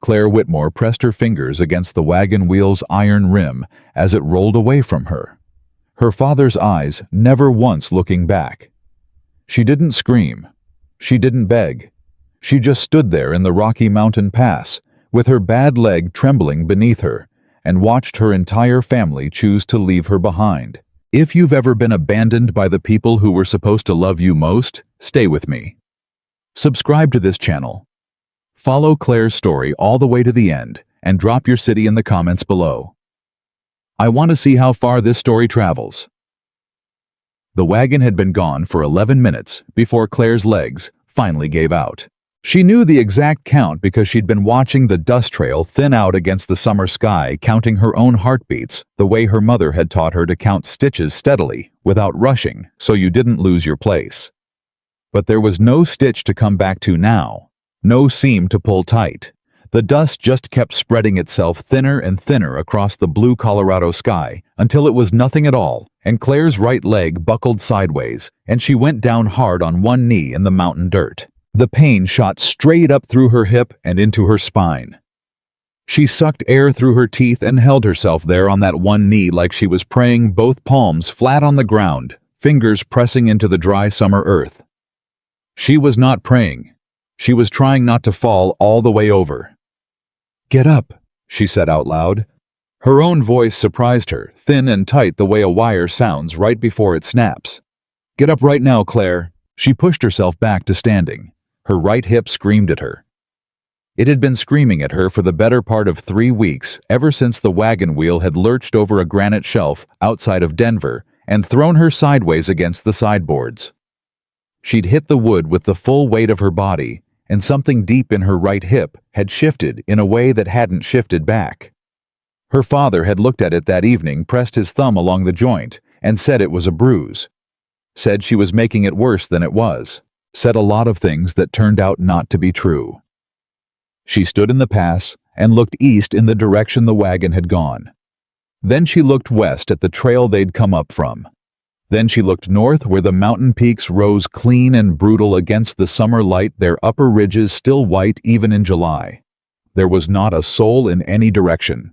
Claire Whitmore pressed her fingers against the wagon wheel's iron rim as it rolled away from her, her father's eyes never once looking back. She didn't scream. She didn't beg. She just stood there in the Rocky Mountain Pass, with her bad leg trembling beneath her, and watched her entire family choose to leave her behind. If you've ever been abandoned by the people who were supposed to love you most, stay with me. Subscribe to this channel. Follow Claire's story all the way to the end, and drop your city in the comments below. I want to see how far this story travels. The wagon had been gone for 11 minutes before Claire's legs finally gave out. She knew the exact count because she'd been watching the dust trail thin out against the summer sky, counting her own heartbeats the way her mother had taught her to count stitches steadily, without rushing, so you didn't lose your place. But there was no stitch to come back to now, no seam to pull tight. The dust just kept spreading itself thinner and thinner across the blue Colorado sky until it was nothing at all, and Claire's right leg buckled sideways, and she went down hard on one knee in the mountain dirt. The pain shot straight up through her hip and into her spine. She sucked air through her teeth and held herself there on that one knee like she was praying, both palms flat on the ground, fingers pressing into the dry summer earth. She was not praying. She was trying not to fall all the way over. "Get up," she said out loud. Her own voice surprised her, thin and tight the way a wire sounds right before it snaps. "Get up right now, Claire." She pushed herself back to standing. Her right hip screamed at her. It had been screaming at her for the better part of 3 weeks, ever since the wagon wheel had lurched over a granite shelf outside of Denver and thrown her sideways against the sideboards. She'd hit the wood with the full weight of her body, and something deep in her right hip had shifted in a way that hadn't shifted back. Her father had looked at it that evening, pressed his thumb along the joint, and said it was a bruise. Said she was making it worse than it was. Said a lot of things that turned out not to be true. She stood in the pass and looked east in the direction the wagon had gone. Then she looked west at the trail they'd come up from. Then she looked north where the mountain peaks rose clean and brutal against the summer light, their upper ridges still white even in July. There was not a soul in any direction.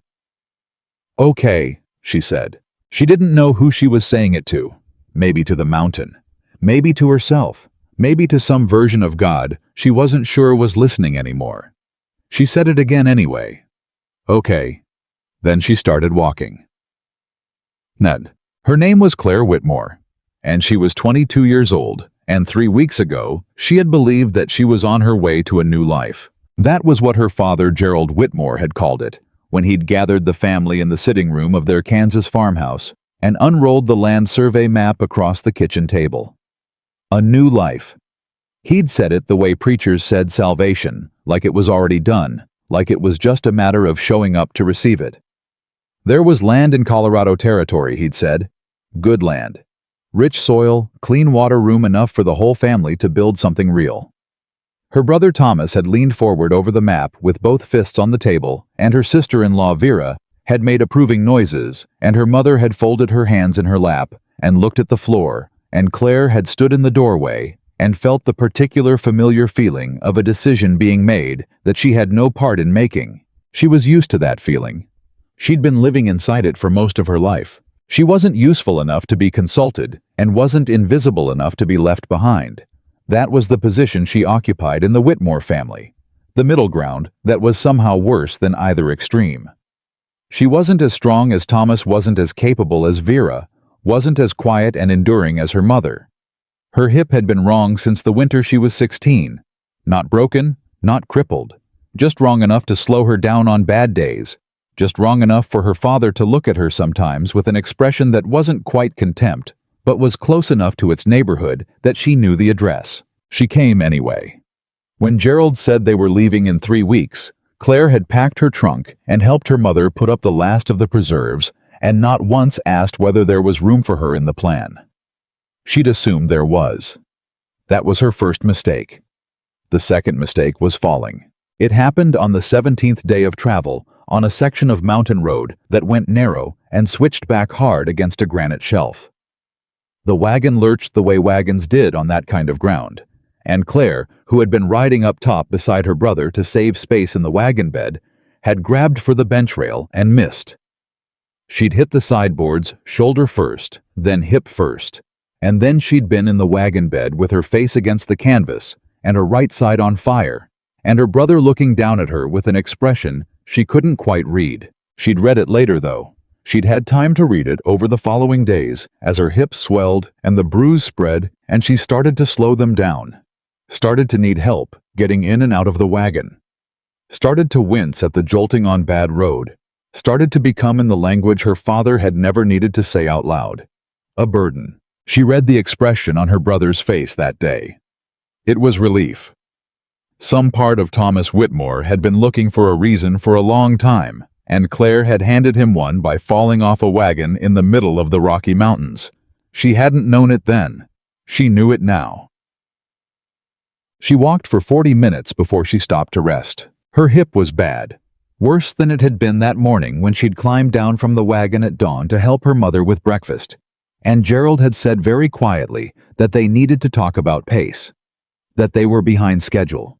"Okay," she said. She didn't know who she was saying it to. Maybe to the mountain. Maybe to herself. Maybe to some version of God she wasn't sure was listening anymore. She said it again anyway. "Okay." Then she started walking. Ned. Her name was Claire Whitmore, and she was 22 years old, and 3 weeks ago, she had believed that she was on her way to a new life. That was what her father, Gerald Whitmore, had called it, when he'd gathered the family in the sitting room of their Kansas farmhouse and unrolled the land survey map across the kitchen table. A new life. He'd said it the way preachers said salvation, like it was already done, like it was just a matter of showing up to receive it. There was land in Colorado Territory, he'd said. Good land. Rich soil, clean water, room enough for the whole family to build something real. Her brother Thomas had leaned forward over the map with both fists on the table, and her sister-in-law Vera had made approving noises, and her mother had folded her hands in her lap and looked at the floor, and Claire had stood in the doorway and felt the particular familiar feeling of a decision being made that she had no part in making. She was used to that feeling. She'd been living inside it for most of her life. She wasn't useful enough to be consulted and wasn't invisible enough to be left behind. That was the position she occupied in the Whitmore family, the middle ground that was somehow worse than either extreme. She wasn't as strong as Thomas, wasn't as capable as Vera, wasn't as quiet and enduring as her mother. Her hip had been wrong since the winter she was 16. Not broken, not crippled, just wrong enough to slow her down on bad days. Just wrong enough for her father to look at her sometimes with an expression that wasn't quite contempt, but was close enough to its neighborhood that she knew the address. She came anyway. When Gerald said they were leaving in 3 weeks, Claire had packed her trunk and helped her mother put up the last of the preserves, and not once asked whether there was room for her in the plan. She'd assumed there was. That was her first mistake. The second mistake was falling. It happened on the 17th day of travel, on a section of mountain road that went narrow and switched back hard against a granite shelf. The wagon lurched the way wagons did on that kind of ground, and Claire, who had been riding up top beside her brother to save space in the wagon bed, had grabbed for the bench rail and missed. She'd hit the sideboards shoulder first, then hip first, and then she'd been in the wagon bed with her face against the canvas and her right side on fire, and her brother looking down at her with an expression she couldn't quite read. She'd read it later, though. She'd had time to read it over the following days as her hips swelled and the bruise spread, and she started to slow them down, started to need help getting in and out of the wagon, started to wince at the jolting on bad road, started to become, in the language her father had never needed to say out loud, a burden. She read the expression on her brother's face that day. It was relief. Some part of Thomas Whitmore had been looking for a reason for a long time, and Claire had handed him one by falling off a wagon in the middle of the Rocky Mountains. She hadn't known it then. She knew it now. She walked for 40 minutes before she stopped to rest. Her hip was bad, worse than it had been that morning when she'd climbed down from the wagon at dawn to help her mother with breakfast. And Gerald had said very quietly that they needed to talk about pace, that they were behind schedule,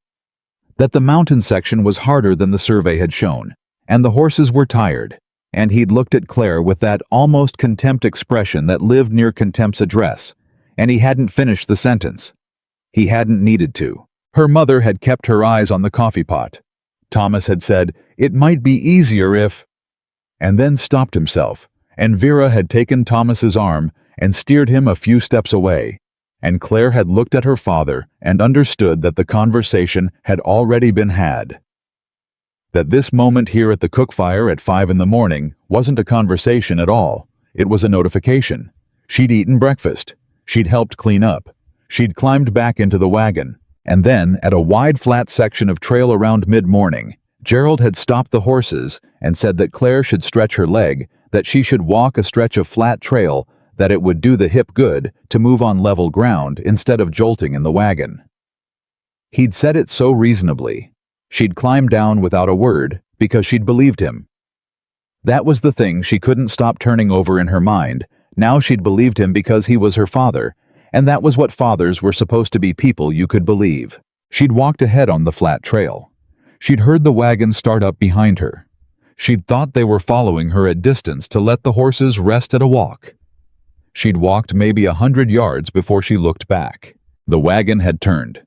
that the mountain section was harder than the survey had shown, and the horses were tired, and he'd looked at Claire with that almost contempt expression that lived near contempt's address, and he hadn't finished the sentence. He hadn't needed to. Her mother had kept her eyes on the coffee pot. Thomas had said, "It might be easier if," and then stopped himself, and Vera had taken Thomas's arm and steered him a few steps away, and Claire had looked at her father and understood that the conversation had already been had. That this moment here at the cook fire at 5 in the morning wasn't a conversation at all. It was a notification. She'd eaten breakfast. She'd helped clean up. She'd climbed back into the wagon. And then, at a wide flat section of trail around mid-morning, Gerald had stopped the horses and said that Claire should stretch her leg, that she should walk a stretch of flat trail, that it would do the hip good to move on level ground instead of jolting in the wagon. He'd said it so reasonably. She'd climbed down without a word because she'd believed him. That was the thing she couldn't stop turning over in her mind. Now she'd believed him because he was her father, and that was what fathers were supposed to be, people you could believe. She'd walked ahead on the flat trail. She'd heard the wagon start up behind her. She'd thought they were following her at distance to let the horses rest at a walk. She'd walked maybe 100 yards before she looked back. The wagon had turned.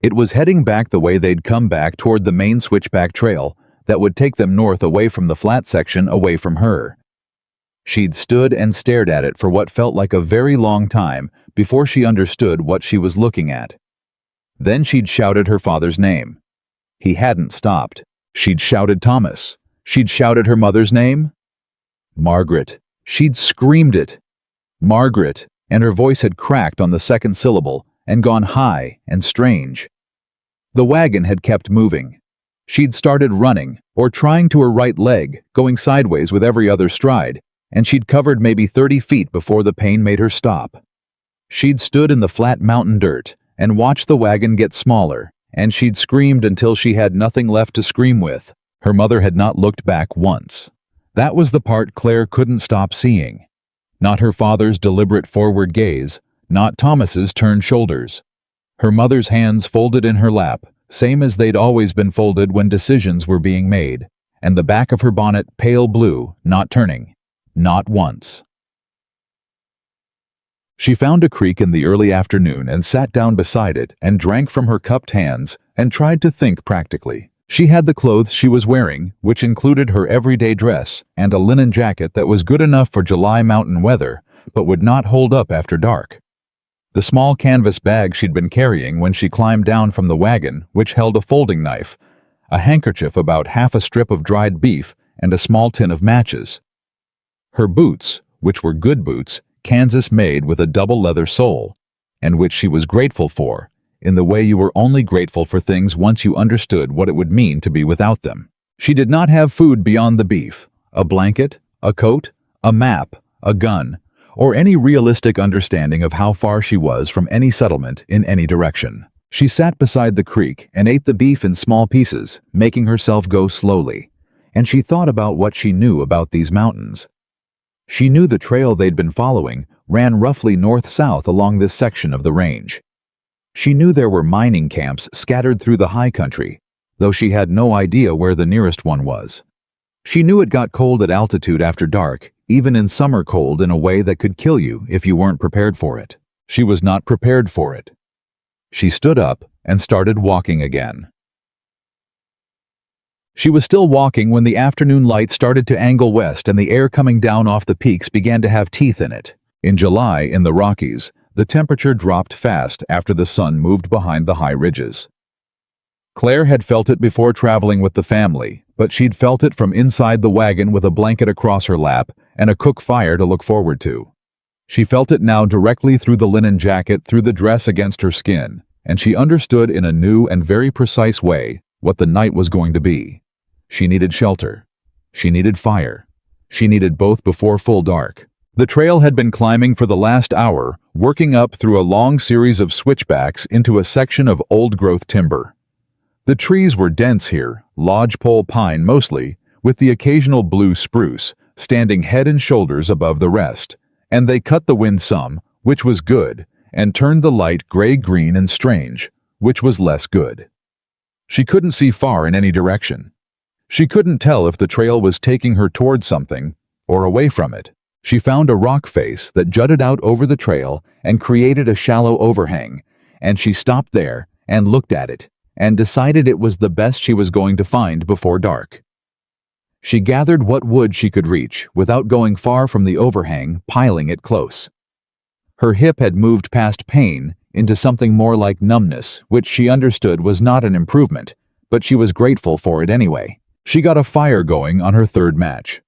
It was heading back the way they'd come back toward the main switchback trail that would take them north away from the flat section, away from her. She'd stood and stared at it for what felt like a very long time before she understood what she was looking at. Then she'd shouted her father's name. He hadn't stopped. She'd shouted Thomas. She'd shouted her mother's name. Margaret. She'd screamed it. Margaret, and her voice had cracked on the second syllable and gone high and strange. The wagon had kept moving. She'd started running, or trying to her right leg, going sideways with every other stride, and she'd covered maybe 30 feet before the pain made her stop. She'd stood in the flat mountain dirt and watched the wagon get smaller, and she'd screamed until she had nothing left to scream with. Her mother had not looked back once. That was the part Claire couldn't stop seeing. Not her father's deliberate forward gaze, not Thomas's turned shoulders. Her mother's hands folded in her lap, same as they'd always been folded when decisions were being made, and the back of her bonnet pale blue, not turning. Not once. She found a creek in the early afternoon and sat down beside it and drank from her cupped hands and tried to think practically. She had the clothes she was wearing, which included her everyday dress and a linen jacket that was good enough for July mountain weather, but would not hold up after dark. The small canvas bag she'd been carrying when she climbed down from the wagon, which held a folding knife, a handkerchief, about half a strip of dried beef, and a small tin of matches. Her boots, which were good boots, Kansas-made with a double leather sole, and which she was grateful for, in the way you were only grateful for things once you understood what it would mean to be without them. She did not have food beyond the beef, a blanket, a coat, a map, a gun, or any realistic understanding of how far she was from any settlement in any direction. She sat beside the creek and ate the beef in small pieces, making herself go slowly, and she thought about what she knew about these mountains. She knew the trail they'd been following ran roughly north-south along this section of the range. She knew there were mining camps scattered through the high country, though she had no idea where the nearest one was. She knew it got cold at altitude after dark, even in summer cold, in a way that could kill you if you weren't prepared for it. She was not prepared for it. She stood up and started walking again. She was still walking when the afternoon light started to angle west and the air coming down off the peaks began to have teeth in it. In July, in the Rockies, the temperature dropped fast after the sun moved behind the high ridges. Claire had felt it before traveling with the family, but she'd felt it from inside the wagon with a blanket across her lap and a cook fire to look forward to. She felt it now directly through the linen jacket, through the dress against her skin, and she understood in a new and very precise way what the night was going to be. She needed shelter. She needed fire. She needed both before full dark. The trail had been climbing for the last hour, working up through a long series of switchbacks into a section of old-growth timber. The trees were dense here, lodgepole pine mostly, with the occasional blue spruce, standing head and shoulders above the rest, and they cut the wind some, which was good, and turned the light gray-green and strange, which was less good. She couldn't see far in any direction. She couldn't tell if the trail was taking her toward something or away from it. She found a rock face that jutted out over the trail and created a shallow overhang, and she stopped there and looked at it and decided it was the best she was going to find before dark. She gathered what wood she could reach without going far from the overhang, piling it close. Her hip had moved past pain into something more like numbness, which she understood was not an improvement, but she was grateful for it anyway. She got a fire going on her third match.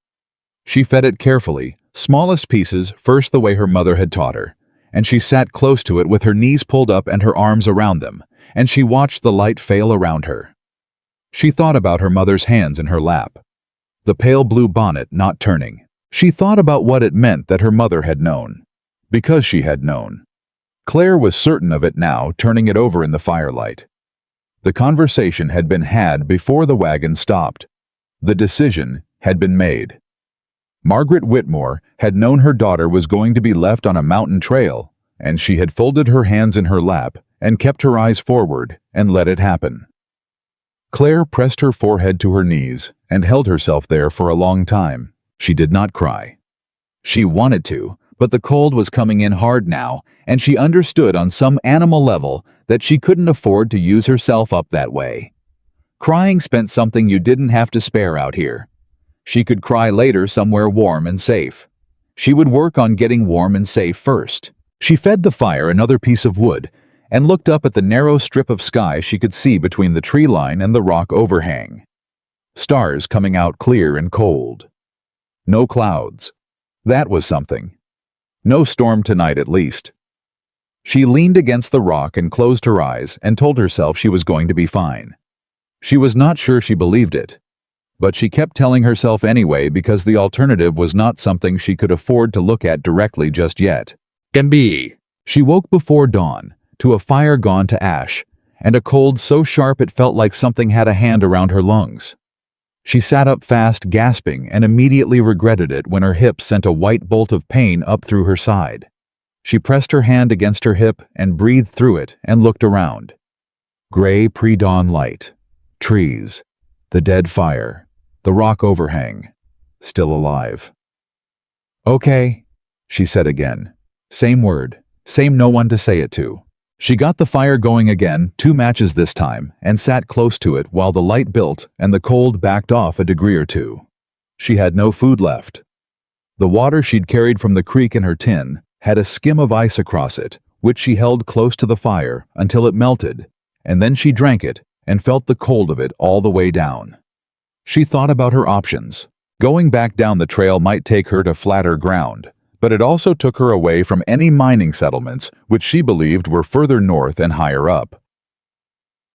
She fed it carefully, smallest pieces first the way her mother had taught her, and she sat close to it with her knees pulled up and her arms around them, and she watched the light fail around her. She thought about her mother's hands in her lap, the pale blue bonnet not turning. She thought about what it meant that her mother had known, because she had known. Claire was certain of it now, turning it over in the firelight. The conversation had been had before the wagon stopped. The decision had been made. Margaret Whitmore had known her daughter was going to be left on a mountain trail, and she had folded her hands in her lap and kept her eyes forward and let it happen. Claire pressed her forehead to her knees and held herself there for a long time. She did not cry. She wanted to, but the cold was coming in hard now, and she understood on some animal level that she couldn't afford to use herself up that way. Crying spent something you didn't have to spare out here. She could cry later somewhere warm and safe. She would work on getting warm and safe first. She fed the fire another piece of wood and looked up at the narrow strip of sky she could see between the tree line and the rock overhang. Stars coming out clear and cold. No clouds. That was something. No storm tonight, at least. She leaned against the rock and closed her eyes and told herself she was going to be fine. She was not sure she believed it, but she kept telling herself anyway because the alternative was not something she could afford to look at directly just yet. Can be. She woke before dawn, to a fire gone to ash, and a cold so sharp it felt like something had a hand around her lungs. She sat up fast, gasping, and immediately regretted it when her hip sent a white bolt of pain up through her side. She pressed her hand against her hip and breathed through it and looked around. Gray pre-dawn light. Trees. The dead fire. The rock overhang. Still alive. Okay, she said again. Same word. Same no one to say it to. She got the fire going again, 2 matches this time, and sat close to it while the light built and the cold backed off a degree or two. She had no food left. The water she'd carried from the creek in her tin had a skim of ice across it, which she held close to the fire until it melted, and then she drank it and felt the cold of it all the way down. She thought about her options. Going back down the trail might take her to flatter ground, but it also took her away from any mining settlements which she believed were further north and higher up.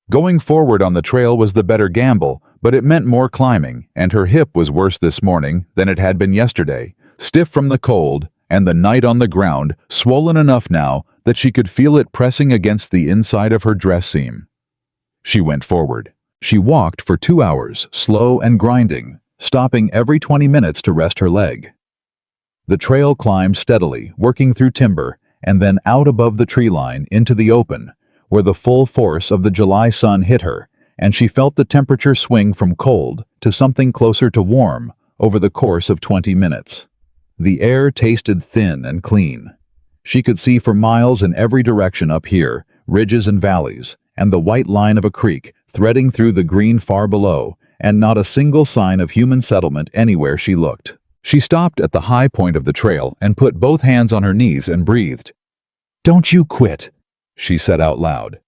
Going forward on the trail was the better gamble, but it meant more climbing, and her hip was worse this morning than it had been yesterday, stiff from the cold, and the night on the ground swollen enough now that she could feel it pressing against the inside of her dress seam. She went forward. She walked for 2 hours, slow and grinding, stopping every 20 minutes to rest her leg. The trail climbed steadily, working through timber, and then out above the tree line into the open, where the full force of the July sun hit her, and she felt the temperature swing from cold to something closer to warm over the course of 20 minutes. The air tasted thin and clean. She could see for miles in every direction up here, ridges and valleys, and the white line of a creek threading through the green far below, and not a single sign of human settlement anywhere she looked. She stopped at the high point of the trail and put both hands on her knees and breathed. "Don't you quit," she said out loud.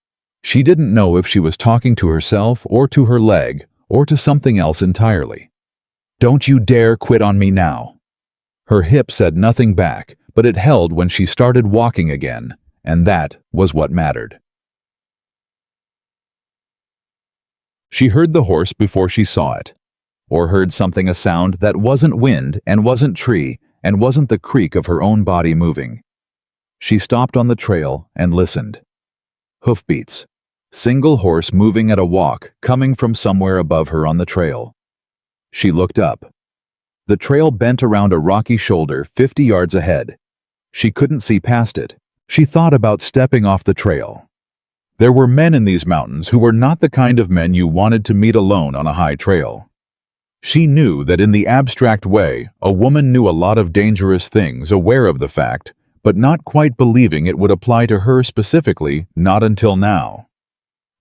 She didn't know if she was talking to herself or to her leg or to something else entirely. "Don't you dare quit on me now." Her hip said nothing back, but it held when she started walking again, and that was what mattered. She heard the horse before she saw it, or heard something, a sound that wasn't wind and wasn't tree and wasn't the creak of her own body moving. She stopped on the trail and listened. Hoofbeats. Single horse moving at a walk, coming from somewhere above her on the trail. She looked up. The trail bent around a rocky shoulder 50 yards ahead. She couldn't see past it. She thought about stepping off the trail. There were men in these mountains who were not the kind of men you wanted to meet alone on a high trail. She knew that in the abstract way, a woman knew a lot of dangerous things, aware of the fact, but not quite believing it would apply to her specifically, not until now.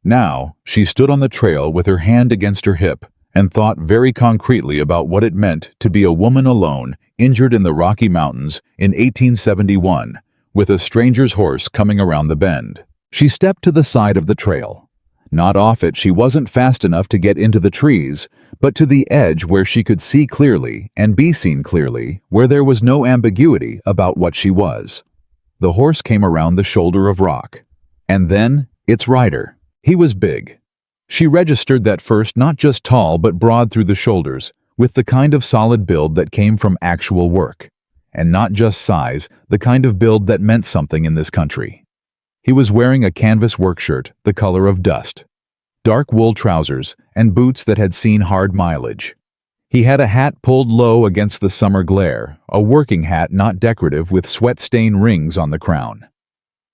Now, she stood on the trail with her hand against her hip and thought very concretely about what it meant to be a woman alone, injured in the Rocky Mountains in 1871, with a stranger's horse coming around the bend. She stepped to the side of the trail. Not off it, she wasn't fast enough to get into the trees, but to the edge where she could see clearly and be seen clearly, where there was no ambiguity about what she was. The horse came around the shoulder of rock. And then, its rider. He was big. She registered that first, not just tall but broad through the shoulders, with the kind of solid build that came from actual work. And not just size, the kind of build that meant something in this country. He was wearing a canvas work shirt, the color of dust, dark wool trousers, and boots that had seen hard mileage. He had a hat pulled low against the summer glare, a working hat not decorative with sweat-stained rings on the crown.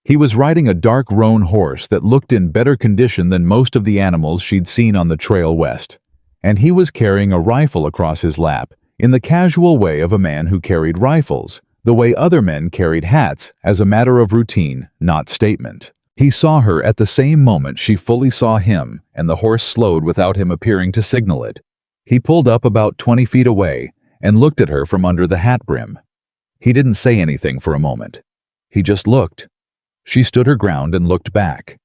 He was riding a dark roan horse that looked in better condition than most of the animals she'd seen on the trail west, and he was carrying a rifle across his lap, in the casual way of a man who carried rifles, the way other men carried hats as a matter of routine, not statement. He saw her at the same moment she fully saw him, and the horse slowed without him appearing to signal it. He pulled up about 20 feet away and looked at her from under the hat brim. He didn't say anything for a moment. He just looked. She stood her ground and looked back.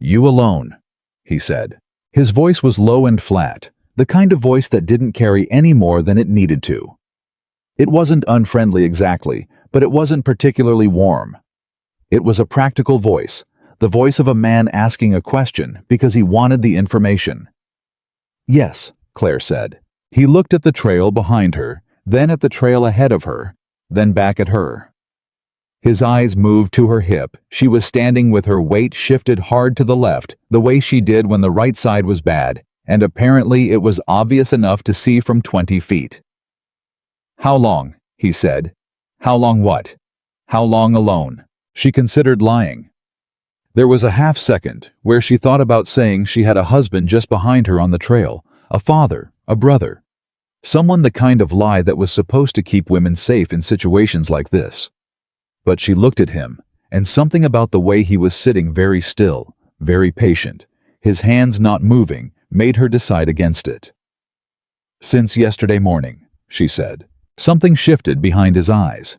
"You alone," he said. His voice was low and flat, the kind of voice that didn't carry any more than it needed to. It wasn't unfriendly exactly, but it wasn't particularly warm. It was a practical voice, the voice of a man asking a question because he wanted the information. "Yes," Claire said. He looked at the trail behind her, then at the trail ahead of her, then back at her. His eyes moved to her hip. She was standing with her weight shifted hard to the left, the way she did when the right side was bad, and apparently it was obvious enough to see from 20 feet. "How long?" he said. "How long what? How long alone?" She considered lying. There was a half second where she thought about saying she had a husband just behind her on the trail, a father, a brother. Someone, the kind of lie that was supposed to keep women safe in situations like this. But she looked at him, and something about the way he was sitting very still, very patient, his hands not moving, made her decide against it. "Since yesterday morning," she said. Something shifted behind his eyes.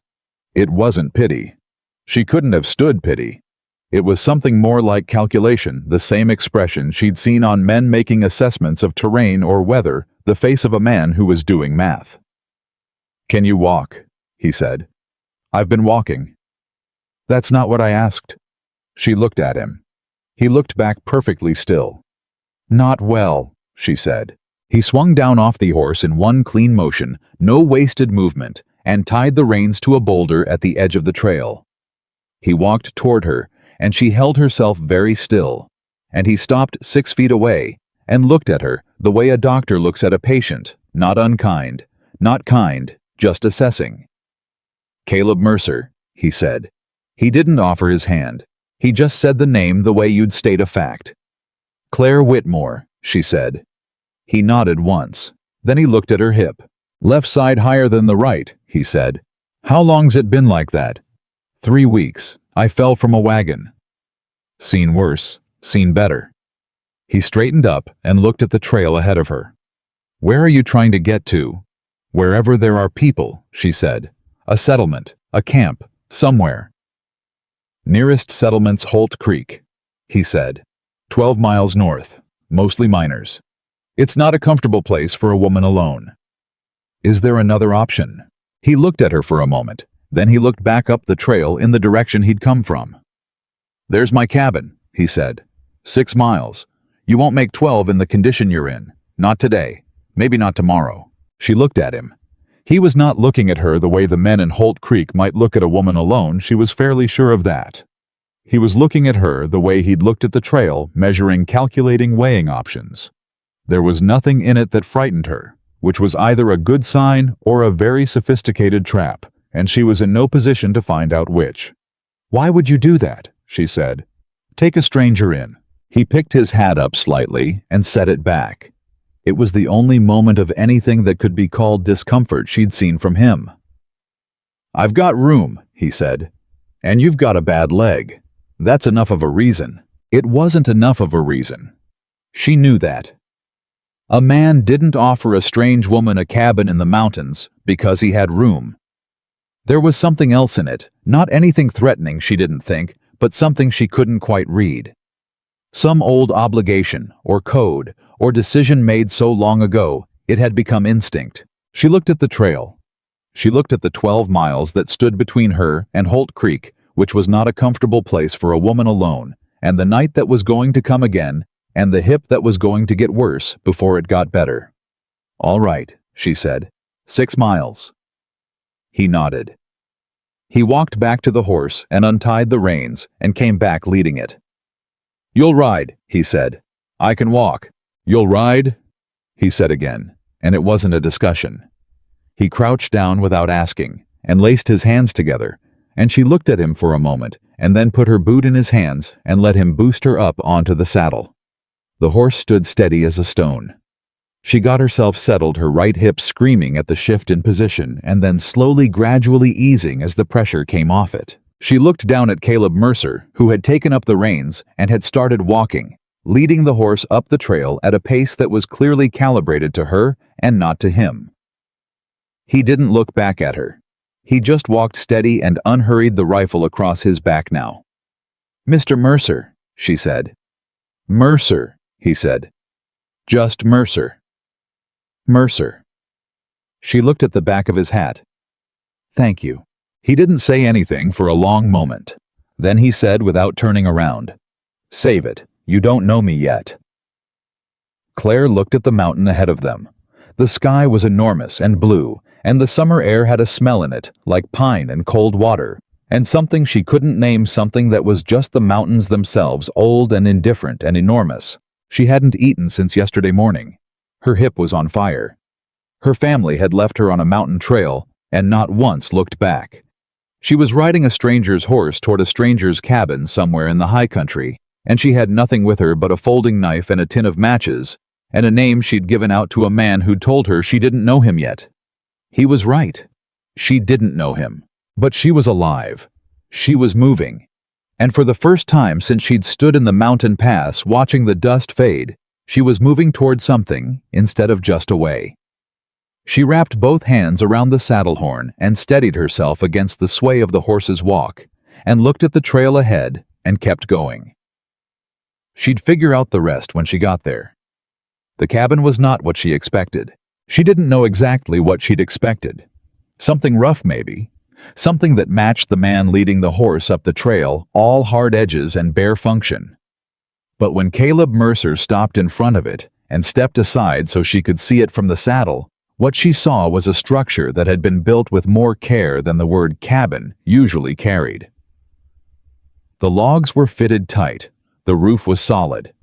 It wasn't pity. She couldn't have stood pity. It was something more like calculation, the same expression she'd seen on men making assessments of terrain or weather, the face of a man who was doing math. "Can you walk?" he said. "I've been walking." "That's not what I asked." She looked at him. He looked back perfectly still. "Not well," she said. He swung down off the horse in one clean motion, no wasted movement, and tied the reins to a boulder at the edge of the trail. He walked toward her, and she held herself very still, and he stopped 6 feet away and looked at her the way a doctor looks at a patient, not unkind, not kind, just assessing. "Caleb Mercer," he said. He didn't offer his hand. He just said the name the way you'd state a fact. Claire Whitmore, she said. He nodded once. Then he looked at her hip. Left side higher than the right, he said. How long's it been like that? 3 weeks. I fell from a wagon. Seen worse, seen better. He straightened up and looked at the trail ahead of her. Where are you trying to get to? Wherever there are people, she said. A settlement, a camp, somewhere. Nearest settlement's Holt Creek, he said. 12 miles north, mostly miners. It's not a comfortable place for a woman alone. Is there another option? He looked at her for a moment. Then he looked back up the trail in the direction he'd come from. There's my cabin, he said. 6 miles. You won't make 12 in the condition you're in. Not today. Maybe not tomorrow. She looked at him. He was not looking at her the way the men in Holt Creek might look at a woman alone, she was fairly sure of that. He was looking at her the way he'd looked at the trail, measuring, calculating, weighing options. There was nothing in it that frightened her, which was either a good sign or a very sophisticated trap, and she was in no position to find out which. Why would you do that? She said. Take a stranger in. He picked his hat up slightly and set it back. It was the only moment of anything that could be called discomfort she'd seen from him. I've got room, he said. And you've got a bad leg. That's enough of a reason. It wasn't enough of a reason. She knew that. A man didn't offer a strange woman a cabin in the mountains because he had room. There was something else in it, not anything threatening, she didn't think, but something she couldn't quite read. Some old obligation, or code, or decision made so long ago, it had become instinct. She looked at the trail. She looked at the 12 miles that stood between her and Holt Creek, which was not a comfortable place for a woman alone, and the night that was going to come again, and the hip that was going to get worse before it got better. All right, she said. 6 miles. He nodded. He walked back to the horse and untied the reins and came back leading it. You'll ride, he said. I can walk. You'll ride? He said again, and it wasn't a discussion. He crouched down without asking and laced his hands together, and she looked at him for a moment and then put her boot in his hands and let him boost her up onto the saddle. The horse stood steady as a stone. She got herself settled, her right hip screaming at the shift in position and then slowly, gradually easing as the pressure came off it. She looked down at Caleb Mercer, who had taken up the reins and had started walking, leading the horse up the trail at a pace that was clearly calibrated to her and not to him. He didn't look back at her. He just walked steady and unhurried, the rifle across his back now. Mr. Mercer, she said. Mercer, he said. Just Mercer. Mercer. She looked at the back of his hat. Thank you. He didn't say anything for a long moment. Then he said without turning around, Save it. You don't know me yet. Claire looked at the mountain ahead of them. The sky was enormous and blue, and the summer air had a smell in it, like pine and cold water, and something she couldn't name, something that was just the mountains themselves, old and indifferent and enormous. She hadn't eaten since yesterday morning. Her hip was on fire. Her family had left her on a mountain trail and not once looked back. She was riding a stranger's horse toward a stranger's cabin somewhere in the high country, and she had nothing with her but a folding knife and a tin of matches, and a name she'd given out to a man who'd told her she didn't know him yet. He was right. She didn't know him. But she was alive. She was moving. And for the first time since she'd stood in the mountain pass watching the dust fade, she was moving toward something instead of just away. She wrapped both hands around the saddle horn and steadied herself against the sway of the horse's walk, and looked at the trail ahead and kept going. She'd figure out the rest when she got there. The cabin was not what she expected. She didn't know exactly what she'd expected. Something rough, maybe. Something that matched the man leading the horse up the trail, all hard edges and bare function. But when Caleb Mercer stopped in front of it and stepped aside so she could see it from the saddle, what she saw was a structure that had been built with more care than the word cabin usually carried. The logs were fitted tight. The roof was solid.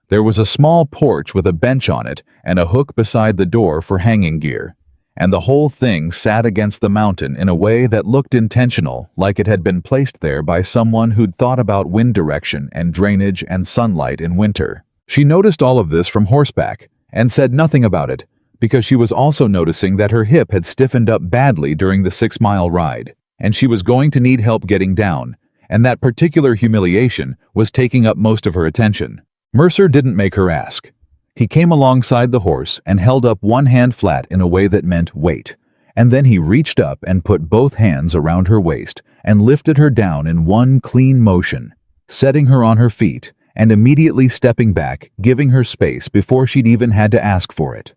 There was a small porch with a bench on it and a hook beside the door for hanging gear, and the whole thing sat against the mountain in a way that looked intentional, like it had been placed there by someone who'd thought about wind direction and drainage and sunlight in winter. She noticed all of this from horseback, and said nothing about it, because she was also noticing that her hip had stiffened up badly during the 6-mile ride, and she was going to need help getting down, and that particular humiliation was taking up most of her attention. Mercer didn't make her ask. He came alongside the horse and held up one hand flat in a way that meant wait, and then he reached up and put both hands around her waist and lifted her down in one clean motion, setting her on her feet and immediately stepping back, giving her space before she'd even had to ask for it.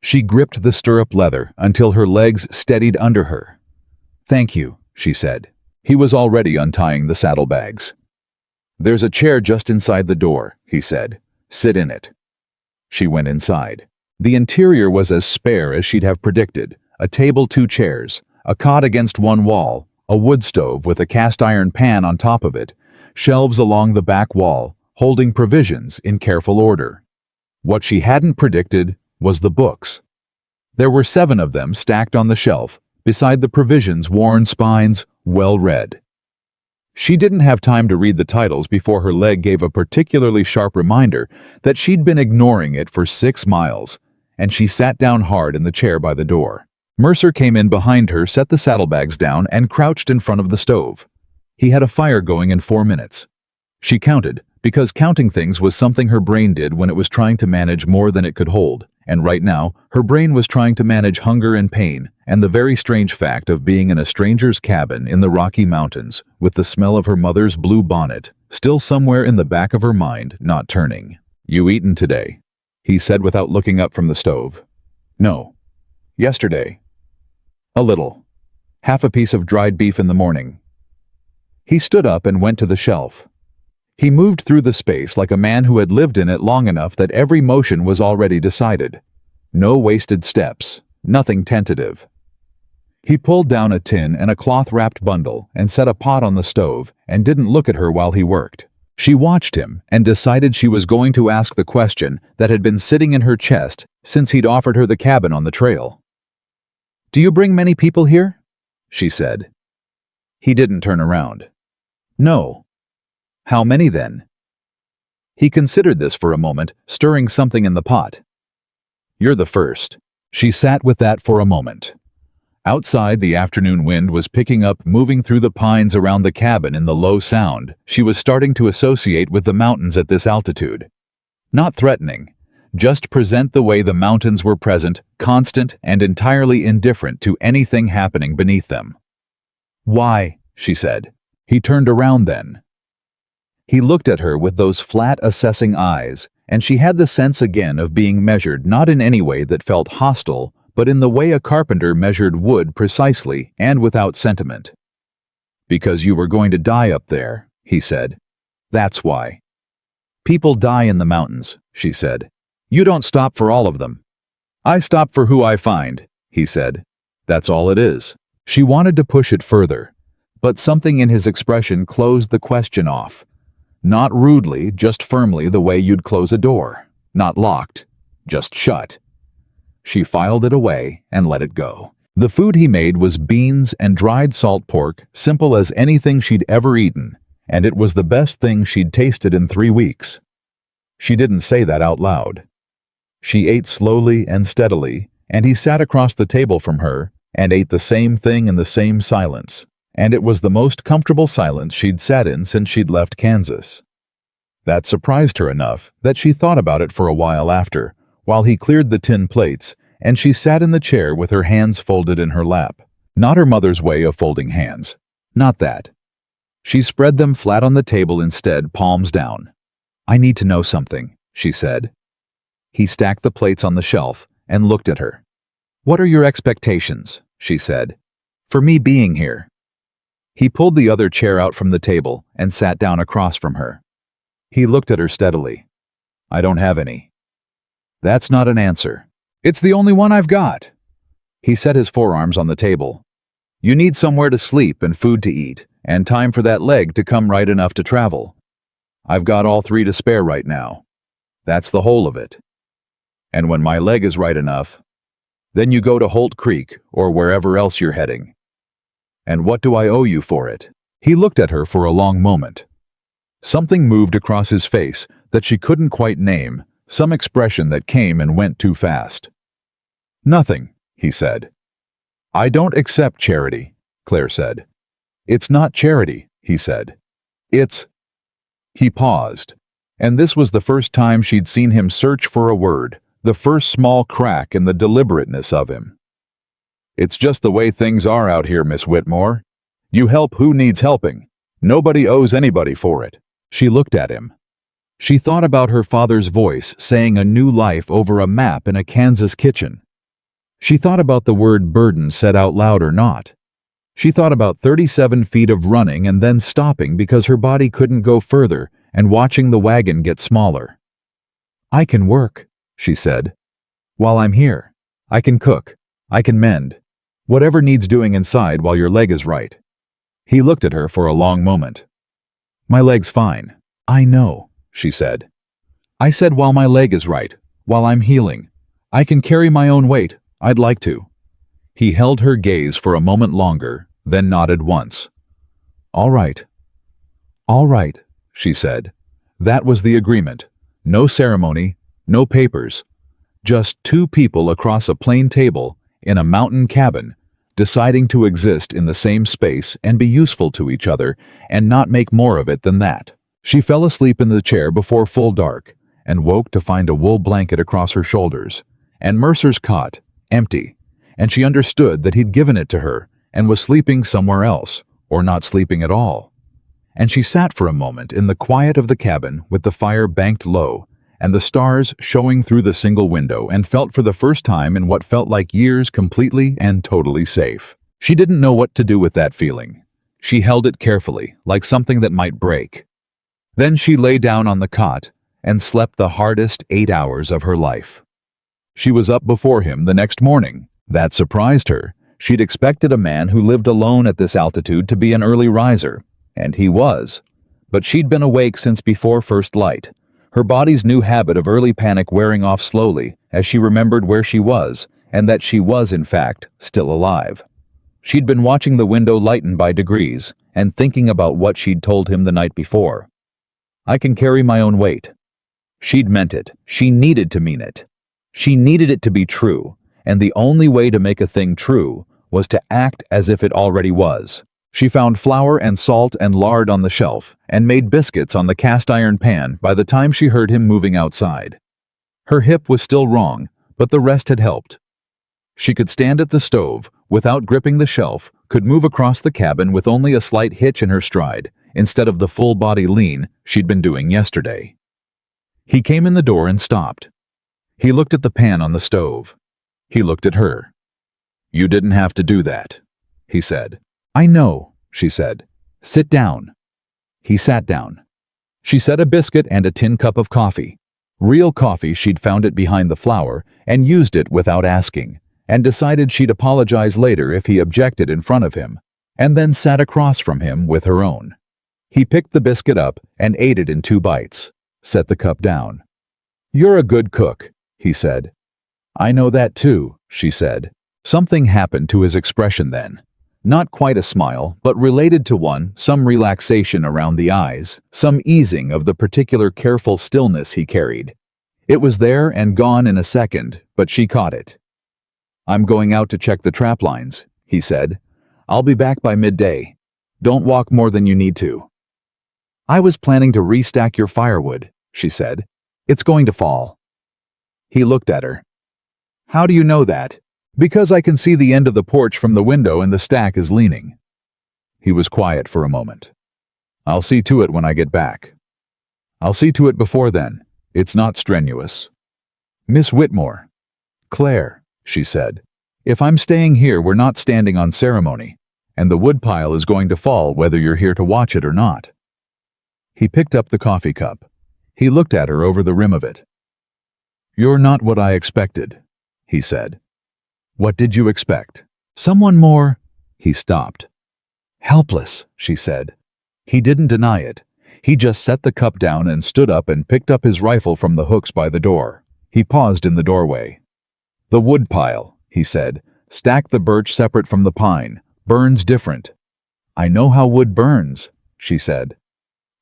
She gripped the stirrup leather until her legs steadied under her. "Thank you," she said. He was already untying the saddlebags. "There's a chair just inside the door," he said. "Sit in it." She went inside. The interior was as spare as she'd have predicted. A table, 2 chairs, a cot against one wall, a wood stove with a cast-iron pan on top of it, shelves along the back wall, holding provisions in careful order. What she hadn't predicted was the books. There were 7 of them stacked on the shelf, beside the provisions' worn spines, well read. She didn't have time to read the titles before her leg gave a particularly sharp reminder that she'd been ignoring it for 6 miles, and she sat down hard in the chair by the door. Mercer came in behind her, set the saddlebags down, and crouched in front of the stove. He had a fire going in 4 minutes. She counted, because counting things was something her brain did when it was trying to manage more than it could hold, and right now, her brain was trying to manage hunger and pain, and the very strange fact of being in a stranger's cabin in the Rocky Mountains, with the smell of her mother's blue bonnet, still somewhere in the back of her mind, not turning. "You eaten today?" he said without looking up from the stove. "No." "Yesterday?" "A little. Half a piece of dried beef in the morning." He stood up and went to the shelf. He moved through the space like a man who had lived in it long enough that every motion was already decided. No wasted steps, nothing tentative. He pulled down a tin and a cloth-wrapped bundle and set a pot on the stove and didn't look at her while he worked. She watched him and decided she was going to ask the question that had been sitting in her chest since he'd offered her the cabin on the trail. "Do you bring many people here?" she said. He didn't turn around. "No." "How many then?" He considered this for a moment, stirring something in the pot. "You're the first." She sat with that for a moment. Outside, the afternoon wind was picking up, moving through the pines around the cabin in the low sound she was starting to associate with the mountains at this altitude. Not threatening, just present the way the mountains were present, constant and entirely indifferent to anything happening beneath them. "Why?" she said. He turned around then. He looked at her with those flat, assessing eyes, and she had the sense again of being measured not in any way that felt hostile, but in the way a carpenter measured wood precisely and without sentiment. "Because you were going to die up there," he said. "That's why." "People die in the mountains," she said. "You don't stop for all of them." "I stop for who I find," he said. "That's all it is." She wanted to push it further, but something in his expression closed the question off. Not rudely, just firmly the way you'd close a door. Not locked, just shut. She filed it away and let it go. The food he made was beans and dried salt pork, simple as anything she'd ever eaten, and it was the best thing she'd tasted in 3 weeks. She didn't say that out loud. She ate slowly and steadily, and he sat across the table from her and ate the same thing in the same silence. And it was the most comfortable silence she'd sat in since she'd left Kansas. That surprised her enough that she thought about it for a while after, while he cleared the tin plates, and she sat in the chair with her hands folded in her lap. Not her mother's way of folding hands. Not that. She spread them flat on the table instead, palms down. "I need to know something," she said. He stacked the plates on the shelf and looked at her. "What are your expectations?" she said. "For me being here." He pulled the other chair out from the table and sat down across from her. He looked at her steadily. "I don't have any." "That's not an answer." "It's the only one I've got." He set his forearms on the table. "You need somewhere to sleep and food to eat, and time for that leg to come right enough to travel. I've got all 3 to spare right now. That's the whole of it. And when my leg is right enough, Then you go to Holt Creek or wherever else you're heading. And what do I owe you for it? He looked at her for a long moment. Something moved across his face that she couldn't quite name, some expression that came and went too fast. Nothing, he said. I don't accept charity, Claire said. It's not charity, he said. It's... He paused, and this was the first time she'd seen him search for a word, the first small crack in the deliberateness of him. It's just the way things are out here, Miss Whitmore. You help who needs helping. Nobody owes anybody for it. She looked at him. She thought about her father's voice saying a new life over a map in a Kansas kitchen. She thought about the word burden said out loud or not. She thought about 37 feet of running and then stopping because her body couldn't go further and watching the wagon get smaller. I can work, she said. While I'm here, I can cook, I can mend, whatever needs doing inside while your leg is right. He looked at her for a long moment. My leg's fine. I know, she said. I said while my leg is right, while I'm healing. I can carry my own weight. I'd like to. He held her gaze for a moment longer, then nodded once. All right. All right, she said. That was the agreement. No ceremony, no papers. Just two people across a plain table in a mountain cabin, deciding to exist in the same space and be useful to each other and not make more of it than that. She fell asleep in the chair before full dark and woke to find a wool blanket across her shoulders and Mercer's cot, empty, and she understood that he'd given it to her and was sleeping somewhere else, or not sleeping at all. And she sat for a moment in the quiet of the cabin with the fire banked low and the stars showing through the single window and felt for the first time in what felt like years completely and totally safe. She didn't know what to do with that feeling. She held it carefully, like something that might break. Then she lay down on the cot and slept the hardest 8 hours of her life. She was up before him the next morning. That surprised her. She'd expected a man who lived alone at this altitude to be an early riser, and he was. But she'd been awake since before first light, her body's new habit of early panic wearing off slowly as she remembered where she was, and that she was, in fact, still alive. She'd been watching the window lighten by degrees and thinking about what she'd told him the night before. I can carry my own weight. She'd meant it. She needed to mean it. She needed it to be true, and the only way to make a thing true was to act as if it already was. She found flour and salt and lard on the shelf and made biscuits on the cast iron pan by the time she heard him moving outside. Her hip was still wrong, but the rest had helped. She could stand at the stove without gripping the shelf, could move across the cabin with only a slight hitch in her stride instead of the full body lean she'd been doing yesterday. He came in the door and stopped. He looked at the pan on the stove. He looked at her. You didn't have to do that, he said. I know, she said. Sit down. He sat down. She set a biscuit and a tin cup of coffee. Real coffee, she'd found it behind the flour and used it without asking, and decided she'd apologize later if he objected in front of him, and then sat across from him with her own. He picked the biscuit up and ate it in 2 bites, set the cup down. You're a good cook, he said. I know that too, she said. Something happened to his expression then. Not quite a smile, but related to one, some relaxation around the eyes, some easing of the particular careful stillness he carried. It was there and gone in a second, but she caught it. I'm going out to check the trap lines, he said. I'll be back by midday. Don't walk more than you need to. I was planning to restack your firewood, she said. It's going to fall. He looked at her. How do you know that? Because I can see the end of the porch from the window and the stack is leaning. He was quiet for a moment. I'll see to it when I get back. I'll see to it before then. It's not strenuous. Miss Whitmore. Claire, she said. If I'm staying here, we're not standing on ceremony, and the woodpile is going to fall whether you're here to watch it or not. He picked up the coffee cup. He looked at her over the rim of it. You're not what I expected, he said. What did you expect? Someone more? He stopped. Helpless, she said. He didn't deny it. He just set the cup down and stood up and picked up his rifle from the hooks by the door. He paused in the doorway. The woodpile, he said. "Stack the birch separate from the pine. Burns different." "I know how wood burns," she said.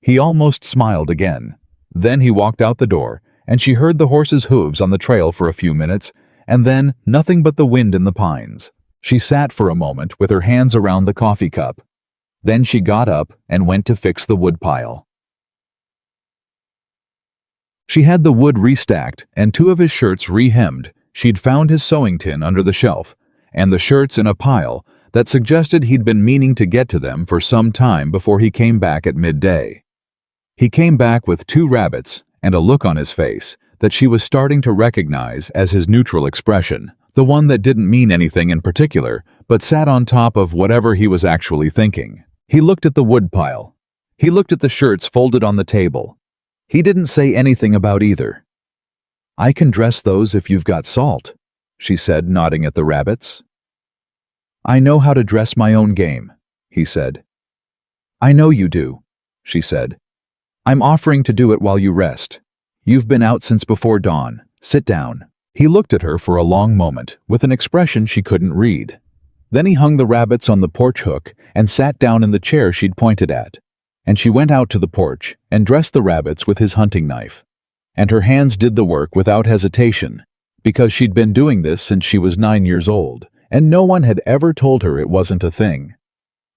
He almost smiled again. Then he walked out the door, and she heard the horse's hooves on the trail for a few minutes, and then nothing but the wind in the pines. She sat for a moment with her hands around the coffee cup. Then she got up and went to fix the wood pile. She had the wood restacked and 2 of his shirts re-hemmed. She'd found his sewing tin under the shelf, and the shirts in a pile that suggested he'd been meaning to get to them for some time before he came back at midday. He came back with 2 rabbits and a look on his face that she was starting to recognize as his neutral expression, the one that didn't mean anything in particular, but sat on top of whatever he was actually thinking. He looked at the wood pile. He looked at the shirts folded on the table. He didn't say anything about either. "I can dress those if you've got salt," she said, nodding at the rabbits. "I know how to dress my own game," he said. "I know you do," she said. "I'm offering to do it while you rest. You've been out since before dawn. Sit down." He looked at her for a long moment, with an expression she couldn't read. Then he hung the rabbits on the porch hook and sat down in the chair she'd pointed at. And she went out to the porch and dressed the rabbits with his hunting knife. And her hands did the work without hesitation, because she'd been doing this since she was 9 years old, and no one had ever told her it wasn't a thing.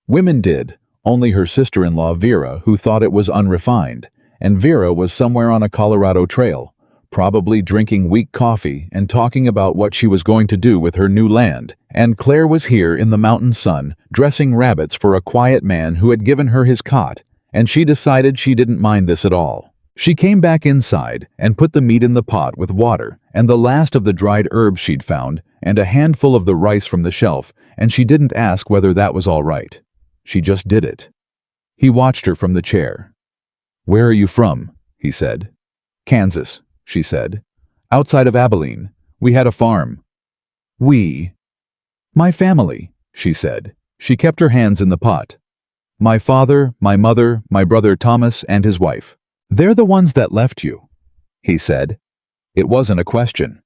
Women did, only her sister-in-law Vera, who thought it was unrefined, and Vera was somewhere on a Colorado trail, probably drinking weak coffee and talking about what she was going to do with her new land, and Claire was here in the mountain sun, dressing rabbits for a quiet man who had given her his cot, and she decided she didn't mind this at all. She came back inside and put the meat in the pot with water and the last of the dried herbs she'd found and a handful of the rice from the shelf, and she didn't ask whether that was all right. She just did it. He watched her from the chair. "Where are you from?" he said. "Kansas," she said. "Outside of Abilene. We had a farm." My family," she said. She kept her hands in the pot. "My father, my mother, my brother Thomas, and his wife. They're the ones that left you," he said. It wasn't a question.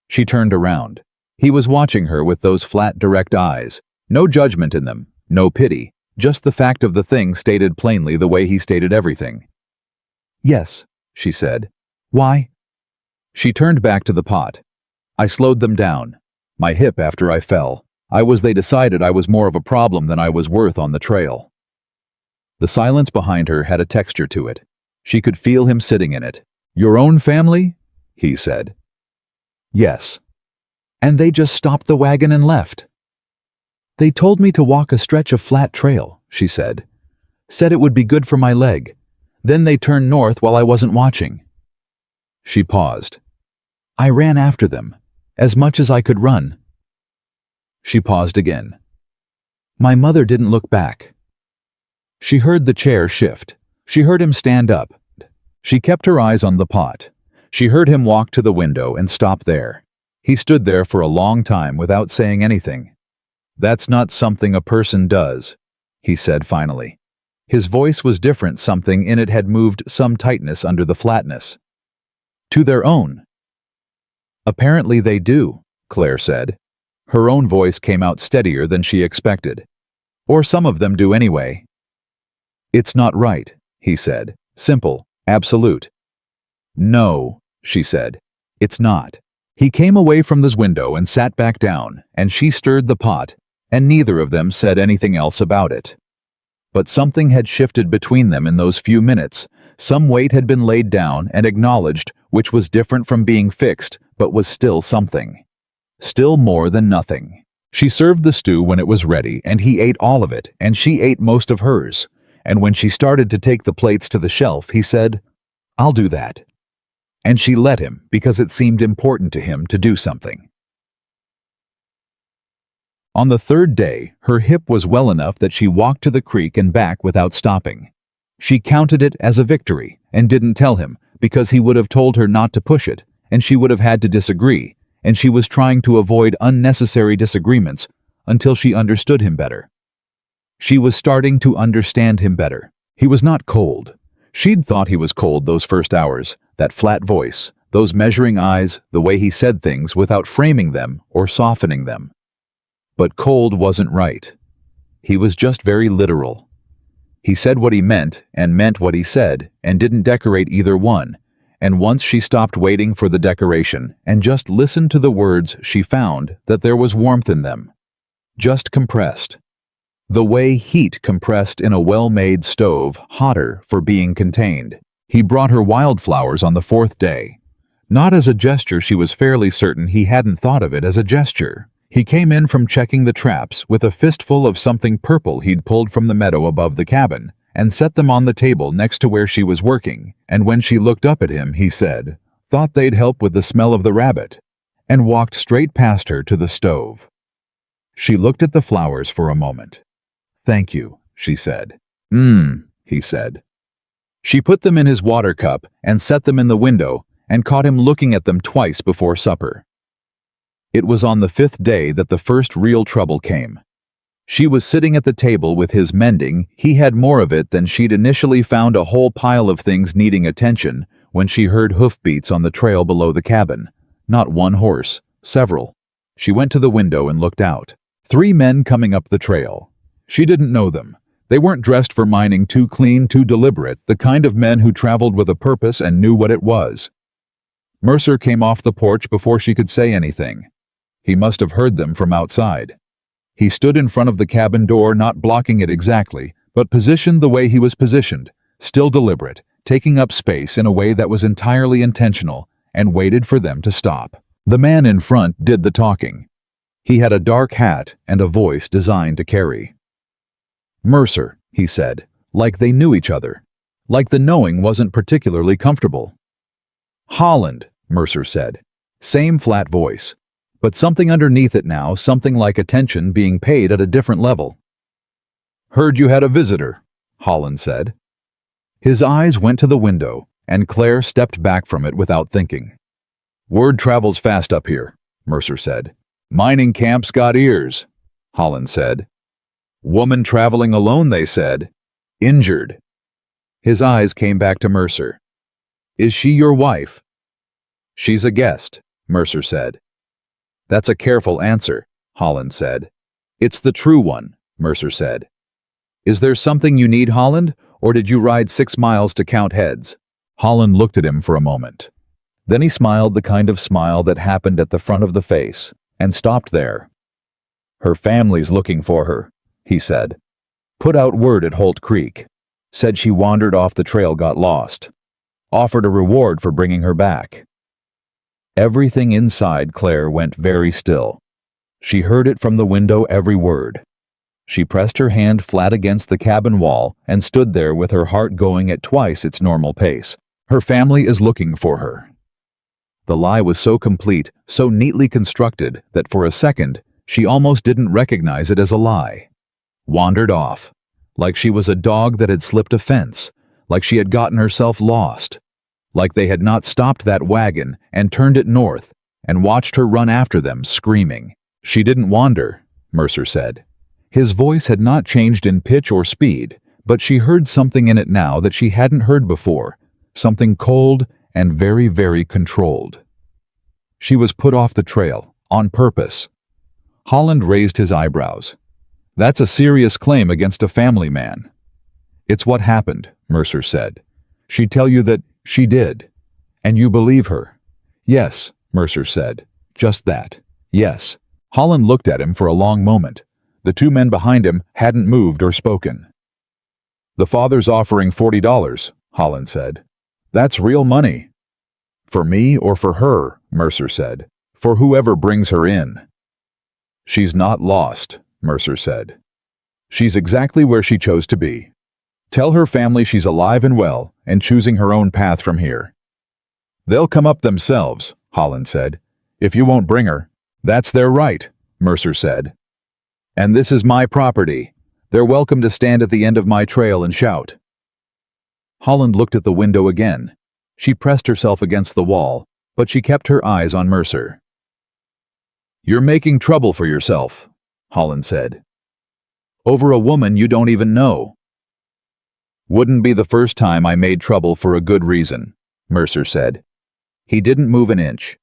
She turned around. He was watching her with those flat, direct eyes. No judgment in them, no pity, just the fact of the thing stated plainly the way he stated everything. "Yes," she said. "Why?" She turned back to the pot. "I slowed them down. My hip after I fell. They decided I was more of a problem than I was worth on the trail." The silence behind her had a texture to it. She could feel him sitting in it. "Your own family?" he said. "Yes." "And they just stopped the wagon and left." "They told me to walk a stretch of flat trail," she said. "Said it would be good for my leg. Then they turned north while I wasn't watching." She paused. "I ran after them, as much as I could run." She paused again. "My mother didn't look back." She heard the chair shift. She heard him stand up. She kept her eyes on the pot. She heard him walk to the window and stop there. He stood there for a long time without saying anything. "That's not something a person does," he said finally. His voice was different. Something in it had moved some tightness under the flatness. "To their own." "Apparently they do," Claire said. Her own voice came out steadier than she expected. "Or some of them do anyway." "It's not right," he said. Simple, absolute. "No," she said. "It's not." He came away from this window and sat back down, and she stirred the pot, and neither of them said anything else about it. But something had shifted between them in those few minutes. Some weight had been laid down and acknowledged, which was different from being fixed, but was still something. Still more than nothing. She served the stew when it was ready, and he ate all of it, and she ate most of hers. And when she started to take the plates to the shelf, he said, "I'll do that." And she let him because it seemed important to him to do something. On the 3rd day, her hip was well enough that she walked to the creek and back without stopping. She counted it as a victory and didn't tell him because he would have told her not to push it, and she would have had to disagree, and she was trying to avoid unnecessary disagreements until she understood him better. She was starting to understand him better. He was not cold. She'd thought he was cold those first hours, that flat voice, Those measuring eyes, the way he said things without framing them or softening them. But cold wasn't right. He was just very literal. He said what he meant and meant what he said and didn't decorate either one, and once she stopped waiting for the decoration and just listened to the words, she found that there was warmth in them. Just compressed. The way heat compressed in a well-made stove, hotter for being contained. He brought her wildflowers on the 4th day. Not as a gesture, she was fairly certain he hadn't thought of it as a gesture. He came in from checking the traps with a fistful of something purple he'd pulled from the meadow above the cabin and set them on the table next to where she was working, and when she looked up at him, he said, "Thought they'd help with the smell of the rabbit," and walked straight past her to the stove. She looked at the flowers for a moment. "Thank you," she said. He said. She put them in his water cup and set them in the window and caught him looking at them twice before supper. It was on the 5th day that the first real trouble came. She was sitting at the table with his mending. He had more of it than she'd initially found, a whole pile of things needing attention, when she heard hoofbeats on the trail below the cabin. Not one horse, several. She went to the window and looked out. 3 men coming up the trail. She didn't know them. They weren't dressed for mining, too clean, too deliberate, the kind of men who traveled with a purpose and knew what it was. Mercer came off the porch before she could say anything. He must have heard them from outside. He stood in front of the cabin door, not blocking it exactly, but positioned the way he was positioned, still deliberate, taking up space in a way that was entirely intentional, and waited for them to stop. The man in front did the talking. He had a dark hat and a voice designed to carry. "Mercer," he said, like they knew each other, like the knowing wasn't particularly comfortable. "Holland," Mercer said. Same flat voice, but something underneath it now, something like attention being paid at a different level. "Heard you had a visitor," Holland said. His eyes went to the window, and Claire stepped back from it without thinking. "Word travels fast up here," Mercer said. "Mining camps got ears," Holland said. "Woman traveling alone, they said. Injured." His eyes came back to Mercer. "Is she your wife?" "She's a guest," Mercer said. "That's a careful answer," Holland said. "It's the true one," Mercer said. "Is there something you need, Holland, or did you ride 6 miles to count heads?" Holland looked at him for a moment. Then he smiled, the kind of smile that happened at the front of the face, and stopped there. "Her family's looking for her," he said. "Put out word at Holt Creek. Said she wandered off the trail, got lost. Offered a reward for bringing her back." Everything inside Claire went very still. She heard it from the window, every word. She pressed her hand flat against the cabin wall and stood there with her heart going at twice its normal pace. Her family is looking for her. The lie was so complete, so neatly constructed, that for a second she almost didn't recognize it as a lie. Wandered off, like she was a dog that had slipped a fence, like she had gotten herself lost, like they had not stopped that wagon and turned it north and watched her run after them, screaming. "She didn't wander," Mercer said. His voice had not changed in pitch or speed, but she heard something in it now that she hadn't heard before, something cold and very, very controlled. "She was put off the trail, on purpose." Holland raised his eyebrows. "That's a serious claim against a family man." "It's what happened," Mercer said. "She'd tell you that she did. And you believe her?" "Yes," Mercer said. "Just that. Yes." Holland looked at him for a long moment. The 2 men behind him hadn't moved or spoken. "The father's offering $40, Holland said. "That's real money." "For me or for her?" Mercer said. "For whoever brings her in." "She's not lost," Mercer said. "She's exactly where she chose to be. Tell her family she's alive and well and choosing her own path from here." "They'll come up themselves," Holland said. "If you won't bring her." "That's their right," Mercer said. "And this is my property. They're welcome to stand at the end of my trail and shout." Holland looked at the window again. She pressed herself against the wall, but she kept her eyes on Mercer. "You're making trouble for yourself," Holland said. "Over a woman you don't even know." "Wouldn't be the first time I made trouble for a good reason," Mercer said. He didn't move an inch.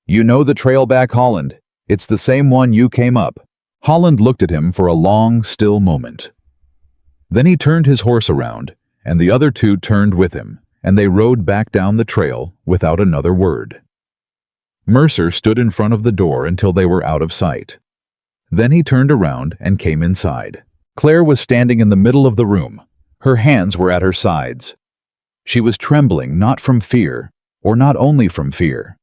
"You know the trail back, Holland. It's the same one you came up." Holland looked at him for a long, still moment. Then he turned his horse around, and the other two turned with him, and they rode back down the trail without another word. Mercer stood in front of the door until they were out of sight. Then he turned around and came inside. Claire was standing in the middle of the room. Her hands were at her sides. She was trembling not from fear, or not only from fear.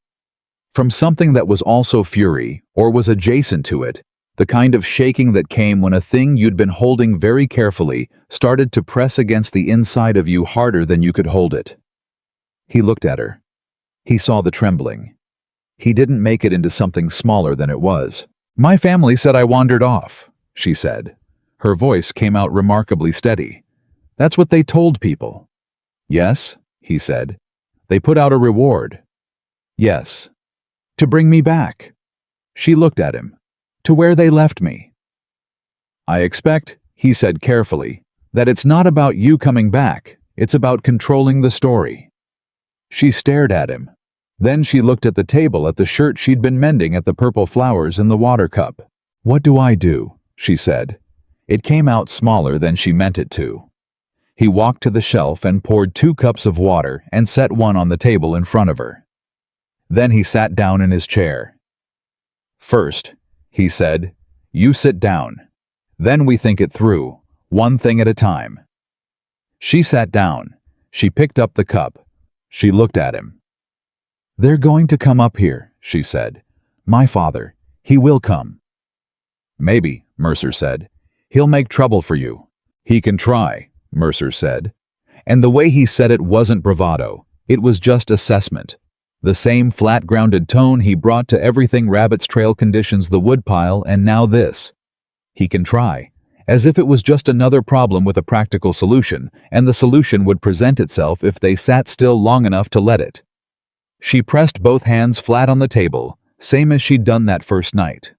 From something that was also fury, or was adjacent to it, the kind of shaking that came when a thing you'd been holding very carefully started to press against the inside of you harder than you could hold it. He looked at her. He saw the trembling. He didn't make it into something smaller than it was. "My family said I wandered off," she said. Her voice came out remarkably steady. "That's what they told people." "Yes," he said. "They put out a reward." "Yes." "To bring me back." She looked at him. "To where they left me." "I expect," he said carefully, "that it's not about you coming back. It's about controlling the story." She stared at him. Then she looked at the table at the shirt she'd been mending at the purple flowers in the water cup. "What do I do?" she said. It came out smaller than she meant it to. He walked to the shelf and poured 2 cups of water and set one on the table in front of her. Then he sat down in his chair. "First," he said, "you sit down. Then we think it through, one thing at a time." She sat down. She picked up the cup. She looked at him. "They're going to come up here," she said. "My father. He will come." "Maybe," Mercer said. "He'll make trouble for you." "He can try," Mercer said. And the way he said it wasn't bravado. It was just assessment. The same flat-grounded tone he brought to everything Rabbit's Trail conditions the woodpile, and now this. He can try, as if it was just another problem with a practical solution, and the solution would present itself if they sat still long enough to let it. She pressed both hands flat on the table, same as she'd done that first night.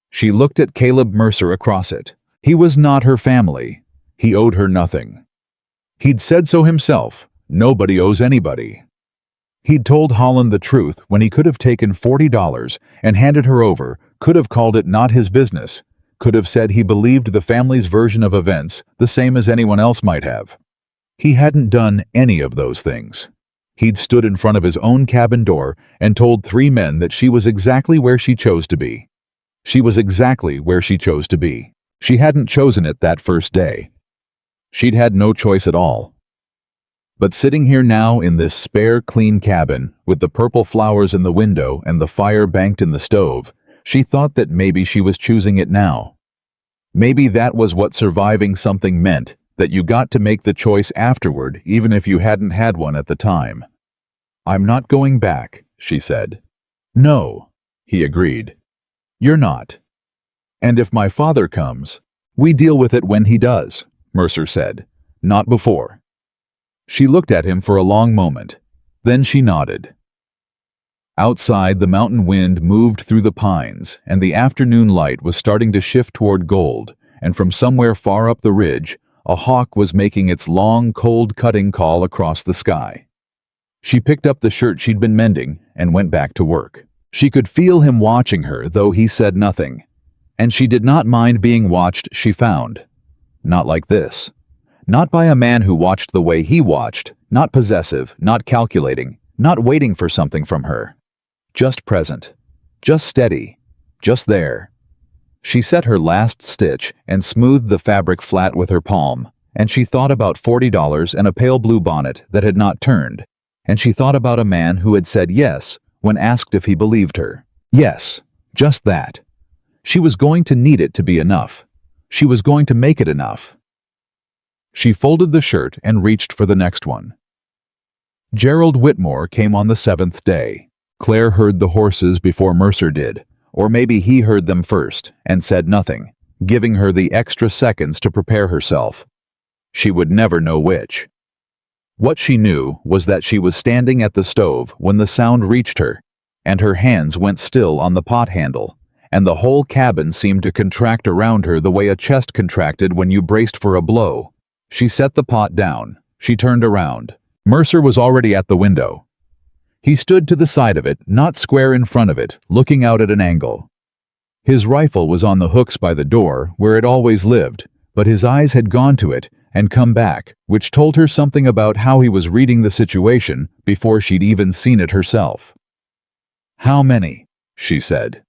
She looked at Caleb Mercer across it. He was not her family. He owed her nothing. He'd said so himself. Nobody owes anybody. He'd told Holland the truth when he could have taken $40 and handed her over, could have called it not his business, could have said he believed the family's version of events the same as anyone else might have. He hadn't done any of those things. He'd stood in front of his own cabin door and told 3 men that she was exactly where she chose to be. She was exactly where she chose to be. She hadn't chosen it that first day. She'd had no choice at all. But sitting here now in this spare, clean cabin, with the purple flowers in the window and the fire banked in the stove, she thought that maybe she was choosing it now. Maybe that was what surviving something meant, that you got to make the choice afterward even if you hadn't had one at the time. "I'm not going back," she said. "No," he agreed. "You're not. And if my father comes, we deal with it when he does," Mercer said. "Not before." She looked at him for a long moment. Then she nodded. Outside, the mountain wind moved through the pines, and the afternoon light was starting to shift toward gold, and from somewhere far up the ridge, a hawk was making its long, cold cutting call across the sky. She picked up the shirt she'd been mending and went back to work. She could feel him watching her, though he said nothing. And she did not mind being watched, she found. Not like this. Not by a man who watched the way he watched, not possessive, not calculating, not waiting for something from her. Just present. Just steady. Just there. She set her last stitch and smoothed the fabric flat with her palm, and she thought about $40 and a pale blue bonnet that had not turned, and she thought about a man who had said yes when asked if he believed her. Yes, just that. She was going to need it to be enough. She was going to make it enough. She folded the shirt and reached for the next one. Gerald Whitmore came on the 7th day. Claire heard the horses before Mercer did, or maybe he heard them first and said nothing, giving her the extra seconds to prepare herself. She would never know which. What she knew was that she was standing at the stove when the sound reached her, and her hands went still on the pot handle, and the whole cabin seemed to contract around her the way a chest contracted when you braced for a blow. She set the pot down. She turned around. Mercer was already at the window. He stood to the side of it, not square in front of it, looking out at an angle. His rifle was on the hooks by the door, where it always lived, but his eyes had gone to it and come back, which told her something about how he was reading the situation before she'd even seen it herself. "How many?" she said.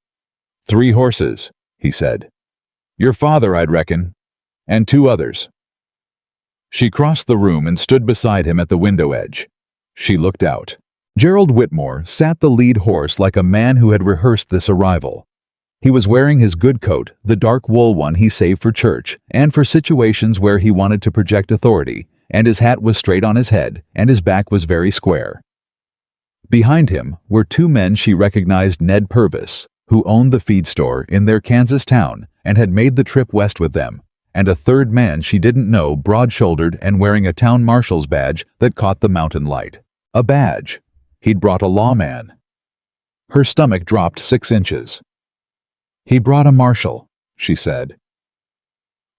"3 horses," he said. "Your father, I'd reckon, and 2 others." She crossed the room and stood beside him at the window edge. She looked out. Gerald Whitmore sat the lead horse like a man who had rehearsed this arrival. He was wearing his good coat, the dark wool one he saved for church and for situations where he wanted to project authority, and his hat was straight on his head, and his back was very square. Behind him were 2 men she recognized: Ned Purvis, who owned the feed store in their Kansas town and had made the trip west with them, and a 3rd man she didn't know, broad-shouldered and wearing a town marshal's badge that caught the mountain light. A badge. He'd brought a lawman. Her stomach dropped 6 inches. "He brought a marshal," she said.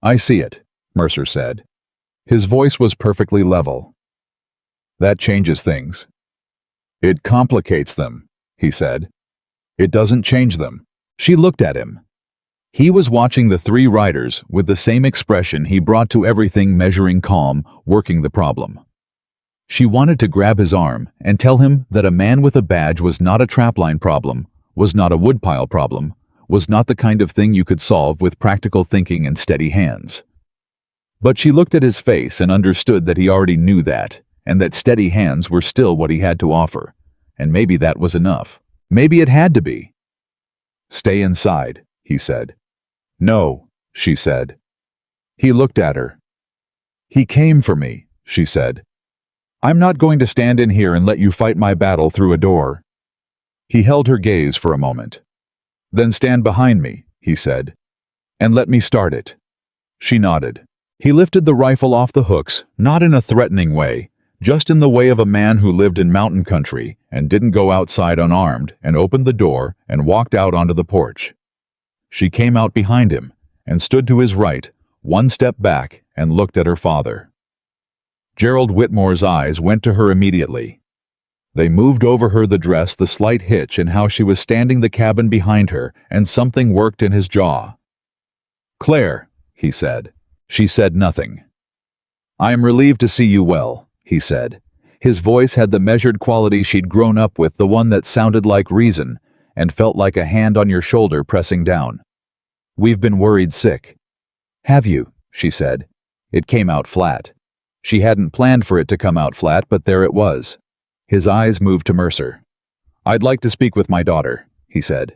"I see it," Mercer said. His voice was perfectly level. "That changes things." "It complicates them," he said. "It doesn't change them." She looked at him. He was watching the 3 riders with the same expression he brought to everything, measuring calm, working the problem. She wanted to grab his arm and tell him that a man with a badge was not a trapline problem, was not a woodpile problem, was not the kind of thing you could solve with practical thinking and steady hands. But she looked at his face and understood that he already knew that, and that steady hands were still what he had to offer, and maybe that was enough. Maybe it had to be. "Stay inside," he said. "No," she said. He looked at her. "He came for me," she said. "I'm not going to stand in here and let you fight my battle through a door." He held her gaze for a moment. "Then stand behind me," he said, "and let me start it." She nodded. He lifted the rifle off the hooks, not in a threatening way, just in the way of a man who lived in mountain country and didn't go outside unarmed, and opened the door and walked out onto the porch. She came out behind him and stood to his right, 1 step back, and looked at her father. Gerald Whitmore's eyes went to her immediately. They moved over her, the dress, the slight hitch, and how she was standing the cabin behind her, and something worked in his jaw. "Claire," he said. She said nothing. "I am relieved to see you well," he said. His voice had the measured quality she'd grown up with, the one that sounded like reason and felt like a hand on your shoulder pressing down. "We've been worried sick." "Have you?" she said. It came out flat. She hadn't planned for it to come out flat, but there it was. His eyes moved to Mercer. "I'd like to speak with my daughter," he said.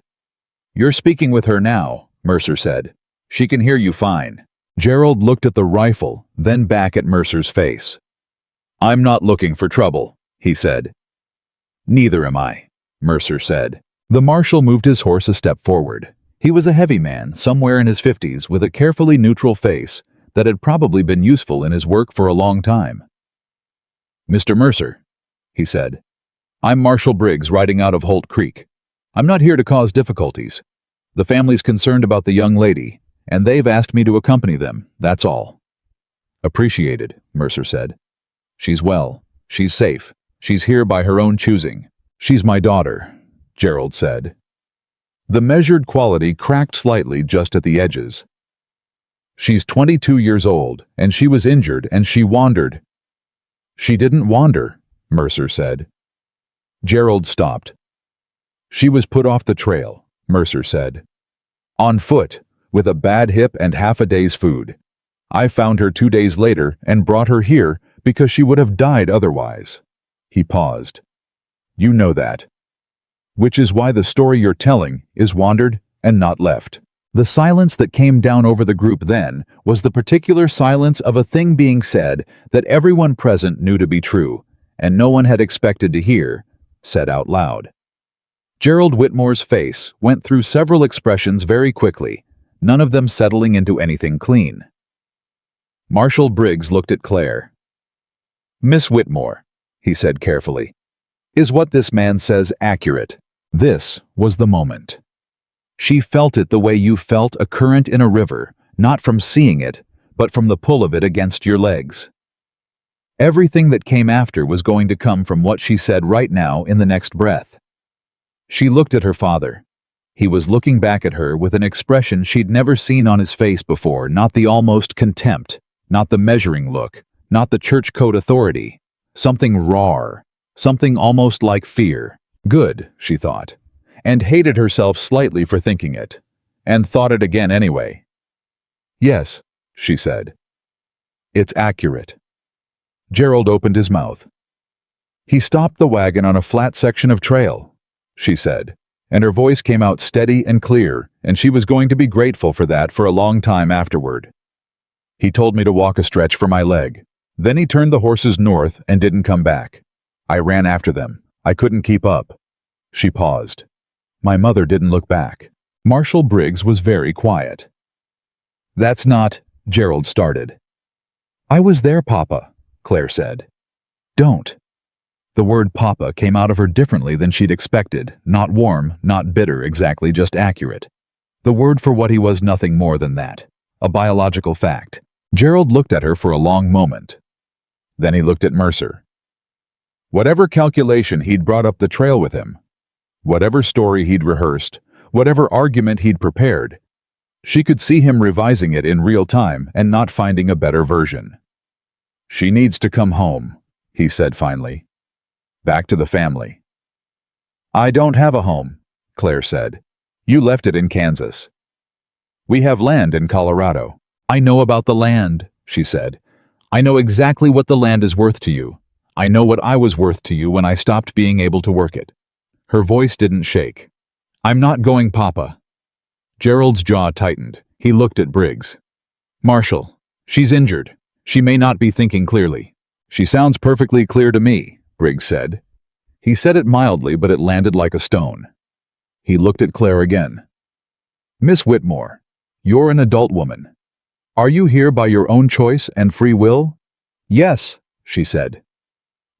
"You're speaking with her now," Mercer said. "She can hear you fine." Gerald looked at the rifle, then back at Mercer's face. "I'm not looking for trouble," he said. "Neither am I," Mercer said. The marshal moved his horse a step forward. He was a heavy man, somewhere in his 50s, with a carefully neutral face that had probably been useful in his work for a long time. "Mr. Mercer," he said, "I'm Marshal Briggs, riding out of Holt Creek. I'm not here to cause difficulties. The family's concerned about the young lady, and they've asked me to accompany them, that's all." "Appreciated," Mercer said. "She's well. She's safe. She's here by her own choosing." "She's my daughter," Gerald said. The measured quality cracked slightly just at the edges. "She's 22 years old, and she was injured, and she wandered." "She didn't wander," Mercer said. Gerald stopped. "She was put off the trail," Mercer said. "On foot, with a bad hip and half a day's food. I found her 2 days later and brought her here because she would have died otherwise." He paused. "You know that. Which is why the story you're telling is wandered and not left." The silence that came down over the group then was the particular silence of a thing being said that everyone present knew to be true, and no one had expected to hear, said out loud. Gerald Whitmore's face went through several expressions very quickly, none of them settling into anything clean. Marshal Briggs looked at Claire. "Miss Whitmore," he said carefully, "is what this man says accurate?" This was the moment. She felt it the way you felt a current in a river, not from seeing it, but from the pull of it against your legs. Everything that came after was going to come from what she said right now in the next breath. She looked at her father. He was looking back at her with an expression she'd never seen on his face before, not the almost contempt, not the measuring look, not the church code authority. Something raw, something almost like fear. Good, she thought, and hated herself slightly for thinking it, and thought it again anyway. Yes, she said. It's accurate. Gerald opened his mouth. He stopped the wagon on a flat section of trail, she said, and her voice came out steady and clear, and she was going to be grateful for that for a long time afterward. He told me to walk a stretch for my leg. Then he turned the horses north and didn't come back. I ran after them. I couldn't keep up. She paused. My mother didn't look back. Marshall Briggs was very quiet. That's not, Gerald started. I was there, Papa, Claire said. Don't. The word Papa came out of her differently than she'd expected, not warm, not bitter exactly, just accurate. The word for what he was, nothing more than that. A biological fact. Gerald looked at her for a long moment. Then he looked at Mercer. Whatever calculation he'd brought up the trail with him, whatever story he'd rehearsed, whatever argument he'd prepared, she could see him revising it in real time and not finding a better version. She needs to come home, he said finally. Back to the family. I don't have a home, Claire said. You left it in Kansas. We have land in Colorado. I know about the land, she said. I know exactly what the land is worth to you. I know what I was worth to you when I stopped being able to work it. Her voice didn't shake. I'm not going, Papa. Gerald's jaw tightened. He looked at Briggs. Marshall, she's injured. She may not be thinking clearly. She sounds perfectly clear to me, Briggs said. He said it mildly, but it landed like a stone. He looked at Claire again. Miss Whitmore, you're an adult woman. Are you here by your own choice and free will? Yes, she said.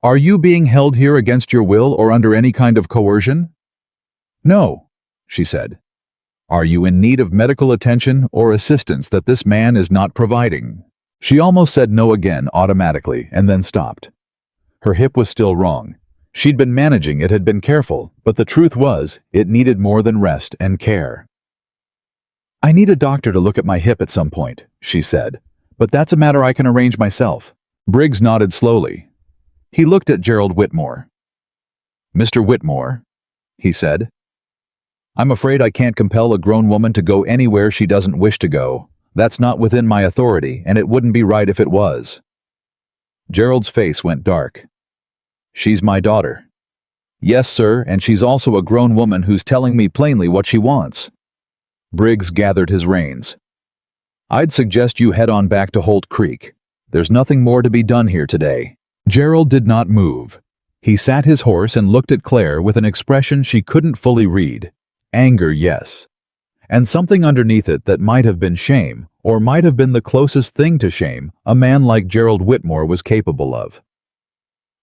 Are you being held here against your will or under any kind of coercion? No, she said. Are you in need of medical attention or assistance that this man is not providing? She almost said no again automatically and then stopped. Her hip was still wrong. She'd been managing it, had been careful, but the truth was, it needed more than rest and care. I need a doctor to look at my hip at some point, she said, but that's a matter I can arrange myself. Briggs nodded slowly. He looked at Gerald Whitmore. Mr. Whitmore, he said. I'm afraid I can't compel a grown woman to go anywhere she doesn't wish to go. That's not within my authority, and it wouldn't be right if it was. Gerald's face went dark. She's my daughter. Yes, sir, and she's also a grown woman who's telling me plainly what she wants. Briggs gathered his reins. I'd suggest you head on back to Holt Creek. There's nothing more to be done here today. Gerald did not move. He sat his horse and looked at Claire with an expression she couldn't fully read. Anger, yes. And something underneath it that might have been shame, or might have been the closest thing to shame a man like Gerald Whitmore was capable of.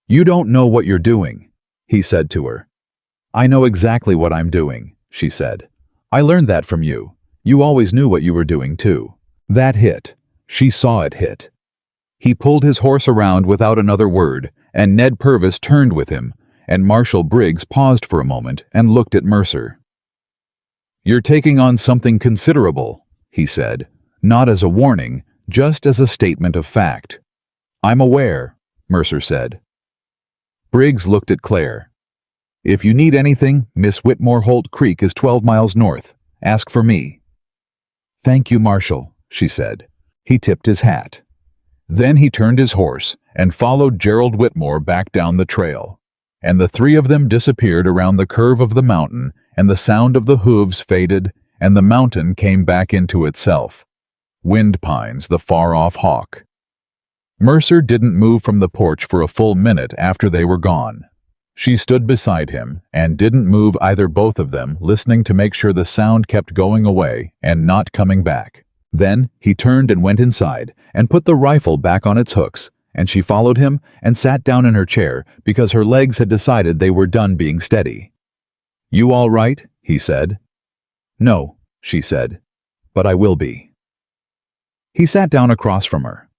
You don't know what you're doing, he said to her. I know exactly what I'm doing, she said. I learned that from you. You always knew what you were doing, too. That hit. She saw it hit. He pulled his horse around without another word, and Ned Purvis turned with him, and Marshall Briggs paused for a moment and looked at Mercer. You're taking on something considerable, he said, not as a warning, just as a statement of fact. I'm aware, Mercer said. Briggs looked at Claire. If you need anything, Miss Whitmore Holt Creek is 12 miles north. Ask for me. Thank you, Marshall, she said. He tipped his hat. Then he turned his horse and followed Gerald Whitmore back down the trail, and the three of them disappeared around the curve of the mountain, and the sound of the hooves faded, and the mountain came back into itself. Wind pines the far-off hawk. Mercer didn't move from the porch for a full minute after they were gone. She stood beside him and didn't move either, both of them listening to make sure the sound kept going away and not coming back. Then he turned and went inside and put the rifle back on its hooks, and she followed him and sat down in her chair because her legs had decided they were done being steady. You all right? He said. No, she said, but I will be. He sat down across from her.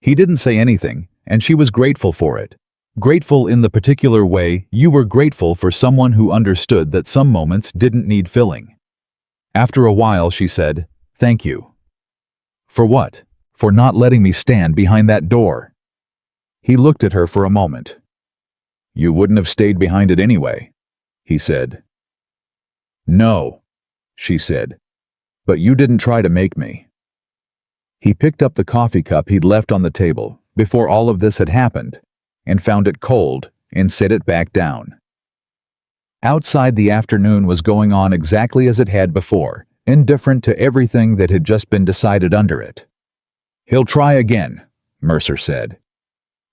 He didn't say anything, and she was grateful for it. Grateful in the particular way you were grateful for someone who understood that some moments didn't need filling. After a while, she said, "Thank you." "For what?" "For not letting me stand behind that door." He looked at her for a moment. "You wouldn't have stayed behind it anyway," he said. "No," she said, "but you didn't try to make me." He picked up the coffee cup he'd left on the table before all of this had happened and found it cold and set it back down. Outside, the afternoon was going on exactly as it had before, indifferent to everything that had just been decided under it. "He'll try again," Mercer said.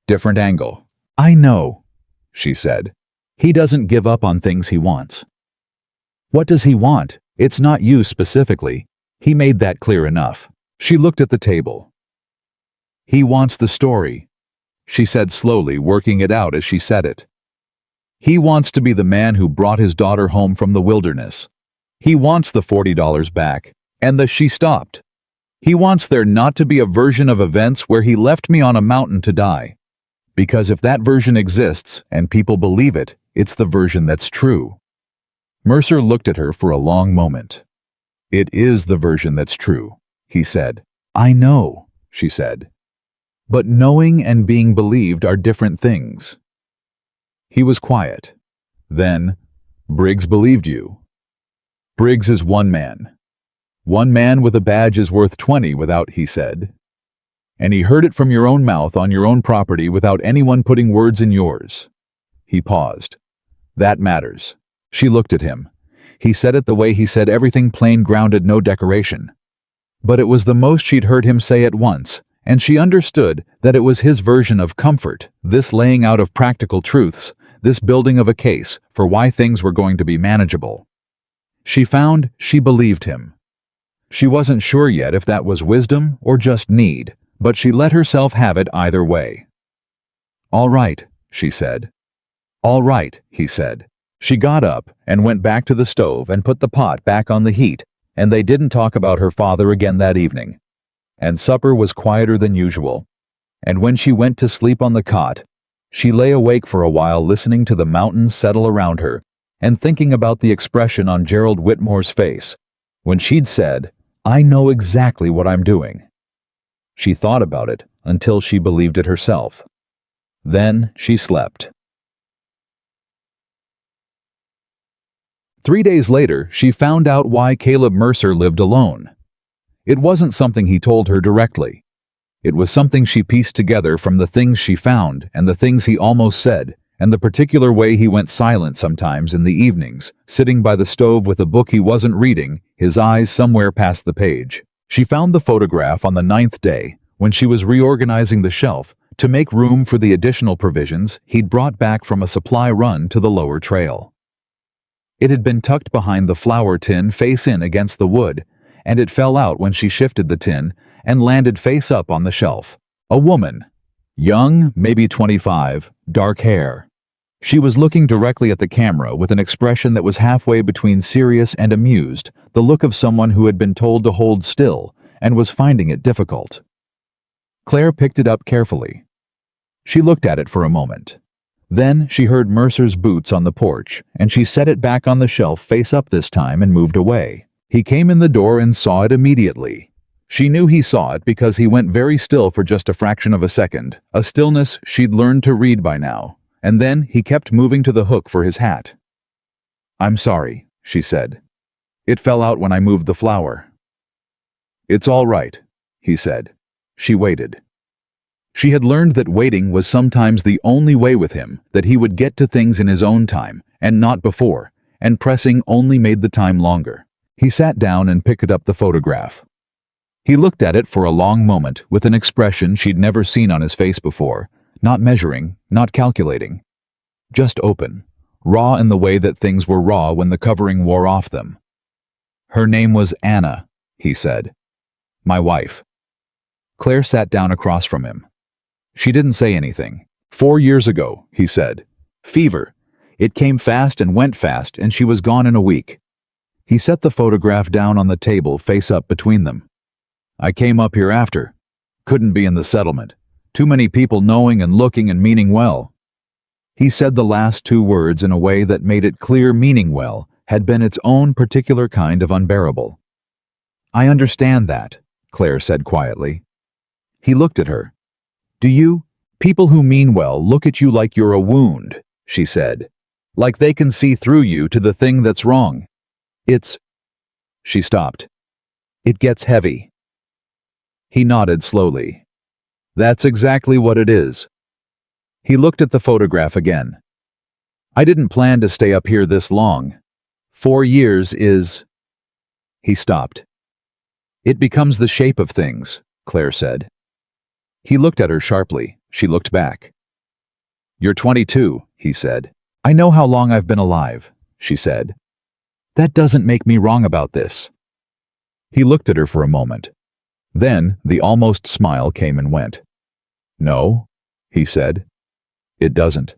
Different angle. "I know," she said. "He doesn't give up on things he wants." "What does he want? It's not you specifically. He made that clear enough." She looked at the table. "He wants the story," she said slowly, working it out as she said it. "He wants to be the man who brought his daughter home from the wilderness. He wants the $40 back, and she stopped. He wants there not to be a version of events where he left me on a mountain to die. Because if that version exists, and people believe it, it's the version that's true." Mercer looked at her for a long moment. "It is the version that's true," he said. "I know," she said. "But knowing and being believed are different things." He was quiet. Then, "Briggs believed you." "Briggs is one man. One man with a badge is worth 20 without," he said. "And he heard it from your own mouth on your own property without anyone putting words in yours." He paused. "That matters." She looked at him. He said it the way he said everything, plain, grounded, no decoration. But it was the most she'd heard him say at once, and she understood that it was his version of comfort, this laying out of practical truths, this building of a case for why things were going to be manageable. She found she believed him. She wasn't sure yet if that was wisdom or just need, but she let herself have it either way. "All right," she said. "All right," he said. She got up and went back to the stove and put the pot back on the heat, and they didn't talk about her father again that evening. And supper was quieter than usual. And when she went to sleep on the cot, she lay awake for a while listening to the mountains settle around her and thinking about the expression on Gerald Whitmore's face when she'd said, "I know exactly what I'm doing." She thought about it until she believed it herself. Then she slept. 3 days later, she found out why Caleb Mercer lived alone. It wasn't something he told her directly. It was something she pieced together from the things she found and the things he almost said, and the particular way he went silent sometimes in the evenings, sitting by the stove with a book he wasn't reading, his eyes somewhere past the page. She found the photograph on the 9th day, when she was reorganizing the shelf to make room for the additional provisions he'd brought back from a supply run to the lower trail. It had been tucked behind the flour tin face in against the wood, and it fell out when she shifted the tin and landed face up on the shelf. A woman. Young, maybe 25, dark hair. She was looking directly at the camera with an expression that was halfway between serious and amused, the look of someone who had been told to hold still and was finding it difficult. Claire picked it up carefully. She looked at it for a moment. Then she heard Mercer's boots on the porch, and she set it back on the shelf face up this time and moved away. He came in the door and saw it immediately. She knew he saw it because he went very still for just a fraction of a second, a stillness she'd learned to read by now, and then he kept moving to the hook for his hat. "I'm sorry," she said. "It fell out when I moved the flour." "It's all right," he said. She waited. She had learned that waiting was sometimes the only way with him, that he would get to things in his own time, and not before, and pressing only made the time longer. He sat down and picked up the photograph. He looked at it for a long moment with an expression she'd never seen on his face before, not measuring, not calculating. Just open, raw in the way that things were raw when the covering wore off them. "Her name was Anna," he said. "My wife." Claire sat down across from him. She didn't say anything. 4 years ago, he said. Fever. It came fast and went fast, and she was gone in a week. He set the photograph down on the table face up between them. I came up here after. Couldn't be in the settlement. Too many people knowing and looking and meaning well." He said the last two words in a way that made it clear meaning well had been its own particular kind of unbearable. "I understand that," Claire said quietly. He looked at her. "Do you? People who mean well look at you like you're a wound," she said. "Like they can see through you to the thing that's wrong. It's—" She stopped. "It gets heavy." He nodded slowly. "That's exactly what it is." He looked at the photograph again. "I didn't plan to stay up here this long. 4 years is—" He stopped. "It becomes the shape of things," Claire said. He looked at her sharply. She looked back. "You're 22, he said. "I know how long I've been alive," she said. "That doesn't make me wrong about this." He looked at her for a moment. Then the almost smile came and went. "No," he said. "It doesn't."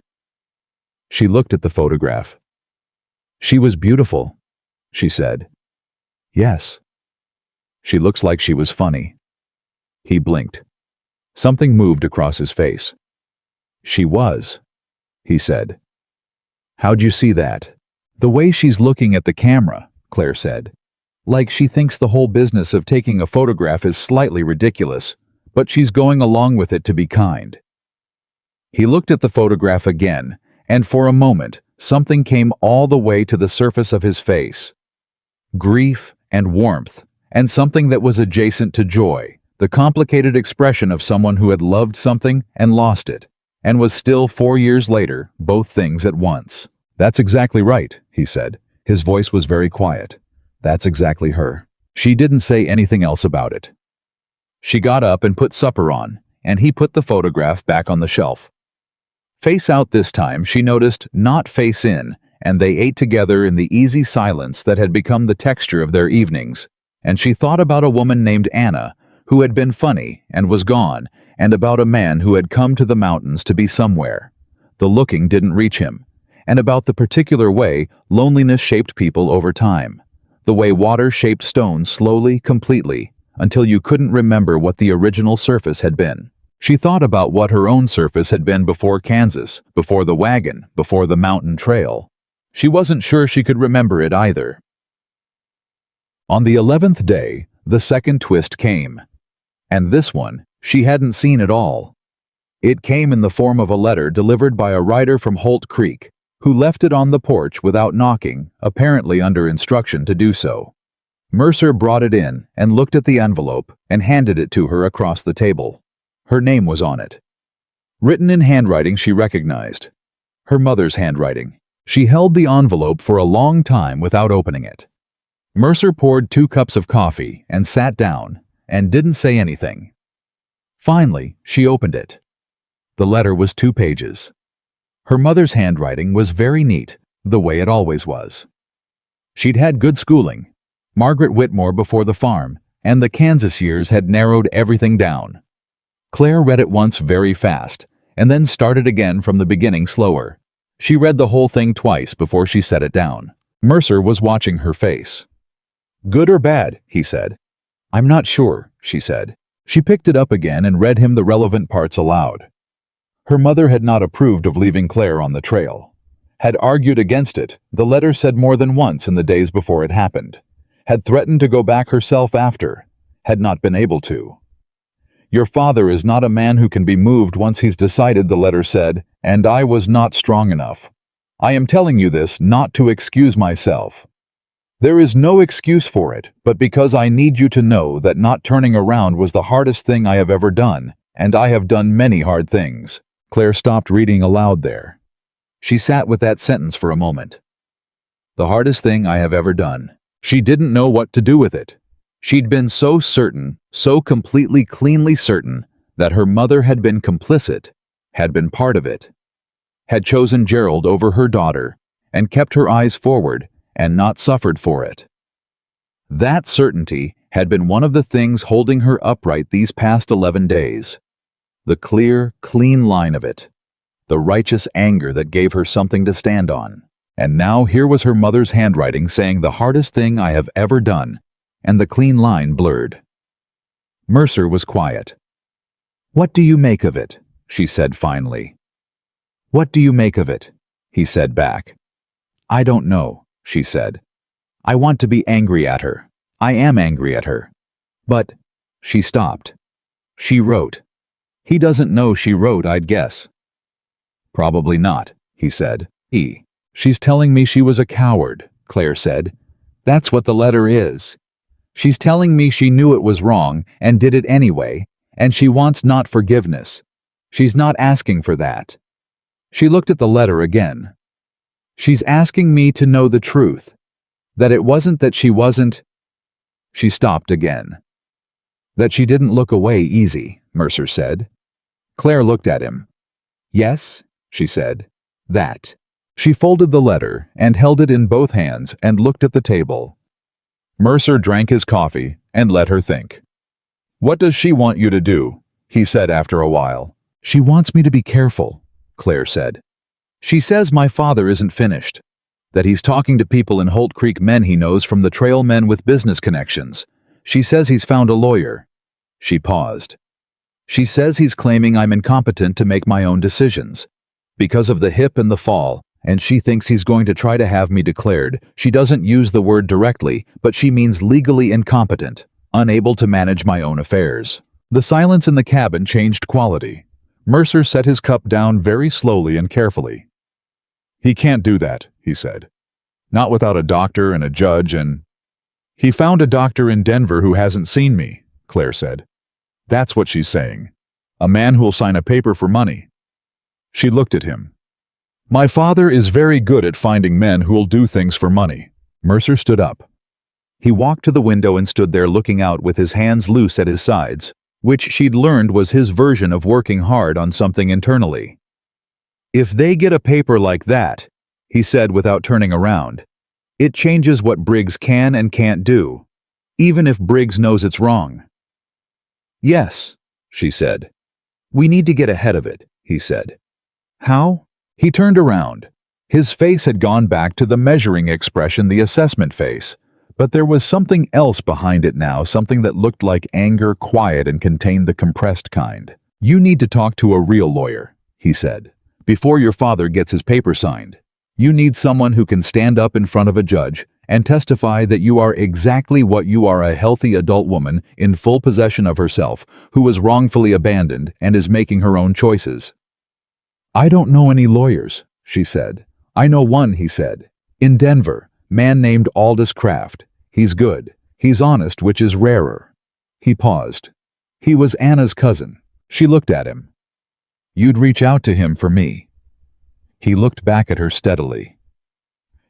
She looked at the photograph. "She was beautiful," she said. "Yes." "She looks like she was funny." He blinked. Something moved across his face. "She was," he said. "How'd you see that?" "The way she's looking at the camera," Claire said. "Like she thinks the whole business of taking a photograph is slightly ridiculous, but she's going along with it to be kind." He looked at the photograph again, and for a moment, something came all the way to the surface of his face. Grief and warmth, and something that was adjacent to joy, the complicated expression of someone who had loved something and lost it, and was still 4 years later, both things at once. "That's exactly right," he said. His voice was very quiet. "That's exactly her." She didn't say anything else about it. She got up and put supper on, and he put the photograph back on the shelf. Face out this time, she noticed, not face in, and they ate together in the easy silence that had become the texture of their evenings, and she thought about a woman named Anna, who had been funny and was gone, and about a man who had come to the mountains to be somewhere. The looking didn't reach him, and about the particular way loneliness shaped people over time, the way water shaped stone slowly, completely, until you couldn't remember what the original surface had been. She thought about what her own surface had been before Kansas, before the wagon, before the mountain trail. She wasn't sure she could remember it either. On the 11th day, the second twist came. And this one, she hadn't seen at all. It came in the form of a letter delivered by a rider from Holt Creek, who left it on the porch without knocking, apparently under instruction to do so. Mercer brought it in and looked at the envelope and handed it to her across the table. Her name was on it. Written in handwriting she recognized. Her mother's handwriting. She held the envelope for a long time without opening it. Mercer poured 2 cups of coffee and sat down and didn't say anything. Finally, she opened it. The letter was 2 pages. Her mother's handwriting was very neat, the way it always was. She'd had good schooling. Margaret Whitmore before the farm, and the Kansas years had narrowed everything down. Claire read it once very fast, and then started again from the beginning slower. She read the whole thing twice before she set it down. Mercer was watching her face. "Good or bad?" he said. "I'm not sure," she said. She picked it up again and read him the relevant parts aloud. Her mother had not approved of leaving Claire on the trail. Had argued against it, the letter said more than once in the days before it happened. Had threatened to go back herself after. Had not been able to. "Your father is not a man who can be moved once he's decided," the letter said, "and I was not strong enough. I am telling you this not to excuse myself. There is no excuse for it, but because I need you to know that not turning around was the hardest thing I have ever done, and I have done many hard things." Claire stopped reading aloud there. She sat with that sentence for a moment. The hardest thing I have ever done. She didn't know what to do with it. She'd been so certain, so completely cleanly certain, that her mother had been complicit, had been part of it, had chosen Gerald over her daughter, and kept her eyes forward, and not suffered for it. That certainty had been one of the things holding her upright these past 11 days. The clear, clean line of it. The righteous anger that gave her something to stand on. And now here was her mother's handwriting saying the hardest thing I have ever done, and the clean line blurred. Mercer was quiet. "What do you make of it?" she said finally. "What do you make of it?" he said back. "I don't know," she said. "I want to be angry at her. I am angry at her. But—" she stopped. "She wrote. He doesn't know she wrote, I'd guess." "Probably not," he said. "She's telling me she was a coward," Claire said. "That's what the letter is. She's telling me she knew it was wrong and did it anyway, and she wants not forgiveness. She's not asking for that." She looked at the letter again. "She's asking me to know the truth. That it wasn't that she wasn't—" She stopped again. "That she didn't look away easy," Mercer said. Claire looked at him. "Yes," she said. "That." She folded the letter and held it in both hands and looked at the table. Mercer drank his coffee and let her think. "What does she want you to do?" he said after a while. "She wants me to be careful," Claire said. "She says my father isn't finished, that he's talking to people in Holt Creek, men he knows from the trail, men with business connections. She says he's found a lawyer." She paused. "She says he's claiming I'm incompetent to make my own decisions because of the hip and the fall, and she thinks he's going to try to have me declared. She doesn't use the word directly, but she means legally incompetent, unable to manage my own affairs." The silence in the cabin changed quality. Mercer set his cup down very slowly and carefully. "He can't do that," he said. "Not without a doctor and a judge and—" "He found a doctor in Denver who hasn't seen me," Claire said. "That's what she's saying. A man who'll sign a paper for money." She looked at him. "My father is very good at finding men who'll do things for money." Mercer stood up. He walked to the window and stood there looking out with his hands loose at his sides, which she'd learned was his version of working hard on something internally. "If they get a paper like that," he said without turning around, "it changes what Briggs can and can't do, even if Briggs knows it's wrong." "Yes," she said. "We need to get ahead of it," he said. "How?" He turned around. His face had gone back to the measuring expression, the assessment face, but there was something else behind it now, something that looked like anger, quiet, and contained the compressed kind. "You need to talk to a real lawyer," he said, "before your father gets his paper signed. You need someone who can stand up in front of a judge and testify that you are exactly what you are, a healthy adult woman in full possession of herself, who was wrongfully abandoned and is making her own choices." "I don't know any lawyers," she said. "I know one," he said. "In Denver, man named Aldous Kraft. He's good. He's honest, which is rarer." He paused. "He was Anna's cousin." She looked at him. "You'd reach out to him for me." He looked back at her steadily.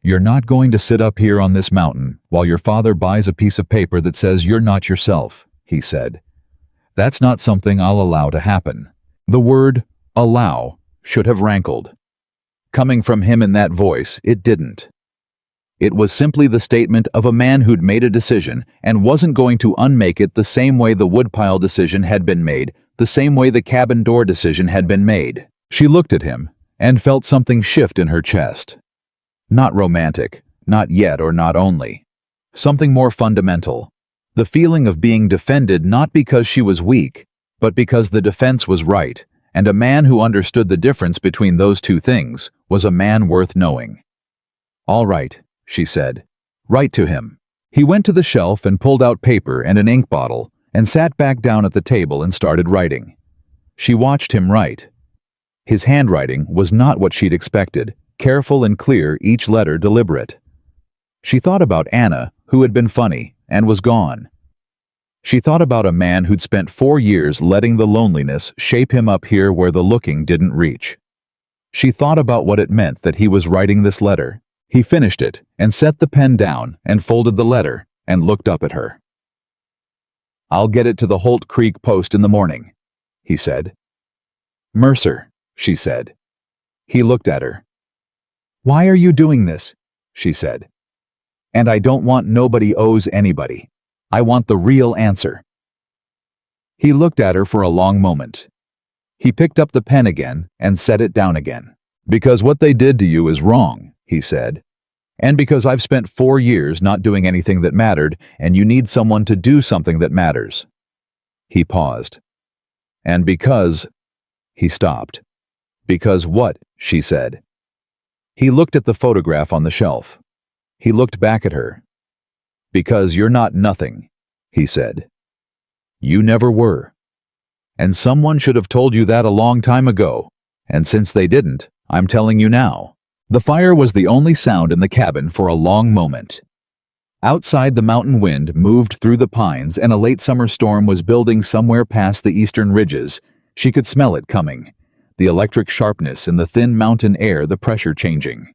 "You're not going to sit up here on this mountain while your father buys a piece of paper that says you're not yourself," he said. "That's not something I'll allow to happen." The word "allow" should have rankled. Coming from him in that voice, it didn't. It was simply the statement of a man who'd made a decision and wasn't going to unmake it the same way the woodpile decision had been made, the same way the cabin door decision had been made. She looked at him and felt something shift in her chest. Not romantic, not yet or not only. Something more fundamental. The feeling of being defended not because she was weak, but because the defense was right, and a man who understood the difference between those two things was a man worth knowing. "All right," she said. "Write to him." He went to the shelf and pulled out paper and an ink bottle and sat back down at the table and started writing. She watched him write. His handwriting was not what she'd expected, careful and clear, each letter deliberate. She thought about Anna, who had been funny and was gone. She thought about a man who'd spent 4 years letting the loneliness shape him up here where the looking didn't reach. She thought about what it meant that he was writing this letter. He finished it and set the pen down and folded the letter and looked up at her. "I'll get it to the Holt Creek Post in the morning," he said. "Mercer," she said. He looked at her. "Why are you doing this?" she said. "And I don't want nobody owes anybody. I want the real answer." He looked at her for a long moment. He picked up the pen again and set it down again. "Because what they did to you is wrong," he said. "And because I've spent 4 years not doing anything that mattered, and you need someone to do something that matters." He paused. And because... He stopped. Because what? She said. He looked at the photograph on the shelf. He looked back at her. Because you're not nothing, he said. You never were. And someone should have told you that a long time ago, and since they didn't, I'm telling you now. The fire was the only sound in the cabin for a long moment. Outside, the mountain wind moved through the pines and a late summer storm was building somewhere past the eastern ridges. She could smell it coming, the electric sharpness in the thin mountain air, the pressure changing.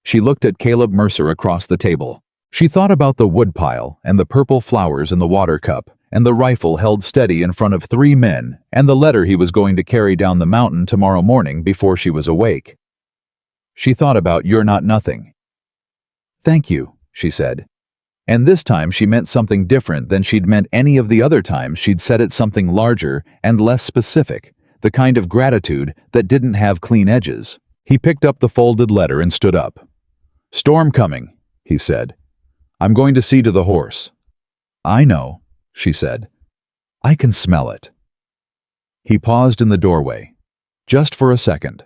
She looked at Caleb Mercer across the table. She thought about the woodpile and the purple flowers in the water cup and the rifle held steady in front of 3 men and the letter he was going to carry down the mountain tomorrow morning before she was awake. She thought about "You're not nothing." "Thank you," she said. And this time she meant something different than she'd meant any of the other times she'd said it, something larger and less specific, the kind of gratitude that didn't have clean edges. He picked up the folded letter and stood up. "Storm coming," he said. "I'm going to see to the horse." "I know," she said. "I can smell it." He paused in the doorway, just for a second.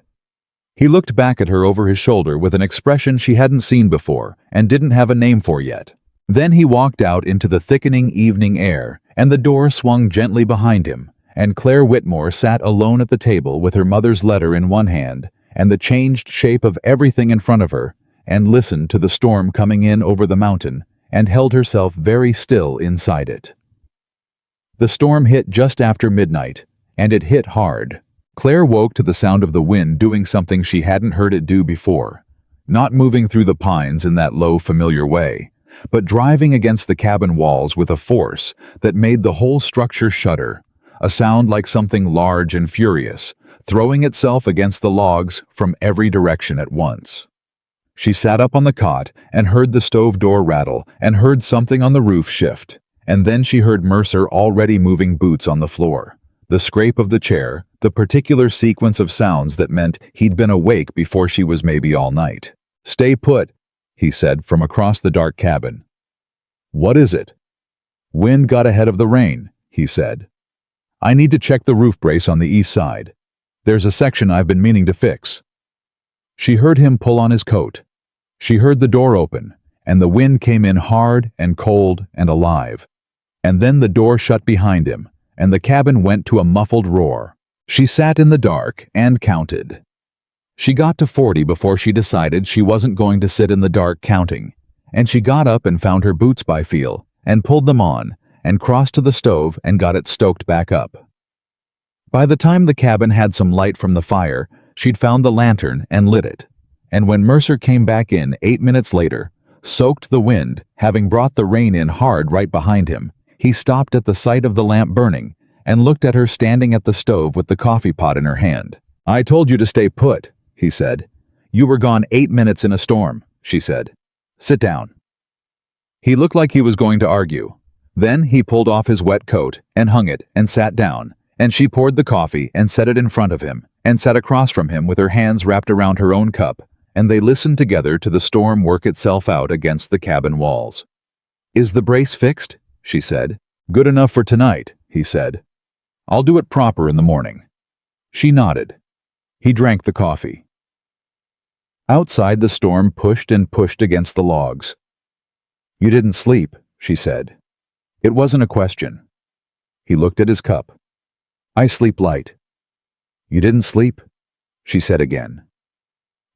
He looked back at her over his shoulder with an expression she hadn't seen before and didn't have a name for yet. Then he walked out into the thickening evening air, and the door swung gently behind him, and Claire Whitmore sat alone at the table with her mother's letter in one hand and the changed shape of everything in front of her, and listened to the storm coming in over the mountain, and held herself very still inside it. The storm hit just after midnight, and it hit hard. Claire woke to the sound of the wind doing something she hadn't heard it do before, not moving through the pines in that low, familiar way, but driving against the cabin walls with a force that made the whole structure shudder, a sound like something large and furious, throwing itself against the logs from every direction at once. She sat up on the cot and heard the stove door rattle and heard something on the roof shift, and then she heard Mercer already moving boots on the floor, the scrape of the chair, the particular sequence of sounds that meant he'd been awake before she was, maybe all night. "Stay put," he said from across the dark cabin. "What is it?" "Wind got ahead of the rain," he said. "I need to check the roof brace on the east side. There's a section I've been meaning to fix." She heard him pull on his coat. She heard the door open, and the wind came in hard and cold and alive. And then the door shut behind him, and the cabin went to a muffled roar. She sat in the dark and counted. She got to 40 before she decided she wasn't going to sit in the dark counting, and she got up and found her boots by feel, and pulled them on, and crossed to the stove and got it stoked back up. By the time the cabin had some light from the fire, she'd found the lantern and lit it, and when Mercer came back in 8 minutes later, soaked the wind, having brought the rain in hard right behind him, he stopped at the sight of the lamp burning and looked at her standing at the stove with the coffee pot in her hand. "I told you to stay put," he said. "You were gone 8 minutes in a storm," she said. "Sit down." He looked like he was going to argue. Then he pulled off his wet coat and hung it and sat down, and she poured the coffee and set it in front of him and sat across from him with her hands wrapped around her own cup, and they listened together to the storm work itself out against the cabin walls. "Is the brace fixed?" she said. "Good enough for tonight," he said. "I'll do it proper in the morning." She nodded. He drank the coffee. Outside, the storm pushed and pushed against the logs. "You didn't sleep," she said. It wasn't a question. He looked at his cup. "I sleep light." "You didn't sleep?" she said again.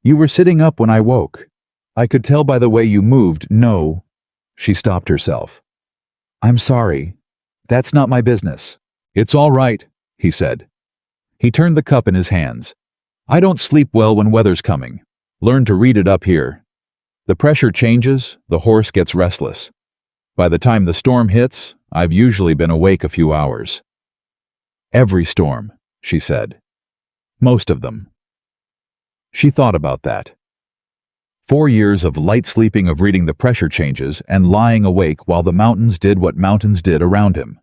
"You were sitting up when I woke. I could tell by the way you moved." "No." She stopped herself. "I'm sorry. That's not my business." "It's all right," he said. He turned the cup in his hands. "I don't sleep well when weather's coming. Learn to read it up here. The pressure changes, the horse gets restless. By the time the storm hits, I've usually been awake a few hours." "Every storm," she said. "Most of them." She thought about that. 4 years of light sleeping, of reading the pressure changes and lying awake while the mountains did what mountains did around him.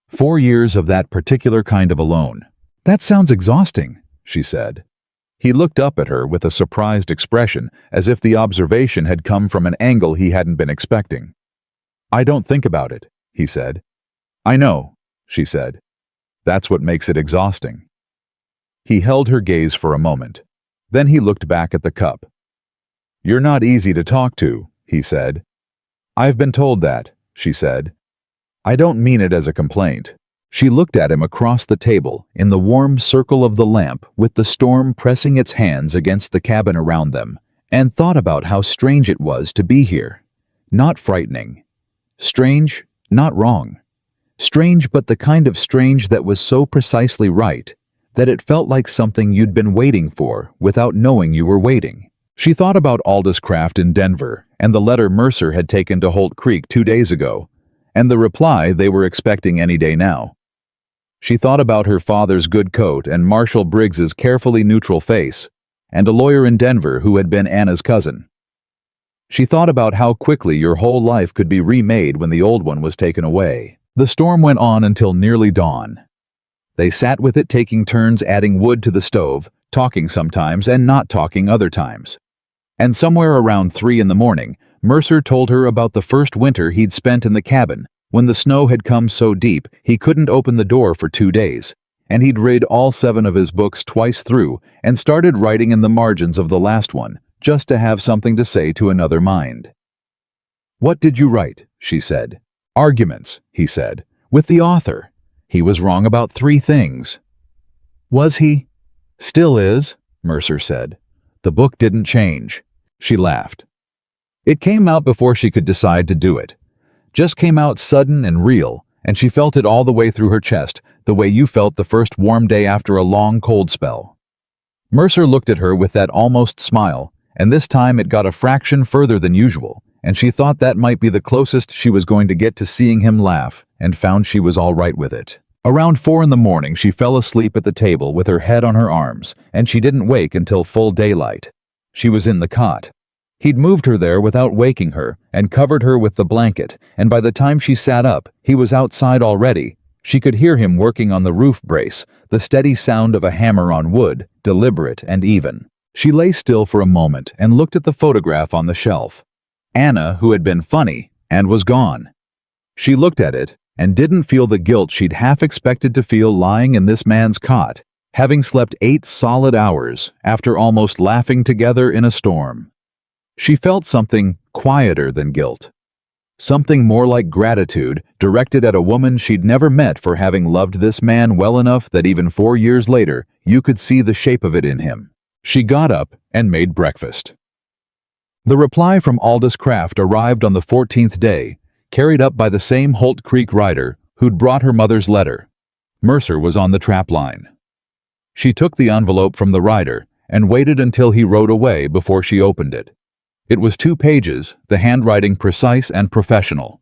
4 years of that particular kind of alone. "That sounds exhausting," she said. He looked up at her with a surprised expression, as if the observation had come from an angle he hadn't been expecting. "I don't think about it," he said. "I know," she said. That's what makes it exhausting." He held her gaze for a moment. Then he looked back at the cup. "You're not easy to talk to," he said. "I've been told that," she said. "I don't mean it as a complaint." She looked at him across the table, in the warm circle of the lamp, with the storm pressing its hands against the cabin around them, and thought about how strange it was to be here. Not frightening. Strange, not wrong. Strange, but the kind of strange that was so precisely right, that it felt like something you'd been waiting for without knowing you were waiting. She thought about Aldous Craft in Denver, and the letter Mercer had taken to Holt Creek 2 days ago, and the reply they were expecting any day now. She thought about her father's good coat and Marshall Briggs's carefully neutral face, and a lawyer in Denver who had been Anna's cousin. She thought about how quickly your whole life could be remade when the old one was taken away. The storm went on until nearly dawn. They sat with it, taking turns adding wood to the stove, talking sometimes and not talking other times. And somewhere around 3 in the morning, Mercer told her about the first winter he'd spent in the cabin, when the snow had come so deep he couldn't open the door for 2 days, and he'd read all 7 of his books twice through and started writing in the margins of the last one, just to have something to say to another mind. "What did you write?" she said. "Arguments," he said, "with the author. He was wrong about 3 things." "Was he?" "Still is," Mercer said. "The book didn't change." She laughed. It came out before she could decide to do it. Just came out sudden and real, and she felt it all the way through her chest, the way you felt the first warm day after a long cold spell. Mercer looked at her with that almost smile, and this time it got a fraction further than usual, and she thought that might be the closest she was going to get to seeing him laugh, and found she was all right with it. Around 4 in the morning she fell asleep at the table with her head on her arms, and she didn't wake until full daylight. She was in the cot. He'd moved her there without waking her, and covered her with the blanket, and by the time she sat up, he was outside already. She could hear him working on the roof brace, the steady sound of a hammer on wood, deliberate and even. She lay still for a moment and looked at the photograph on the shelf. Anna, who had been funny, and was gone. She looked at it, and didn't feel the guilt she'd half expected to feel lying in this man's cot, having slept 8 solid hours after almost laughing together in a storm. She felt something quieter than guilt. Something more like gratitude directed at a woman she'd never met for having loved this man well enough that even 4 years later you could see the shape of it in him. She got up and made breakfast. The reply from Aldous Craft arrived on the 14th day, carried up by the same Holt Creek rider who'd brought her mother's letter. Mercer was on the trap line. She took the envelope from the rider and waited until he rode away before she opened it. It was 2 pages, the handwriting precise and professional.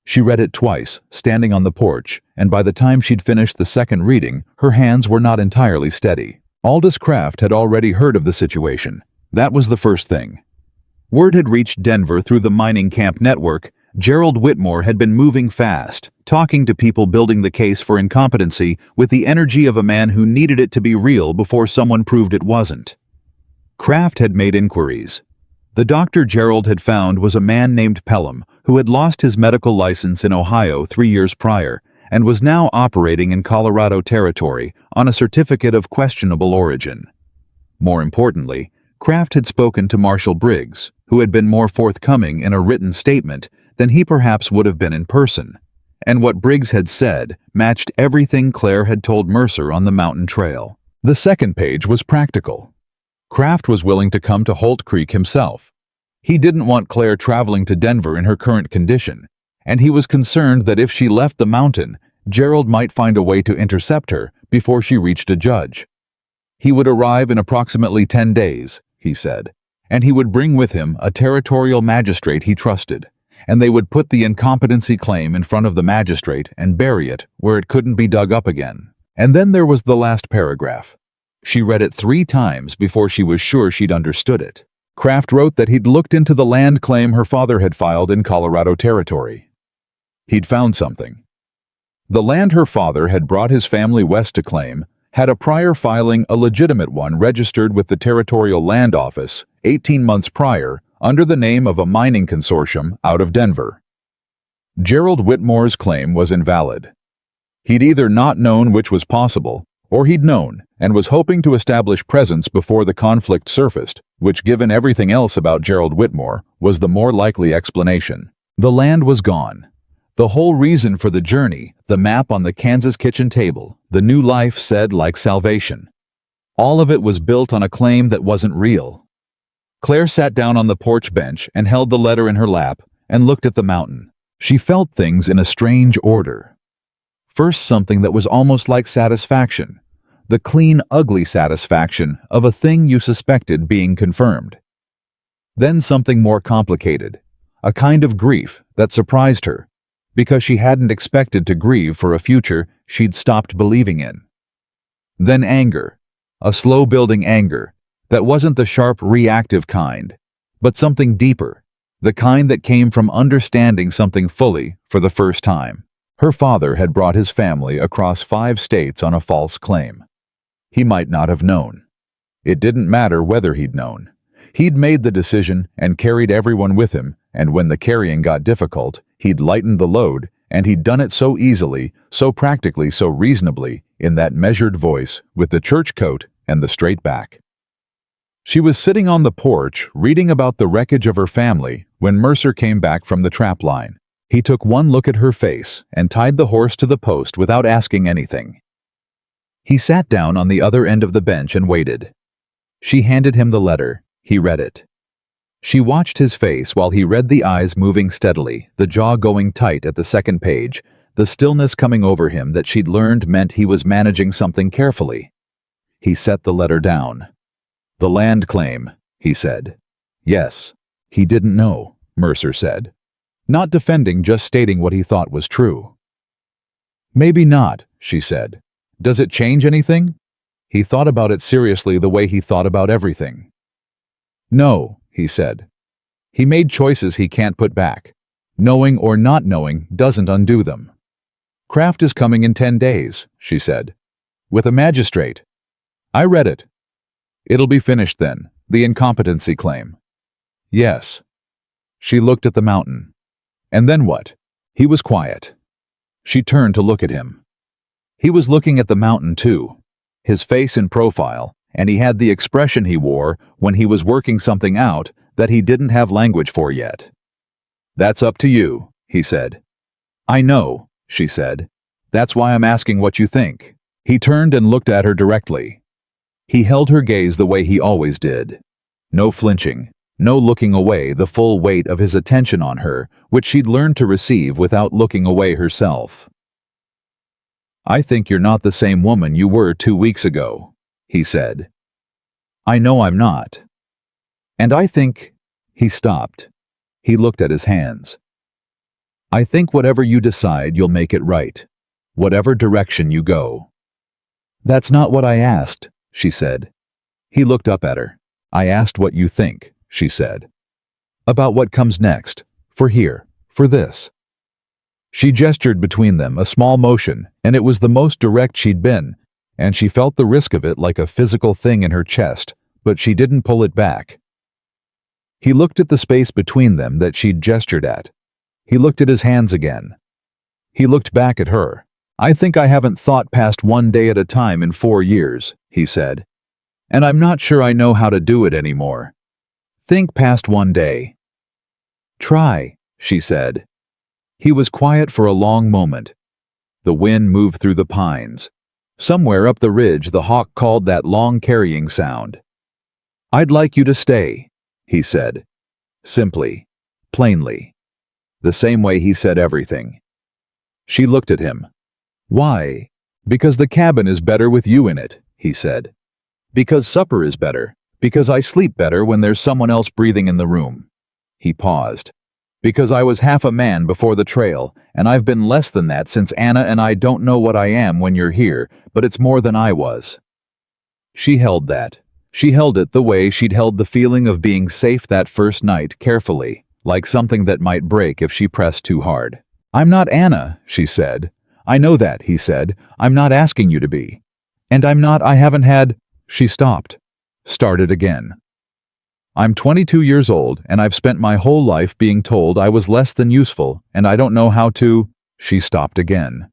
She read it twice, standing on the porch, and by the time she'd finished the second reading, her hands were not entirely steady. Aldous Craft had already heard of the situation. That was the first thing. Word had reached Denver through the mining camp network. Gerald Whitmore had been moving fast, talking to people, building the case for incompetency with the energy of a man who needed it to be real before someone proved it wasn't. Craft had made inquiries. The doctor Gerald had found was a man named Pelham, who had lost his medical license in Ohio 3 years prior, and was now operating in Colorado territory on a certificate of questionable origin. More importantly, Craft had spoken to Marshall Briggs, who had been more forthcoming in a written statement than he perhaps would have been in person, and what Briggs had said matched everything Claire had told Mercer on the mountain trail. The second page was practical. Craft was willing to come to Holt Creek himself. He didn't want Claire traveling to Denver in her current condition, and he was concerned that if she left the mountain, Gerald might find a way to intercept her before she reached a judge. He would arrive in approximately 10 days, he said, and he would bring with him a territorial magistrate he trusted, and they would put the incompetency claim in front of the magistrate and bury it where it couldn't be dug up again. And then there was the last paragraph. She read it 3 times before she was sure she'd understood it. Craft wrote that he'd looked into the land claim her father had filed in Colorado territory. He'd found something. The land her father had brought his family west to claim had a prior filing, a legitimate one registered with the Territorial Land Office 18 months prior under the name of a mining consortium out of Denver. Gerald Whitmore's claim was invalid. He'd either not known which was possible, or he'd known and was hoping to establish presence before the conflict surfaced, which, given everything else about Gerald Whitmore, was the more likely explanation. The land was gone. The whole reason for the journey, the map on the Kansas kitchen table, the new life said like salvation. All of it was built on a claim that wasn't real. Claire sat down on the porch bench and held the letter in her lap and looked at the mountain. She felt things in a strange order. First, something that was almost like satisfaction. The clean, ugly satisfaction of a thing you suspected being confirmed. Then something more complicated, a kind of grief that surprised her, because she hadn't expected to grieve for a future she'd stopped believing in. Then anger, a slow-building anger that wasn't the sharp, reactive kind, but something deeper, the kind that came from understanding something fully for the first time. Her father had brought his family across 5 states on a false claim. He might not have known. It didn't matter whether he'd known. He'd made the decision and carried everyone with him, and when the carrying got difficult, he'd lightened the load, and he'd done it so easily, so practically, so reasonably, in that measured voice, with the church coat and the straight back. She was sitting on the porch, reading about the wreckage of her family, when Mercer came back from the trap line. He took one look at her face and tied the horse to the post without asking anything. He sat down on the other end of the bench and waited. She handed him the letter. He read it. She watched his face while he read, the eyes moving steadily, the jaw going tight at the second page, the stillness coming over him that she'd learned meant he was managing something carefully. He set the letter down. "The land claim," he said. "Yes." He didn't know, Mercer said. Not defending, just stating what he thought was true. "Maybe not," she said. "Does it change anything?" He thought about it seriously, the way he thought about everything. "No," he said. "He made choices he can't put back. Knowing or not knowing doesn't undo them." "Kraft is coming in 10 days, she said. "With a magistrate." I read it. "It'll be finished then, the incompetency claim." "Yes." She looked at the mountain. "And then what?" He was quiet. She turned to look at him. He was looking at the mountain too, his face in profile, and he had the expression he wore when he was working something out that he didn't have language for yet. "That's up to you," he said. "I know," she said. "That's why I'm asking what you think." He turned and looked at her directly. He held her gaze the way he always did. No flinching, no looking away, the full weight of his attention on her, which she'd learned to receive without looking away herself. "I think you're not the same woman you were 2 weeks ago," he said. "I know I'm not. And I think—" He stopped. He looked at his hands. "I think whatever you decide, you'll make it right. Whatever direction you go." "That's not what I asked," she said. He looked up at her. "I asked what you think," she said. "About what comes next. For here. For this." She gestured between them, a small motion, and it was the most direct she'd been, and she felt the risk of it like a physical thing in her chest, but she didn't pull it back. He looked at the space between them that she'd gestured at. He looked at his hands again. He looked back at her. "I think I haven't thought past 1 day at a time in 4 years, he said. "And I'm not sure I know how to do it anymore. Think past 1 day." "Try," she said. He was quiet for a long moment. The wind moved through the pines. Somewhere up the ridge the hawk called that long carrying sound. "I'd like you to stay," he said. Simply, plainly. The same way he said everything. She looked at him. "Why?" "Because the cabin is better with you in it," he said. "Because supper is better. Because I sleep better when there's someone else breathing in the room." He paused. "Because I was half a man before the trail, and I've been less than that since Anna, and I don't know what I am when you're here, but it's more than I was." She held that. She held it the way she'd held the feeling of being safe that first night, carefully, like something that might break if she pressed too hard. "I'm not Anna," she said. "I know that," he said. "I'm not asking you to be. And I haven't had—" She stopped. Started again. "I'm 22 years old, and I've spent my whole life being told I was less than useful, and I don't know how to—" She stopped again.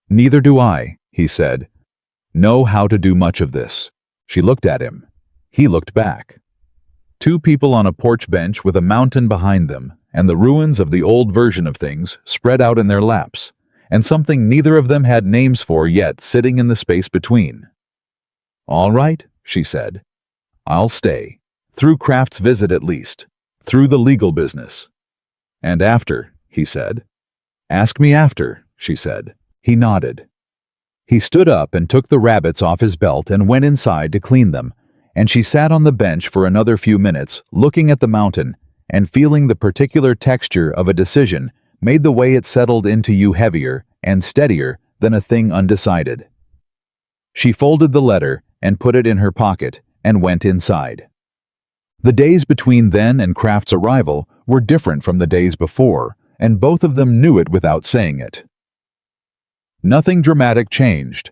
Neither do I, he said, know how to do much of this. She looked at him. He looked back. Two people on a porch bench with a mountain behind them, and the ruins of the old version of things spread out in their laps, and something neither of them had names for yet sitting in the space between. All right, she said. I'll stay. Through Kraft's visit at least. Through the legal business. And after, he said. Ask me after, she said. He nodded. He stood up and took the rabbits off his belt and went inside to clean them, and she sat on the bench for another few minutes, looking at the mountain and feeling the particular texture of a decision made the way it settled into you heavier and steadier than a thing undecided. She folded the letter and put it in her pocket and went inside. The days between then and Kraft's arrival were different from the days before, and both of them knew it without saying it. Nothing dramatic changed.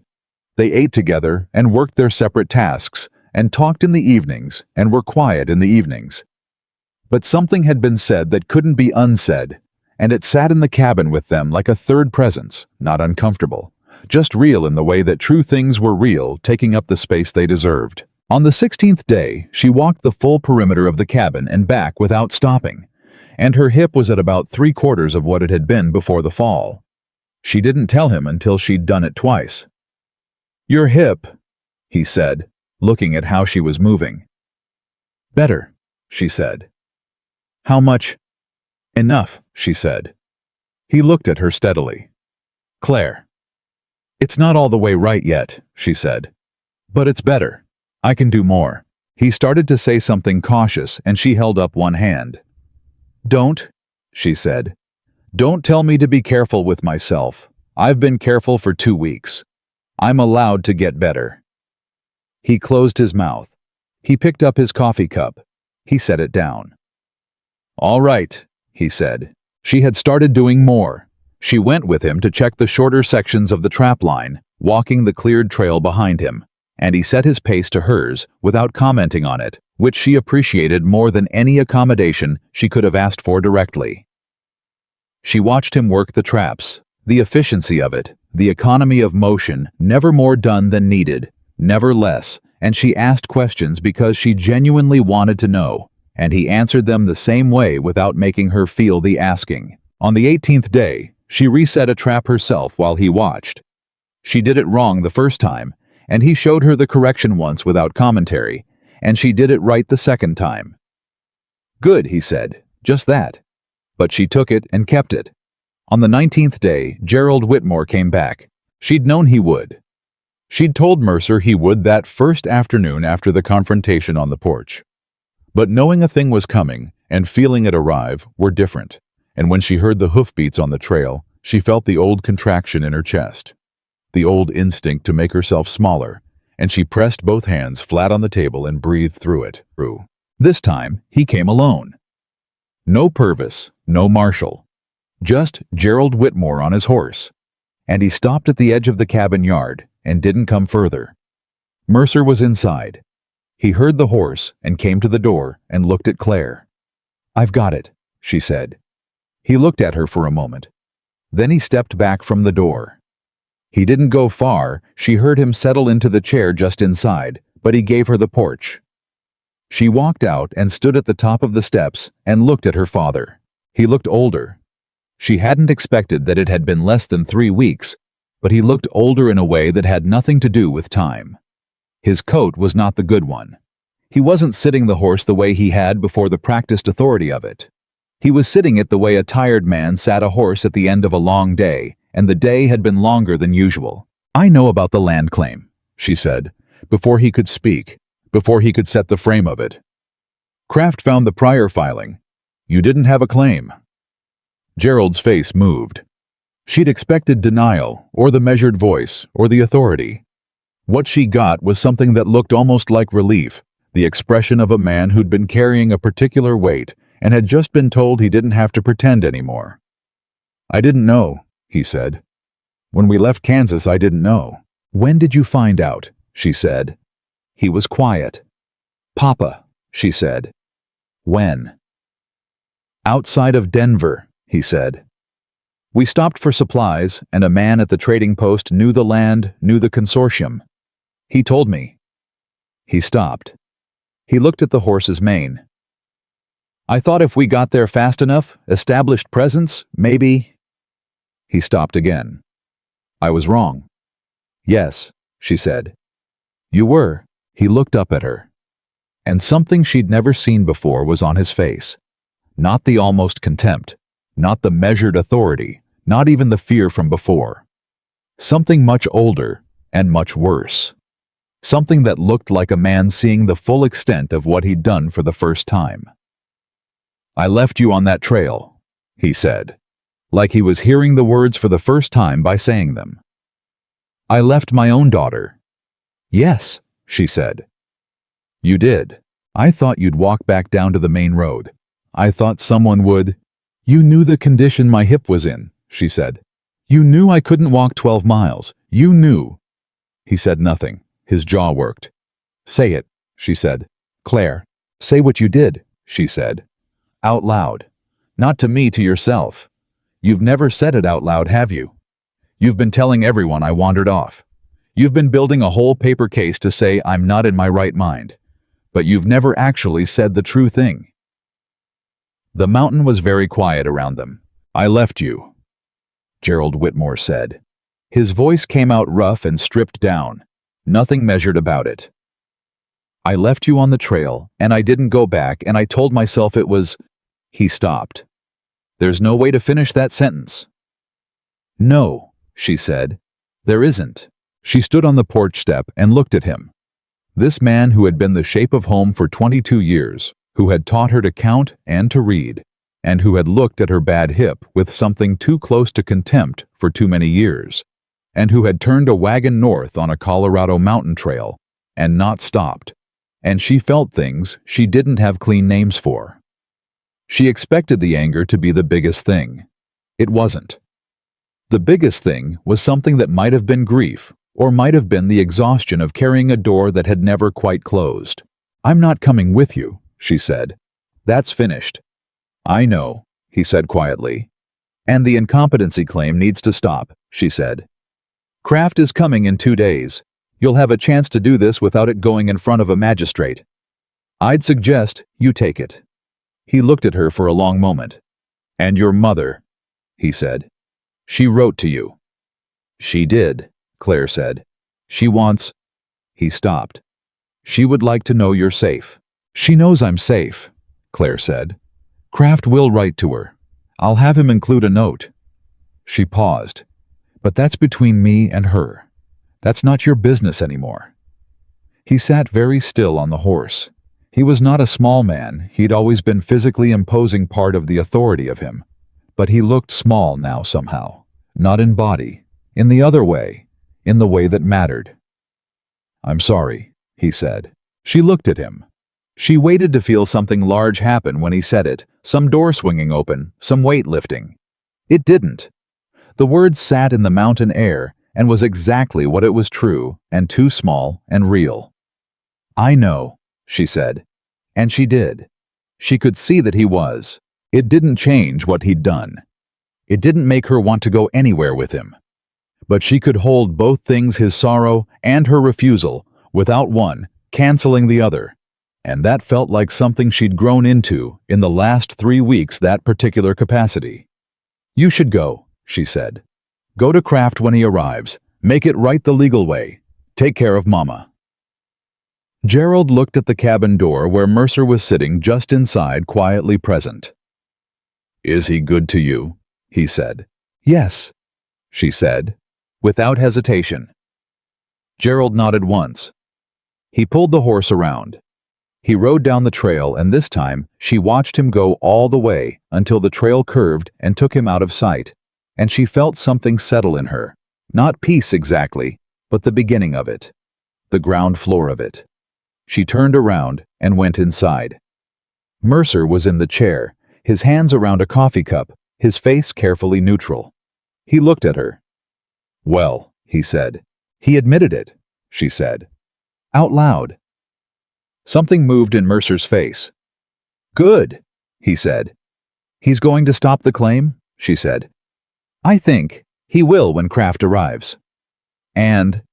They ate together and worked their separate tasks, and talked in the evenings and were quiet in the evenings. But something had been said that couldn't be unsaid, and it sat in the cabin with them like a third presence, not uncomfortable, just real in the way that true things were real, taking up the space they deserved. On the 16th day, she walked the full perimeter of the cabin and back without stopping, and her hip was at about 3/4 of what it had been before the fall. She didn't tell him until she'd done it twice. Your hip, he said, looking at how she was moving. Better, she said. How much? Enough, she said. He looked at her steadily. Claire. It's not all the way right yet, she said. But it's better. I can do more. He started to say something cautious, and she held up one hand. Don't, she said. Don't tell me to be careful with myself. I've been careful for 2 weeks. I'm allowed to get better. He closed his mouth. He picked up his coffee cup. He set it down. All right, he said. She had started doing more. She went with him to check the shorter sections of the trap line, walking the cleared trail behind him, and he set his pace to hers without commenting on it, which she appreciated more than any accommodation she could have asked for directly. She watched him work the traps, the efficiency of it, the economy of motion, never more done than needed, never less, and she asked questions because she genuinely wanted to know, and he answered them the same way without making her feel the asking. On the 18th day, she reset a trap herself while he watched. She did it wrong the first time, and he showed her the correction once without commentary, and she did it right the second time. Good, he said, just that. But she took it and kept it. On the 19th day, Gerald Whitmore came back. She'd known he would. She'd told Mercer he would that first afternoon after the confrontation on the porch. But knowing a thing was coming and feeling it arrive were different, and when she heard the hoofbeats on the trail, she felt the old contraction in her chest, the old instinct to make herself smaller, and she pressed both hands flat on the table and breathed through it. This time, he came alone. No Purvis, no Marshall. Just Gerald Whitmore on his horse. And he stopped at the edge of the cabin yard and didn't come further. Mercer was inside. He heard the horse and came to the door and looked at Claire. I've got it, she said. He looked at her for a moment. Then he stepped back from the door. He didn't go far. She heard him settle into the chair just inside, but he gave her the porch. She walked out and stood at the top of the steps and looked at her father. He looked older. She hadn't expected that it had been less than 3 weeks, but he looked older in a way that had nothing to do with time. His coat was not the good one. He wasn't sitting the horse the way he had before the practiced authority of it. He was sitting it the way a tired man sat a horse at the end of a long day, and the day had been longer than usual. I know about the land claim, she said, before he could speak, before he could set the frame of it. Kraft found the prior filing. You didn't have a claim. Gerald's face moved. She'd expected denial, or the measured voice, or the authority. What she got was something that looked almost like relief, the expression of a man who'd been carrying a particular weight and had just been told he didn't have to pretend anymore. I didn't know, he said. When we left Kansas, I didn't know. When did you find out? She said. He was quiet. Papa, she said. When? Outside of Denver, he said. We stopped for supplies, and a man at the trading post knew the land, knew the consortium. He told me. He stopped. He looked at the horse's mane. I thought if we got there fast enough, established presence, maybe... He stopped again. I was wrong. Yes, she said. You were. He looked up at her. And something she'd never seen before was on his face. Not the almost contempt, not the measured authority, not even the fear from before. Something much older and much worse. Something that looked like a man seeing the full extent of what he'd done for the first time. I left you on that trail, he said, like he was hearing the words for the first time by saying them. I left my own daughter. Yes, she said. You did. I thought you'd walk back down to the main road. I thought someone would. You knew the condition my hip was in, she said. You knew I couldn't walk 12 miles. You knew. He said nothing. His jaw worked. Say it, she said. Claire, say what you did, she said. Out loud. Not to me, to yourself. You've never said it out loud, have you? You've been telling everyone I wandered off. You've been building a whole paper case to say I'm not in my right mind. But you've never actually said the true thing. The mountain was very quiet around them. I left you, Gerald Whitmore said. His voice came out rough and stripped down. Nothing measured about it. I left you on the trail, and I didn't go back, and I told myself it was... He stopped. There's no way to finish that sentence. No, she said. There isn't. She stood on the porch step and looked at him. This man who had been the shape of home for 22 years, who had taught her to count and to read, and who had looked at her bad hip with something too close to contempt for too many years, and who had turned a wagon north on a Colorado mountain trail and not stopped, and she felt things she didn't have clean names for. She expected the anger to be the biggest thing. It wasn't. The biggest thing was something that might have been grief, or might have been the exhaustion of carrying a door that had never quite closed. I'm not coming with you, she said. That's finished. I know, he said quietly. And the incompetency claim needs to stop, she said. Kraft is coming in 2 days. You'll have a chance to do this without it going in front of a magistrate. I'd suggest you take it. He looked at her for a long moment. And your mother, he said. She wrote to you. She did, Claire said. She wants... He stopped. She would like to know you're safe. She knows I'm safe, Claire said. Kraft will write to her. I'll have him include a note. She paused. But that's between me and her. That's not your business anymore. He sat very still on the horse. He was not a small man. He'd always been physically imposing part of the authority of him. But he looked small now somehow. Not in body. In the other way. In the way that mattered. I'm sorry, he said. She looked at him. She waited to feel something large happen when he said it, some door swinging open, some weight lifting. It didn't. The word sat in the mountain air and was exactly what it was, true and too small and real. I know, she said. And she did. She could see that he was. It didn't change what he'd done. It didn't make her want to go anywhere with him. But she could hold both things, his sorrow and her refusal, without one canceling the other. And that felt like something she'd grown into in the last 3 weeks, that particular capacity. You should go, she said. Go to Kraft when he arrives. Make it right the legal way. Take care of Mama. Gerald looked at the cabin door where Mercer was sitting just inside, quietly present. Is he good to you? He said. Yes, she said, without hesitation. Gerald nodded once. He pulled the horse around. He rode down the trail, and this time she watched him go all the way until the trail curved and took him out of sight, and she felt something settle in her. Not peace exactly, but the beginning of it. The ground floor of it. She turned around and went inside. Mercer was in the chair, his hands around a coffee cup, his face carefully neutral. He looked at her. Well, he said. He admitted it, she said. Out loud. Something moved in Mercer's face. Good, he said. He's going to stop the claim, she said. I think he will when Kraft arrives. And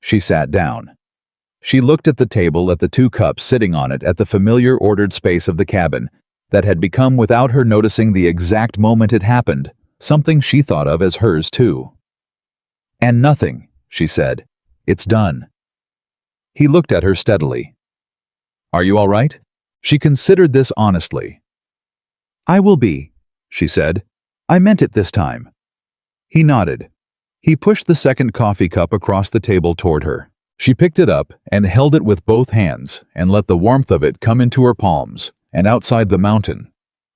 she sat down. She looked at the table, at the 2 cups sitting on it, at the familiar ordered space of the cabin that had become, without her noticing the exact moment it happened, something she thought of as hers too. And nothing, she said. It's done. He looked at her steadily. Are you all right? She considered this honestly. I will be, she said. I meant it this time. He nodded. He pushed the 2nd coffee cup across the table toward her. She picked it up and held it with both hands and let the warmth of it come into her palms. And outside the mountain,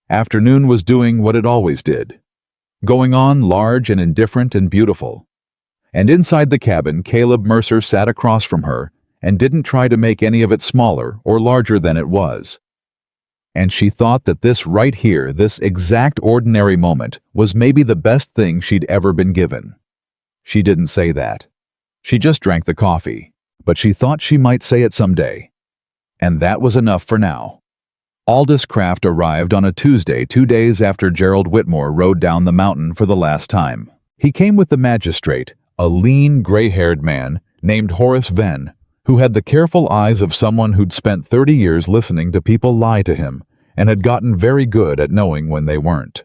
afternoon was doing what it always did, going on large and indifferent and beautiful. And inside the cabin, Caleb Mercer sat across from her and didn't try to make any of it smaller or larger than it was. And she thought that this right here, this exact ordinary moment, was maybe the best thing she'd ever been given. She didn't say that. She just drank the coffee, but she thought she might say it someday. And that was enough for now. Aldous Kraft arrived on a Tuesday 2 days after Gerald Whitmore rode down the mountain for the last time. He came with the magistrate, a lean, gray-haired man named Horace Venn, who had the careful eyes of someone who'd spent 30 years listening to people lie to him and had gotten very good at knowing when they weren't.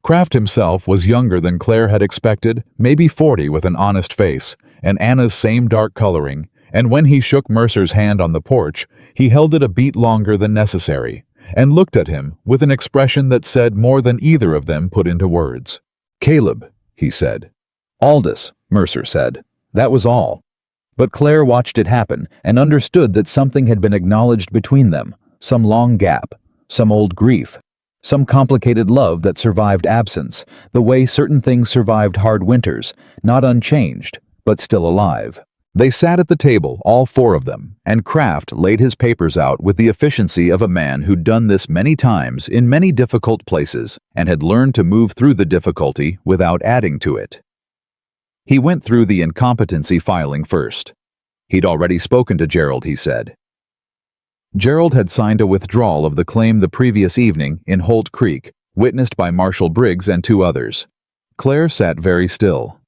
Kraft himself was younger than Claire had expected, maybe 40, with an honest face and Anna's same dark coloring, and when he shook Mercer's hand on the porch, he held it a beat longer than necessary and looked at him with an expression that said more than either of them put into words. Caleb, he said. Aldous, Mercer said. That was all. But Claire watched it happen and understood that something had been acknowledged between them, some long gap, some old grief, some complicated love that survived absence, the way certain things survived hard winters, not unchanged, but still alive. They sat at the table, all 4 of them, and Kraft laid his papers out with the efficiency of a man who'd done this many times in many difficult places and had learned to move through the difficulty without adding to it. He went through the incompetency filing first. He'd already spoken to Gerald, he said. Gerald had signed a withdrawal of the claim the previous evening in Holt Creek, witnessed by Marshal Briggs and 2 others. Claire sat very still.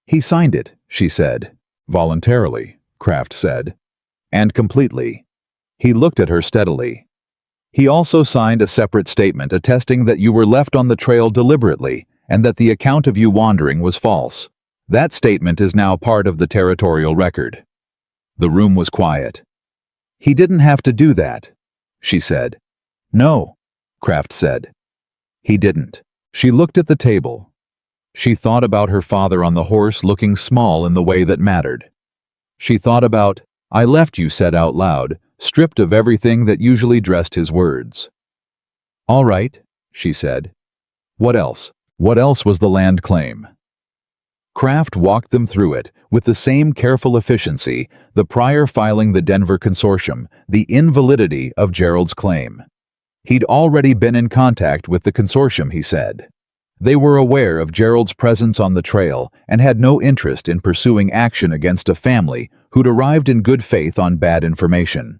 He signed it, she said. Voluntarily, Kraft said. And completely. He looked at her steadily. He also signed a separate statement attesting that you were left on the trail deliberately and that the account of you wandering was false. That statement is now part of the territorial record. The room was quiet. He didn't have to do that, she said. No, Kraft said. He didn't. She looked at the table. She thought about her father on the horse looking small in the way that mattered. She thought about, I left you said out loud, stripped of everything that usually dressed his words. All right, she said. What else? What else was the land claim? Kraft walked them through it with the same careful efficiency, the prior filing the Denver Consortium, the invalidity of Gerald's claim. He'd already been in contact with the consortium, he said. They were aware of Gerald's presence on the trail and had no interest in pursuing action against a family who'd arrived in good faith on bad information.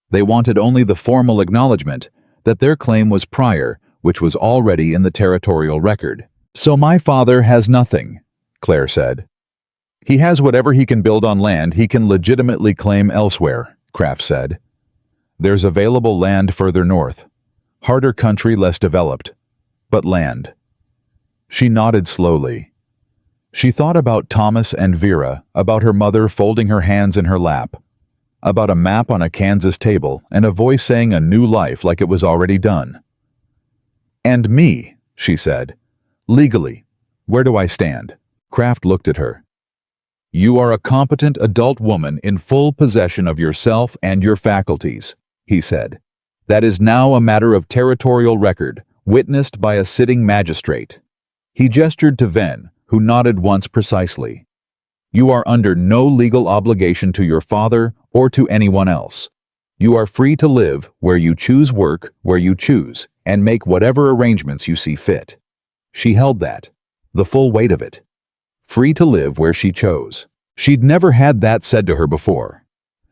They wanted only the formal acknowledgement that their claim was prior, which was already in the territorial record. So my father has nothing, Claire said. He has whatever he can build on land he can legitimately claim elsewhere, Kraft said. There's available land further north. Harder country, less developed. But land. She nodded slowly. She thought about Thomas and Vera, about her mother folding her hands in her lap, about a map on a Kansas table and a voice saying a new life like it was already done. And me, she said. Legally, where do I stand? Kraft looked at her. You are a competent adult woman in full possession of yourself and your faculties, he said. That is now a matter of territorial record, witnessed by a sitting magistrate. He gestured to Venn, who nodded once precisely. You are under no legal obligation to your father or to anyone else. You are free to live where you choose, work where you choose, and make whatever arrangements you see fit. She held that, the full weight of it. Free to live where she chose. She'd never had that said to her before.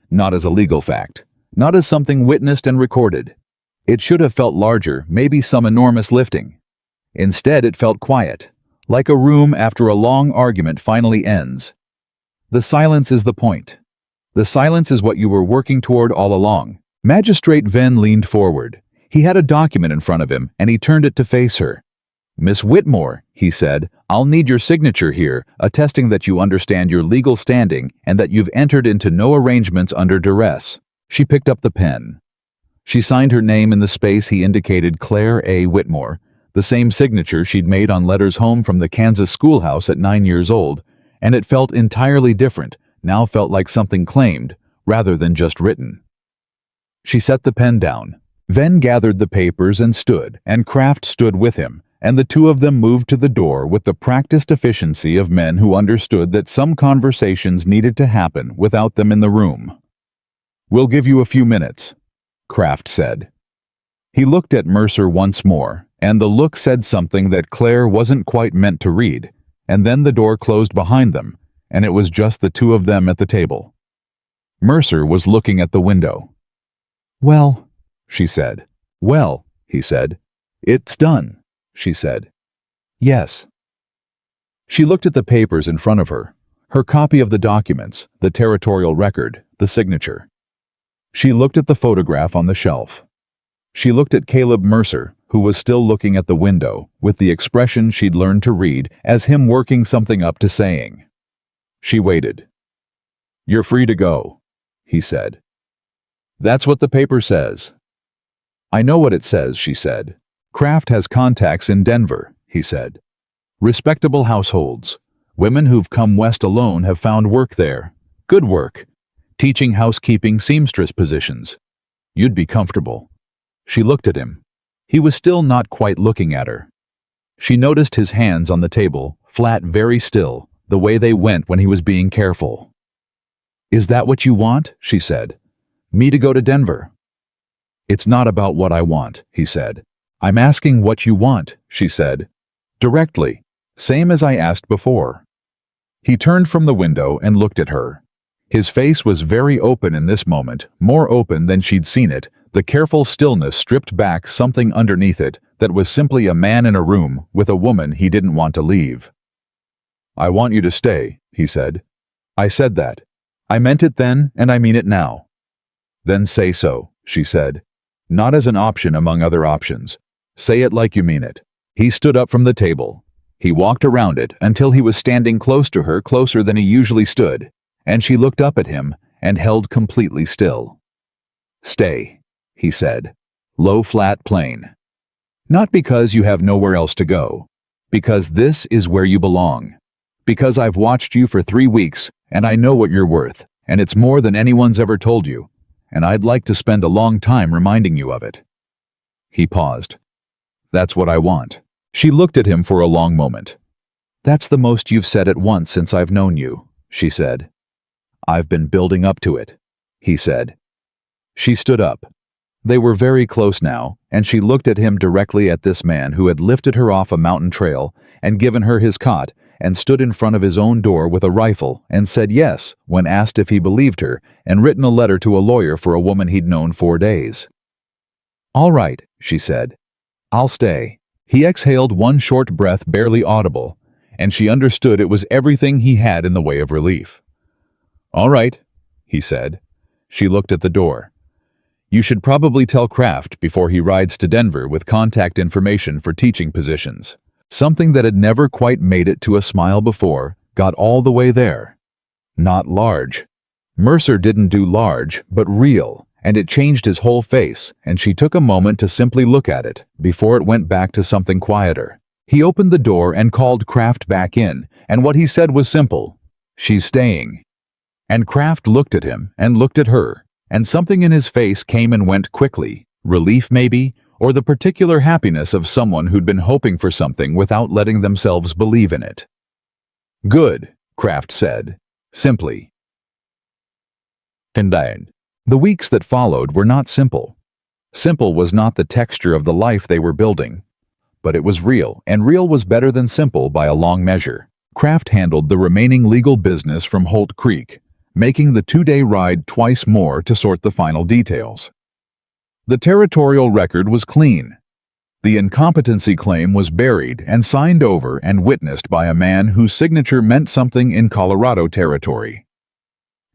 Not as a legal fact. Not as something witnessed and recorded. It should have felt larger, maybe some enormous lifting. Instead, it felt quiet, like a room after a long argument finally ends. The silence is the point. The silence is what you were working toward all along. Magistrate Venn leaned forward. He had a document in front of him, and he turned it to face her. "Miss Whitmore," he said, "I'll need your signature here, attesting that you understand your legal standing and that you've entered into no arrangements under duress." She picked up the pen. She signed her name in the space he indicated, Claire A. Whitmore, the same signature she'd made on letters home from the Kansas schoolhouse at 9 years old, and it felt entirely different, now felt like something claimed, rather than just written. She set the pen down. Venn gathered the papers and stood, and Kraft stood with him, and the two of them moved to the door with the practiced efficiency of men who understood that some conversations needed to happen without them in the room. "We'll give you a few minutes," Kraft said. He looked at Mercer once more, and the look said something that Claire wasn't quite meant to read, and then the door closed behind them, and it was just the two of them at the table. Mercer was looking at the window. "Well," she said. "Well," he said. "It's done," she said. "Yes." She looked at the papers in front of her, her copy of the documents, the territorial record, the signature. She looked at the photograph on the shelf. She looked at Caleb Mercer, who was still looking at the window, with the expression she'd learned to read as him working something up to saying. She waited. "You're free to go," he said. "That's what the paper says." "I know what it says," she said. "Kraft has contacts in Denver," he said. "Respectable households. Women who've come west alone have found work there. Good work. Teaching housekeeping seamstress positions. You'd be comfortable." She looked at him. He was still not quite looking at her. She noticed his hands on the table, flat, very still, the way they went when he was being careful. "Is that what you want?" she said. "Me to go to Denver?" "It's not about what I want," he said. "I'm asking what you want," she said. Directly, same as I asked before. He turned from the window and looked at her. His face was very open in this moment, more open than she'd seen it. The careful stillness stripped back something underneath it that was simply a man in a room with a woman he didn't want to leave. "I want you to stay," he said. "I said that. I meant it then, and I mean it now." "Then say so," she said. "Not as an option among other options. Say it like you mean it." He stood up from the table. He walked around it until he was standing close to her, closer than he usually stood, and she looked up at him and held completely still. "Stay," he said, low, flat, plain. "Not because you have nowhere else to go. Because this is where you belong. Because I've watched you for 3 weeks, and I know what you're worth, and it's more than anyone's ever told you, and I'd like to spend a long time reminding you of it." He paused. "That's what I want." She looked at him for a long moment. "That's the most you've said at once since I've known you," she said. "I've been building up to it," he said. She stood up. They were very close now, and she looked at him directly, at this man who had lifted her off a mountain trail and given her his cot and stood in front of his own door with a rifle and said yes when asked if he believed her, and written a letter to a lawyer for a woman he'd known 4 days. "All right," she said. "I'll stay." He exhaled one short breath, barely audible, and she understood it was everything he had in the way of relief. "All right," he said. She looked at the door. "You should probably tell Kraft before he rides to Denver with contact information for teaching positions." Something that had never quite made it to a smile before got all the way there. Not large. Mercer didn't do large, but real, and it changed his whole face, and she took a moment to simply look at it before it went back to something quieter. He opened the door and called Kraft back in, and what he said was simple. "She's staying." And Kraft looked at him and looked at her, and something in his face came and went quickly. Relief, maybe, or the particular happiness of someone who'd been hoping for something without letting themselves believe in it. "Good," Kraft said, simply. And then, the weeks that followed were not simple. Simple was not the texture of the life they were building, but it was real, and real was better than simple by a long measure. Kraft handled the remaining legal business from Holt Creek, making the 2-day ride twice more to sort the final details. The territorial record was clean. The incompetency claim was buried and signed over and witnessed by a man whose signature meant something in Colorado territory.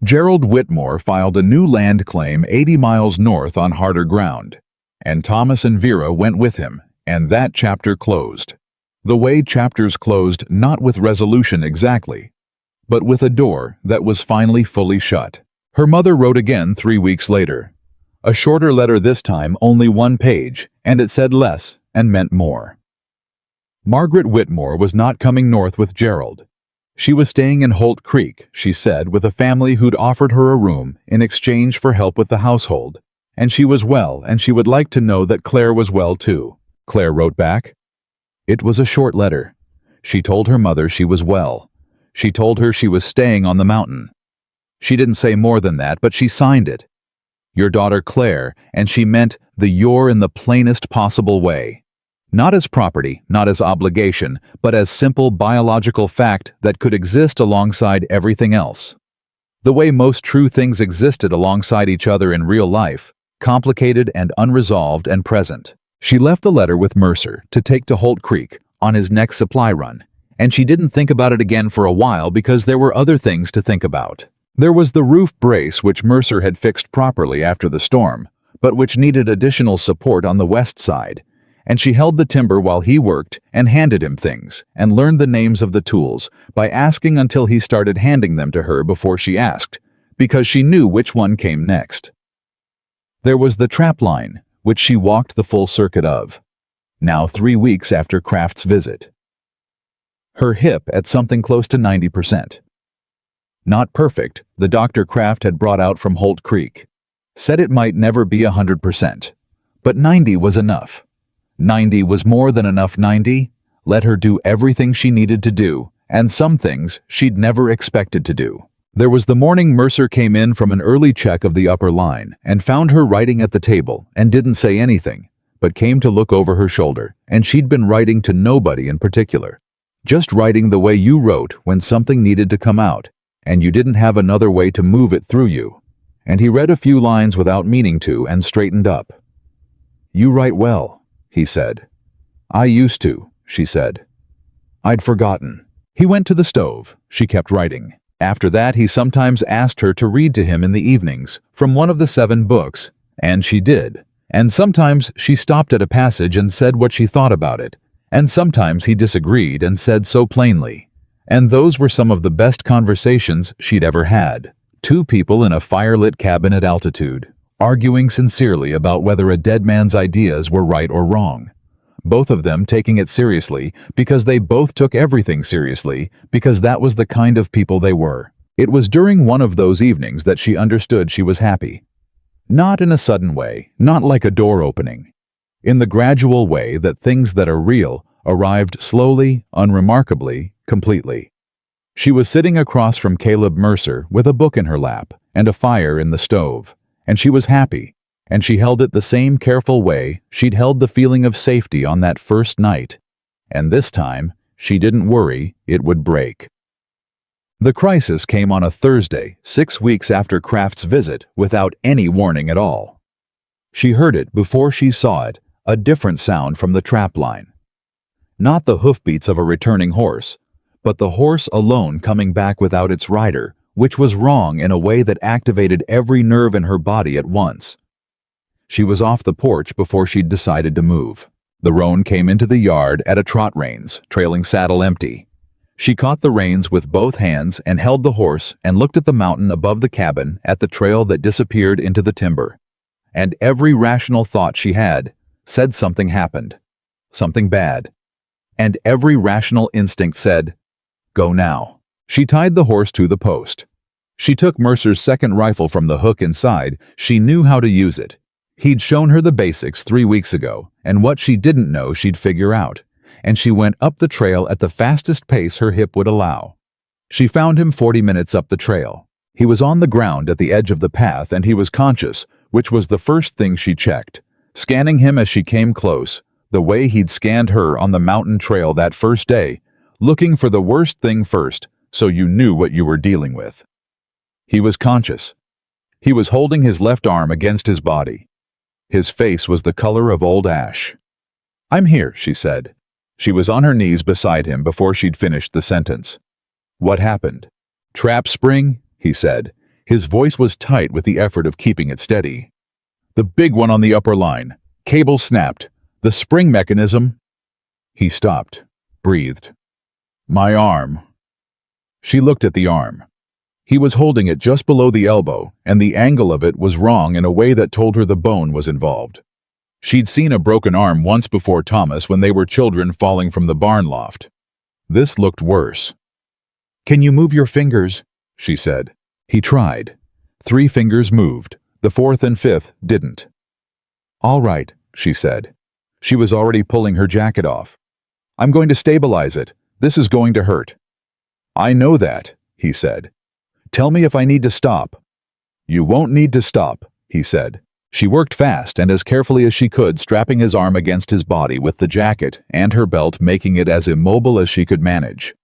Gerald Whitmore filed a new land claim 80 miles north on harder ground, and Thomas and Vera went with him, and that chapter closed. The way chapters closed, not with resolution exactly, but with a door that was finally fully shut. Her mother wrote again 3 weeks later. A shorter letter this time, only 1 page, and it said less and meant more. Margaret Whitmore was not coming north with Gerald. She was staying in Holt Creek, she said, with a family who'd offered her a room in exchange for help with the household, and she was well, and she would like to know that Claire was well too. Claire wrote back. It was a short letter. She told her mother she was well. She told her she was staying on the mountain. She didn't say more than that, but she signed it. Your daughter Claire, and she meant the your in the plainest possible way. Not as property, not as obligation, but as simple biological fact that could exist alongside everything else. The way most true things existed alongside each other in real life, complicated and unresolved and present. She left the letter with Mercer to take to Holt Creek on his next supply run, and she didn't think about it again for a while because there were other things to think about. There was the roof brace which Mercer had fixed properly after the storm, but which needed additional support on the west side, and she held the timber while he worked and handed him things, and learned the names of the tools by asking until he started handing them to her before she asked, because she knew which one came next. There was the trap line, which she walked the full circuit of, now 3 weeks after Kraft's visit. Her hip at something close to 90%. Not perfect, the Dr. Kraft had brought out from Holt Creek. Said it might never be 100%. But 90 was enough. 90 was more than enough. 90 let her do everything she needed to do, and some things she'd never expected to do. There was the morning Mercer came in from an early check of the upper line and found her writing at the table and didn't say anything, but came to look over her shoulder, and she'd been writing to nobody in particular. Just writing the way you wrote when something needed to come out, and you didn't have another way to move it through you. And he read a few lines without meaning to and straightened up. You write well, he said. I used to, she said. I'd forgotten. He went to the stove. She kept writing. After that, he sometimes asked her to read to him in the evenings from one of the 7 books, and she did. And sometimes she stopped at a passage and said what she thought about it, and sometimes he disagreed and said so plainly. And those were some of the best conversations she'd ever had. 2 people in a firelit cabin at altitude, arguing sincerely about whether a dead man's ideas were right or wrong. Both of them taking it seriously because they both took everything seriously, because that was the kind of people they were. It was during one of those evenings that she understood she was happy. Not in a sudden way, not like a door opening. In the gradual way that things that are real arrived slowly, unremarkably, completely. She was sitting across from Caleb Mercer with a book in her lap and a fire in the stove, and she was happy, and she held it the same careful way she'd held the feeling of safety on that first night, and this time she didn't worry it would break. The crisis came on a Thursday, 6 weeks after Kraft's visit, without any warning at all. She heard it before she saw it, a different sound from the trap line. Not the hoofbeats of a returning horse, but the horse alone coming back without its rider, which was wrong in a way that activated every nerve in her body at once. She was off the porch before she'd decided to move. The roan came into the yard at a trot reins, trailing saddle empty. She caught the reins with both hands and held the horse and looked at the mountain above the cabin, at the trail that disappeared into the timber. And every rational thought she had said something happened, something bad. And every rational instinct said, go now. She tied the horse to the post. She took Mercer's second rifle from the hook inside. She knew how to use it. He'd shown her the basics 3 weeks ago, and what she didn't know she'd figure out. And she went up the trail at the fastest pace her hip would allow. She found him 40 minutes up the trail. He was on the ground at the edge of the path, and he was conscious, which was the first thing she checked, scanning him as she came close, the way he'd scanned her on the mountain trail that first day, looking for the worst thing first, so you knew what you were dealing with. He was conscious. He was holding his left arm against his body. His face was the color of old ash. "I'm here," she said. She was on her knees beside him before she'd finished the sentence. "What happened?" "Trap spring," he said. His voice was tight with the effort of keeping it steady. "The big one on the upper line. Cable snapped. The spring mechanism—" He stopped, breathed. "My arm." She looked at the arm. He was holding it just below the elbow, and the angle of it was wrong in a way that told her the bone was involved. She'd seen a broken arm once before Thomas when they were children falling from the barn loft. This looked worse. "Can you move your fingers?" she said. He tried. 3 fingers moved. The 4th and 5th didn't. "All right," she said. She was already pulling her jacket off. "I'm going to stabilize it. This is going to hurt." "I know that," he said. "Tell me if I need to stop." "You won't need to stop," he said. She worked fast and as carefully as she could, strapping his arm against his body with the jacket and her belt, making it as immobile as she could manage.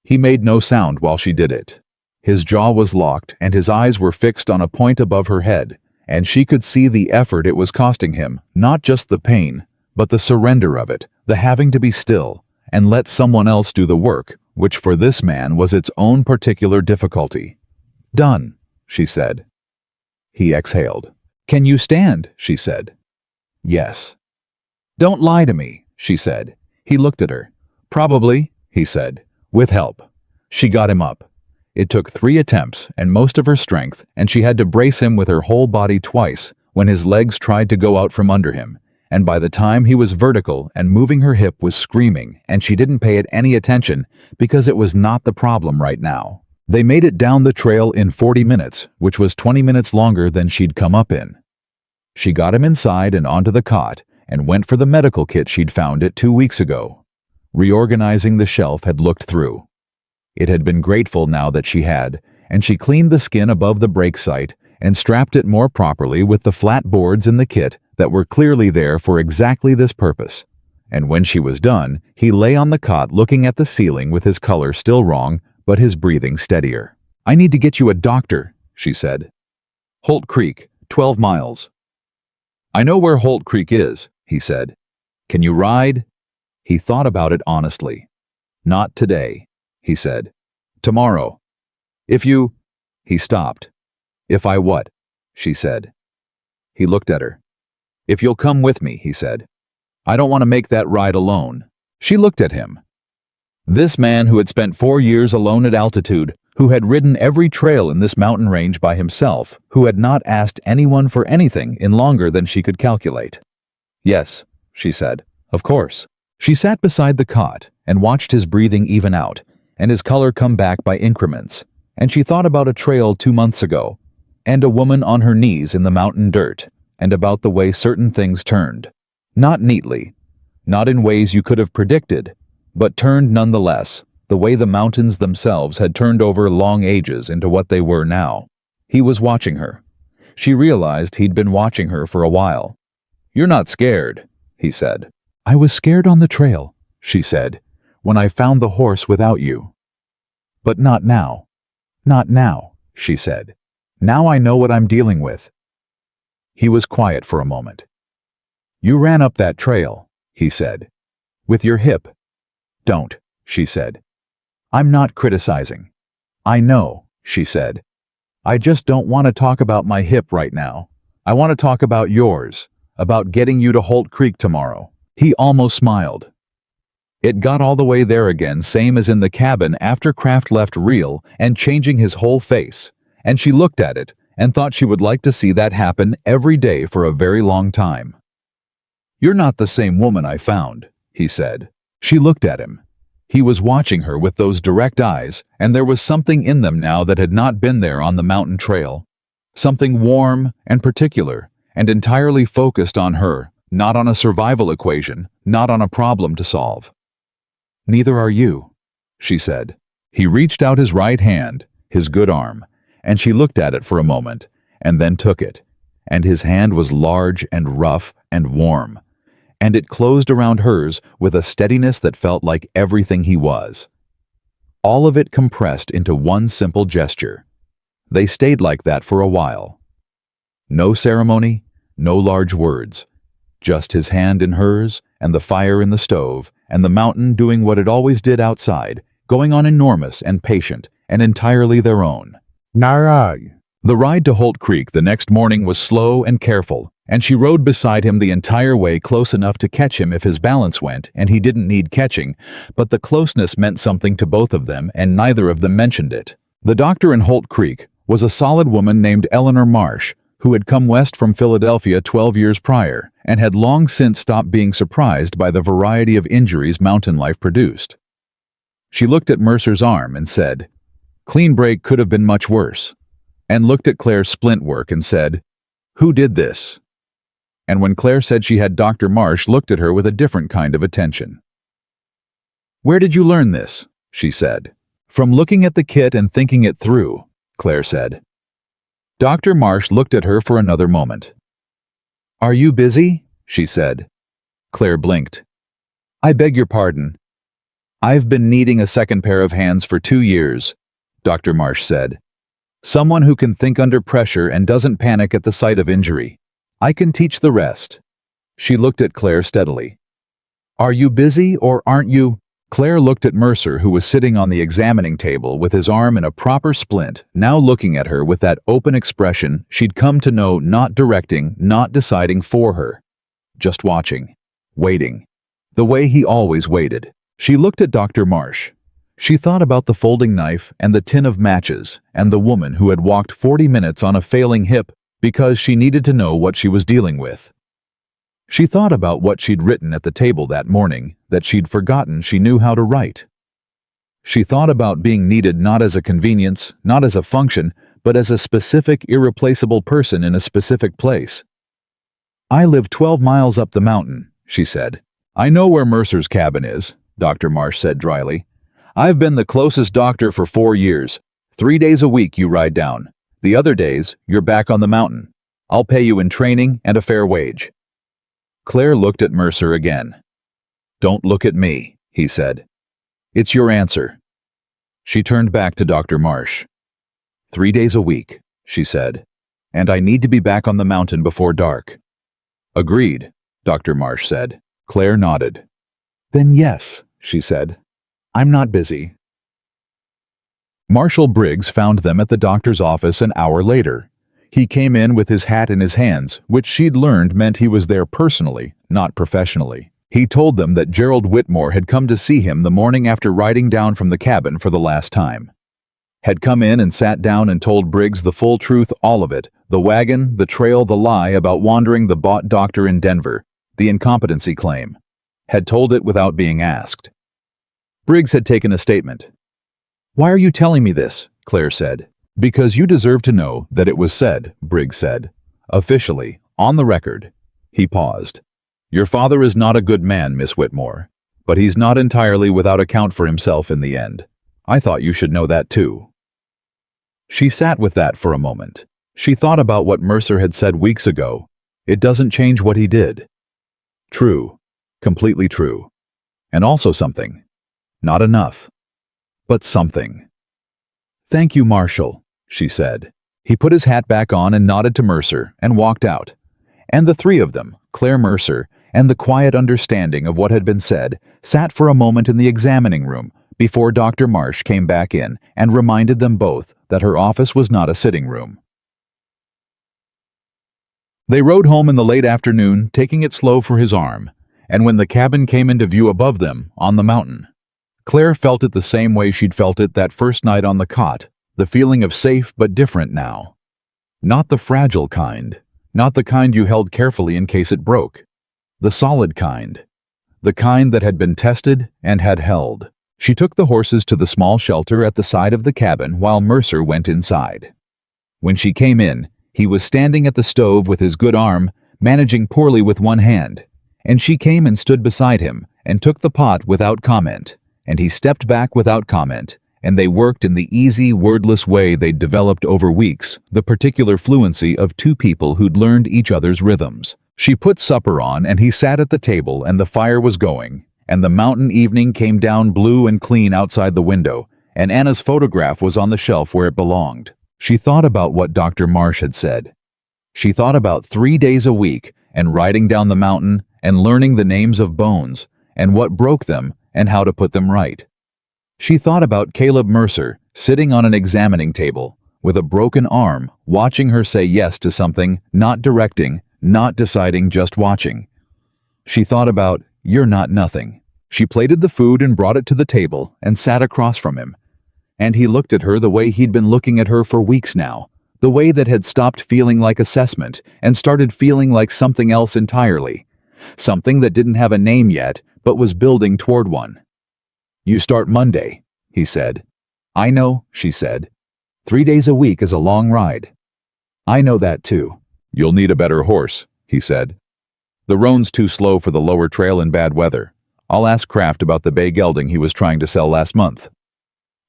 He made no sound while she did it. His jaw was locked and his eyes were fixed on a point above her head, and she could see the effort it was costing him, not just the pain, but the surrender of it, the having to be still and let someone else do the work, which for this man was its own particular difficulty. "Done," she said. He exhaled. "Can you stand?" she said. "Yes." "Don't lie to me," she said. He looked at her. "Probably," he said, "with help." She got him up. It took 3 attempts and most of her strength, and she had to brace him with her whole body twice when his legs tried to go out from under him, and by the time he was vertical and moving, her hip was screaming, and she didn't pay it any attention because it was not the problem right now. They made it down the trail in 40 minutes, which was 20 minutes longer than she'd come up in. She got him inside and onto the cot and went for the medical kit she'd found it 2 weeks ago. Reorganizing the shelf had looked through. It had been grateful now that she had, and she cleaned the skin above the brake sight and strapped it more properly with the flat boards in the kit that were clearly there for exactly this purpose. And when she was done, he lay on the cot looking at the ceiling with his color still wrong, but his breathing steadier. "I need to get you a doctor," she said. "Holt Creek, 12 miles. "I know where Holt Creek is," he said. "Can you ride?" He thought about it honestly. "Not today," he said. "Tomorrow. If you—" He stopped. "If I what?" she said. He looked at her. "If you'll come with me," he said. "I don't want to make that ride alone." She looked at him. This man who had spent 4 years alone at altitude, who had ridden every trail in this mountain range by himself, who had not asked anyone for anything in longer than she could calculate. "Yes," she said. "Of course." She sat beside the cot and watched his breathing even out, and his color come back by increments, and she thought about a trail 2 months ago, and a woman on her knees in the mountain dirt, and about the way certain things turned. Not neatly, not in ways you could have predicted, but turned nonetheless, the way the mountains themselves had turned over long ages into what they were now. He was watching her. She realized he'd been watching her for a while. "You're not scared," he said. "I was scared on the trail," she said, "when I found the horse without you. But not now. Not now," she said. "Now I know what I'm dealing with." He was quiet for a moment. "You ran up that trail," he said. "With your hip." "Don't," she said. "I'm not criticizing." "I know," she said. "I just don't want to talk about my hip right now. I want to talk about yours, about getting you to Holt Creek tomorrow." He almost smiled. It got all the way there again, same as in the cabin after Kraft left, real and changing his whole face, and she looked at it and thought she would like to see that happen every day for a very long time. "You're not the same woman I found," he said. She looked at him. He was watching her with those direct eyes, and there was something in them now that had not been there on the mountain trail. Something warm and particular, and entirely focused on her, not on a survival equation, not on a problem to solve. "Neither are you," she said. He reached out his right hand, his good arm, and she looked at it for a moment, and then took it, and his hand was large and rough and warm, and it closed around hers with a steadiness that felt like everything he was. All of it compressed into one simple gesture. They stayed like that for a while. No ceremony, no large words, just his hand in hers and the fire in the stove, and the mountain doing what it always did outside, going on enormous and patient and entirely their own. Narag. The ride to Holt Creek the next morning was slow and careful, and she rode beside him the entire way, close enough to catch him if his balance went, and he didn't need catching, but the closeness meant something to both of them, and neither of them mentioned it. The doctor in Holt Creek was a solid woman named Eleanor Marsh, who had come west from Philadelphia 12 years prior, and had long since stopped being surprised by the variety of injuries mountain life produced. She looked at Mercer's arm and said, "Clean break could have been much worse," and looked at Claire's splint work and said, "Who did this?" And when Claire said she had Dr. Marsh, looked at her with a different kind of attention. "Where did you learn this?" she said. "From looking at the kit and thinking it through," Claire said. Dr. Marsh looked at her for another moment. "Are you busy?" she said. Claire blinked. "I beg your pardon. I've been needing a second pair of hands for 2 years," Dr. Marsh said. "Someone who can think under pressure and doesn't panic at the sight of injury. I can teach the rest." She looked at Claire steadily. "Are you busy or aren't you?" Claire looked at Mercer, who was sitting on the examining table with his arm in a proper splint, now looking at her with that open expression she'd come to know, not directing, not deciding for her. Just watching. Waiting. The way he always waited. She looked at Dr. Marsh. She thought about the folding knife and the tin of matches and the woman who had walked 40 minutes on a failing hip because she needed to know what she was dealing with. She thought about what she'd written at the table that morning that she'd forgotten she knew how to write. She thought about being needed not as a convenience, not as a function, but as a specific, irreplaceable person in a specific place. "I live 12 miles up the mountain," she said. "I know where Mercer's cabin is," Dr. Marsh said dryly. "I've been the closest doctor for 4 years. 3 days a week you ride down. The other days, you're back on the mountain. I'll pay you in training and a fair wage." Claire looked at Mercer again. "Don't look at me," he said. "It's your answer." She turned back to Dr. Marsh. 3 days a week," she said, "and I need to be back on the mountain before dark." "Agreed," Dr. Marsh said. Claire nodded. "Then yes," she said. "I'm not busy." Marshal Briggs found them at the doctor's office an hour later. He came in with his hat in his hands, which she'd learned meant he was there personally, not professionally. He told them that Gerald Whitmore had come to see him the morning after riding down from the cabin for the last time. Had come in and sat down and told Briggs the full truth, all of it, the wagon, the trail, the lie about wandering the bought doctor in Denver, the incompetency claim. Had told it without being asked. Briggs had taken a statement. "Why are you telling me this?" Claire said. "Because you deserve to know that it was said," Briggs said. "Officially, on the record." He paused. "Your father is not a good man, Miss Whitmore, but he's not entirely without account for himself in the end. I thought you should know that too." She sat with that for a moment. She thought about what Mercer had said weeks ago. It doesn't change what he did. True. Completely true. And also something. Not enough. But something. "Thank you, Marshal," she said. He put his hat back on and nodded to Mercer and walked out. And the three of them, Claire, Mercer, and the quiet understanding of what had been said, sat for a moment in the examining room before Dr. Marsh came back in and reminded them both that her office was not a sitting room. They rode home in the late afternoon, taking it slow for his arm, and when the cabin came into view above them, on the mountain, Claire felt it the same way she'd felt it that first night on the cot, the feeling of safe but different now. Not the fragile kind, not the kind you held carefully in case it broke. The solid kind. The kind that had been tested and had held. She took the horses to the small shelter at the side of the cabin while Mercer went inside. When she came in, he was standing at the stove with his good arm, managing poorly with one hand, and she came and stood beside him and took the pot without comment, and he stepped back without comment, and they worked in the easy, wordless way they'd developed over weeks, the particular fluency of two people who'd learned each other's rhythms. She put supper on, and he sat at the table, and the fire was going, and the mountain evening came down blue and clean outside the window, and Anna's photograph was on the shelf where it belonged. She thought about what Dr. Marsh had said. She thought about 3 days a week, and riding down the mountain, and learning the names of bones, and what broke them, and how to put them right. She thought about Caleb Mercer, sitting on an examining table, with a broken arm, watching her say yes to something, not directing, not deciding, just watching. She thought about, "You're not nothing." She plated the food and brought it to the table and sat across from him. And he looked at her the way he'd been looking at her for weeks now, the way that had stopped feeling like assessment and started feeling like something else entirely. Something that didn't have a name yet, but was building toward one. "You start Monday," he said. "I know," she said. 3 days a week is a long ride." "I know that too." "You'll need a better horse," he said. "The roan's too slow for the lower trail in bad weather. I'll ask Kraft about the bay gelding he was trying to sell last month."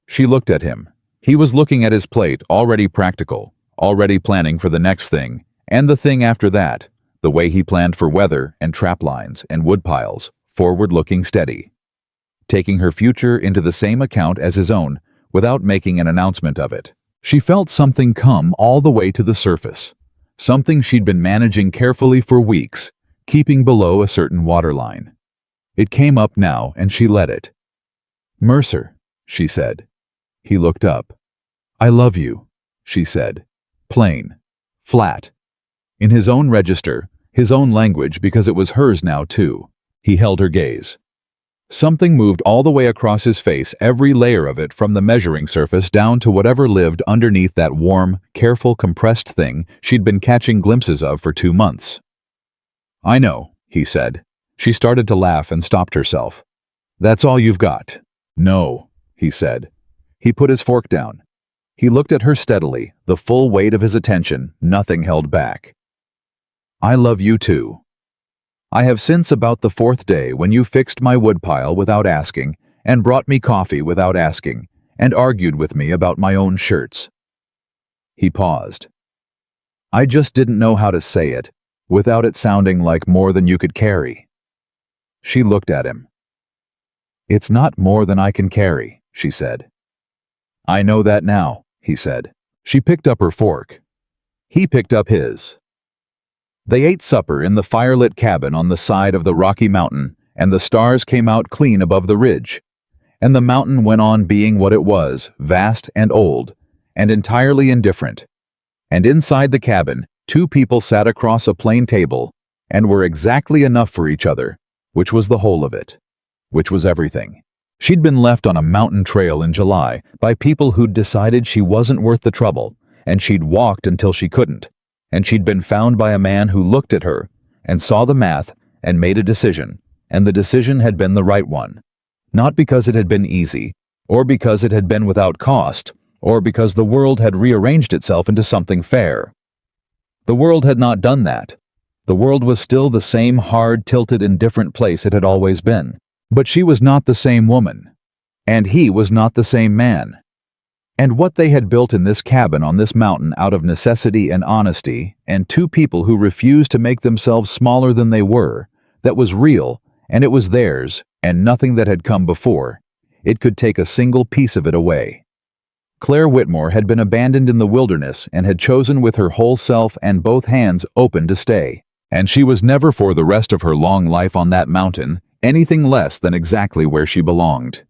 She looked at him. He was looking at his plate, already practical, already planning for the next thing, and the thing after that, the way he planned for weather and trap lines and wood piles, forward-looking steady. Taking her future into the same account as his own, without making an announcement of it. She felt something come all the way to the surface. Something she'd been managing carefully for weeks, keeping below a certain waterline. It came up now, and she let it. "Mercer," she said. He looked up. "I love you," she said. Plain. Flat. In his own register, his own language, because it was hers now too. He held her gaze. Something moved all the way across his face, every layer of it, from the measuring surface down to whatever lived underneath that warm, careful, compressed thing she'd been catching glimpses of for 2 months. "I know," he said. She started to laugh and stopped herself. "That's all you've got." "No," he said. He put his fork down. He looked at her steadily, the full weight of his attention, nothing held back. "I love you too. I have since about the 4th day when you fixed my woodpile without asking, and brought me coffee without asking, and argued with me about my own shirts." He paused. "I just didn't know how to say it, without it sounding like more than you could carry." She looked at him. "It's not more than I can carry," she said. "I know that now," he said. She picked up her fork. He picked up his. They ate supper in the firelit cabin on the side of the Rocky Mountain, and the stars came out clean above the ridge. And the mountain went on being what it was, vast and old, and entirely indifferent. And inside the cabin, 2 people sat across a plain table, and were exactly enough for each other, which was the whole of it, which was everything. She'd been left on a mountain trail in July by people who'd decided she wasn't worth the trouble, and she'd walked until she couldn't. And she'd been found by a man who looked at her and saw the math and made a decision, and the decision had been the right one. Not because it had been easy, or because it had been without cost, or because the world had rearranged itself into something fair. The world had not done that. The world was still the same hard, tilted, indifferent place it had always been. But she was not the same woman, and he was not the same man. And what they had built in this cabin on this mountain out of necessity and honesty, and 2 people who refused to make themselves smaller than they were, that was real, and it was theirs, and nothing that had come before. It could take a single piece of it away. Claire Whitmore had been abandoned in the wilderness and had chosen with her whole self and both hands open to stay. And she was never for the rest of her long life on that mountain anything less than exactly where she belonged.